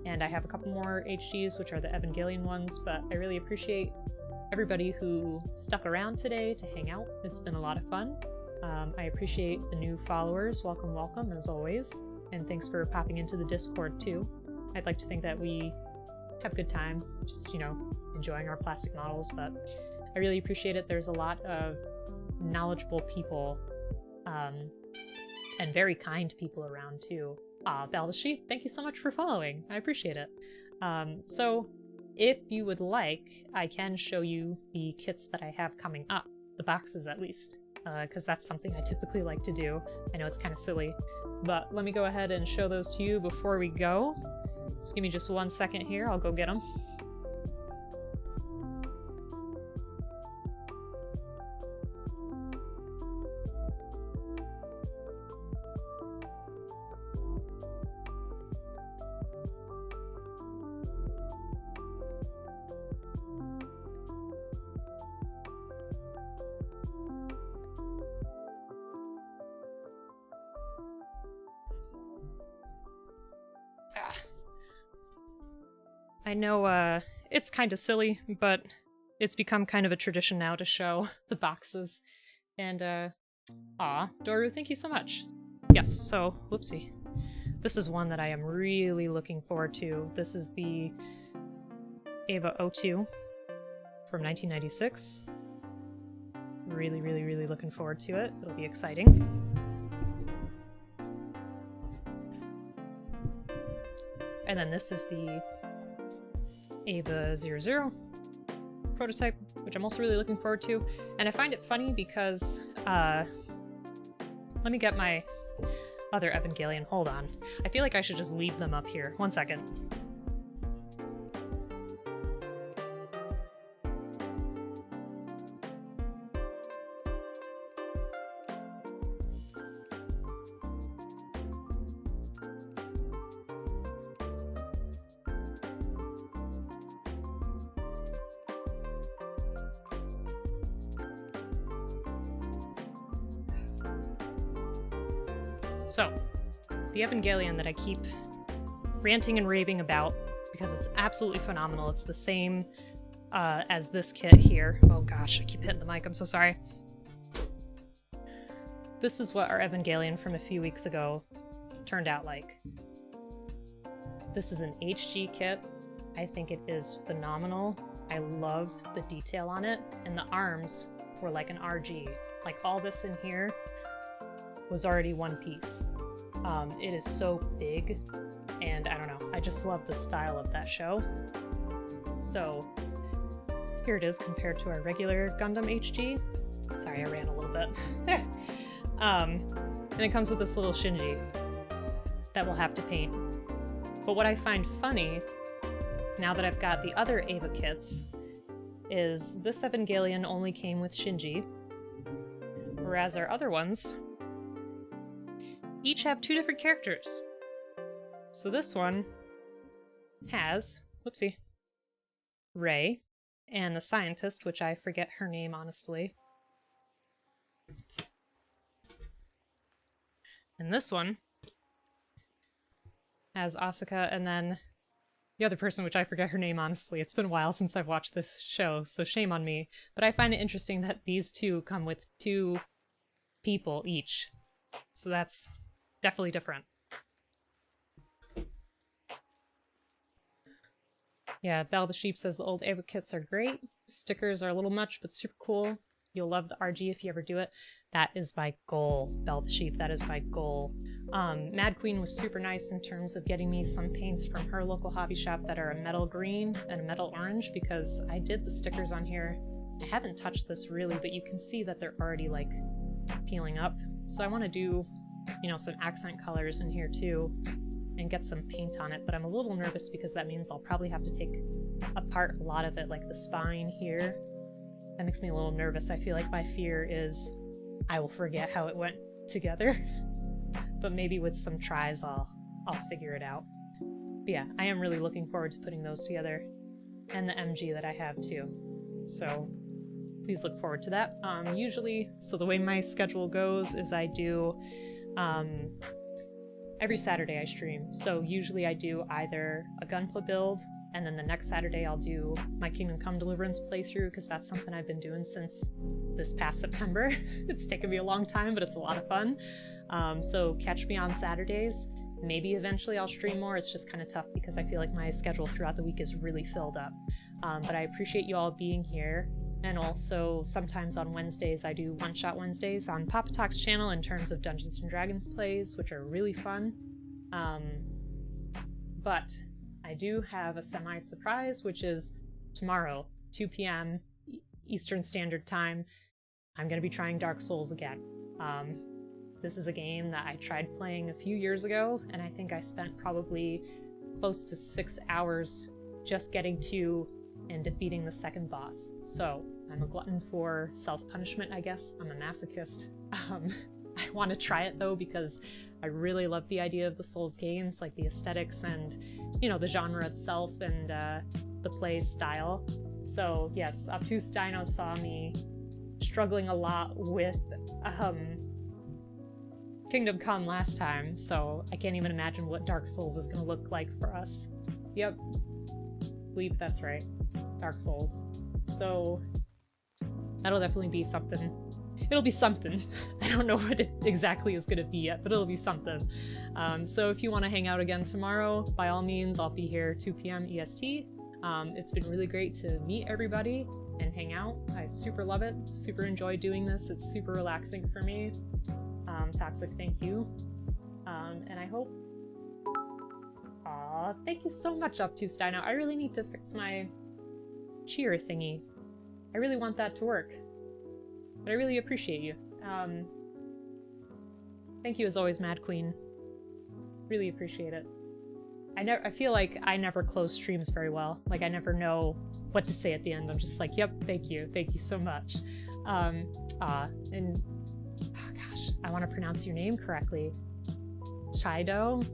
And I have a couple more HGs, which are the Evangelion ones, but I really appreciate everybody who stuck around today to hang out. It's been a lot of fun. I appreciate the new followers. Welcome, welcome, as always. And thanks for popping into the Discord, too. I'd like to think that we have a good time, just, you know, enjoying our plastic models, but I really appreciate it. There's a lot of knowledgeable people, and very kind people around, too. Valdashi, thank you so much for following. I appreciate it. So, if you would like, I can show you the kits that I have coming up. The boxes, at least. Because that's something I typically like to do. I know it's kind of silly. But let me go ahead and show those to you before we go. Just give me just 1 second here. I'll go get them. I know it's kind of silly, but it's become kind of a tradition now to show the boxes. And, Doru, thank you so much. Yes, so, whoopsie. This is one that I am really looking forward to. This is the Eva 02 from 1996. Really, really, really looking forward to it. It'll be exciting. And then this is the Ava 00 prototype, which I'm also really looking forward to. And I find it funny because, let me get my other Evangelion. Hold on. I feel like I should just leave them up here. 1 second. So, the Evangelion that I keep ranting and raving about, because it's absolutely phenomenal. It's the same as this kit here. Oh gosh, I keep hitting the mic, I'm so sorry. This is what our Evangelion from a few weeks ago turned out like. This is an HG kit. I think it is phenomenal. I love the detail on it, and the arms were like an RG. Like all this in here was already one piece. It is so big, and I don't know, I just love the style of that show. So here it is compared to our regular Gundam HG. Sorry, I ran a little bit. And it comes with this little Shinji that we'll have to paint. But what I find funny, now that I've got the other Eva kits, is this Evangelion only came with Shinji, whereas our other ones each have 2 different characters. So this one has, whoopsie, Rei, and the scientist, which I forget her name, honestly. And this one has Asuka, and then the other person, which I forget her name, honestly. It's been a while since I've watched this show, so shame on me. But I find it interesting that these 2 come with 2 people each. So that's definitely different. Yeah, Belle the Sheep says the old Ava kits are great. Stickers are a little much, but super cool. You'll love the RG if you ever do it. That is my goal, Belle the Sheep. That is my goal. Mad Queen was super nice in terms of getting me some paints from her local hobby shop that are a metal green and a metal orange, because I did the stickers on here. I haven't touched this really, but you can see that they're already like peeling up. So I want to do, you know, some accent colors in here too and get some paint on it, but I'm a little nervous because that means I'll probably have to take apart a lot of it, like the spine here. That makes me a little nervous. I feel like my fear is I will forget how it went together. But maybe with some tries I'll figure it out. But yeah, I am really looking forward to putting those together. And the MG that I have too. So please look forward to that. Usually, so the way my schedule goes is I do every Saturday I stream. So usually I do either a Gunpla build, and then the next Saturday I'll do my Kingdom Come Deliverance playthrough, because that's something I've been doing since this past September. It's taken me a long time, but it's a lot of fun. So catch me on Saturdays. Maybe eventually I'll stream more. It's just kind of tough because I feel like my schedule throughout the week is really filled up. But I appreciate you all being here. And also sometimes on Wednesdays I do One Shot Wednesdays on Papa Talk's channel in terms of Dungeons & Dragons plays, which are really fun. But I do have a semi-surprise, which is tomorrow, 2 p.m. Eastern Standard Time. I'm going to be trying Dark Souls again. This is a game that I tried playing a few years ago, and I think I spent probably close to 6 hours just getting to and defeating the second boss. So I'm a glutton for self-punishment, I guess. I'm a masochist. I want to try it though because I really love the idea of the Souls games, like the aesthetics and, you know, the genre itself and the play style. So yes, Obtuse Dino saw me struggling a lot with Kingdom Come last time, so I can't even imagine what Dark Souls is going to look like for us. Yep. Bleep, that's right. Dark Souls. So that'll definitely be something. It'll be something. I don't know what it exactly is going to be yet, but it'll be something. So if you want to hang out again tomorrow, by all means, I'll be here 2 p.m. EST. It's been really great to meet everybody and hang out. I super love it. Super enjoy doing this. It's super relaxing for me. Toxic, thank you. And I hope... Aw, thank you so much, Obtuse Dino. I really need to fix my cheer thingy. I really want that to work. But I really appreciate you. Thank you as always, Mad Queen. Really appreciate it. I feel like I never close streams very well. Like, I never know what to say at the end. I'm just like, yep, thank you so much. And, oh gosh, I want to pronounce your name correctly. Jido,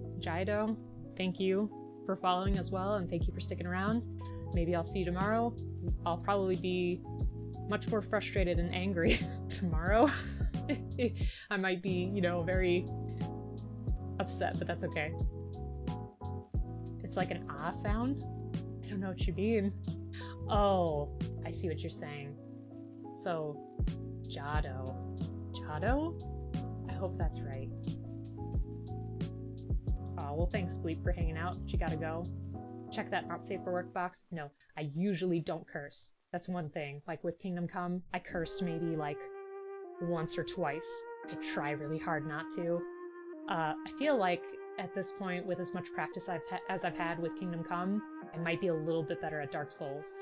thank you for following as well, and thank you for sticking around. Maybe I'll see you tomorrow. I'll probably be much more frustrated and angry tomorrow. I might be, you know, very upset, but that's okay. It's like an ah sound. I don't know what you mean. Oh, I see what you're saying. So, Jado? I hope that's right. Oh, well thanks, Bleep, for hanging out. You gotta go. Check that not safe for work box. No, I usually don't curse. That's one thing. Like with Kingdom Come, I cursed maybe like once or twice. I try really hard not to. I feel like at this point, with as much practice as I've had with Kingdom Come, I might be a little bit better at Dark Souls.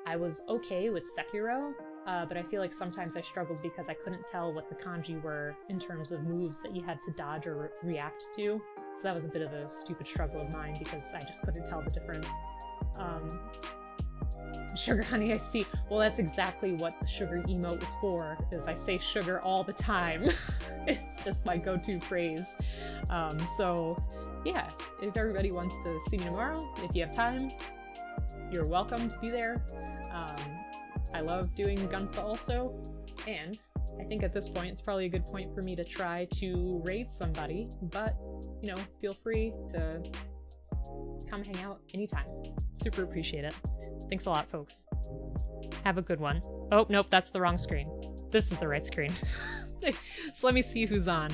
I was okay with Sekiro, but I feel like sometimes I struggled because I couldn't tell what the kanji were in terms of moves that you had to dodge or react to. So that was a bit of a stupid struggle of mine because I just couldn't tell the difference. Sugar honey iced tea. Well, that's exactly what the sugar emote was for, is I say sugar all the time. It's just my go-to phrase. So yeah, if everybody wants to see me tomorrow, if you have time, you're welcome to be there. I love doing Gunpla also, and I think at this point it's probably a good point for me to try to raid somebody, but, you know, feel free to come hang out anytime. Super appreciate it. Thanks a lot, folks. Have a good one. Oh, nope, that's the wrong screen. This is the right screen. So let me see who's on.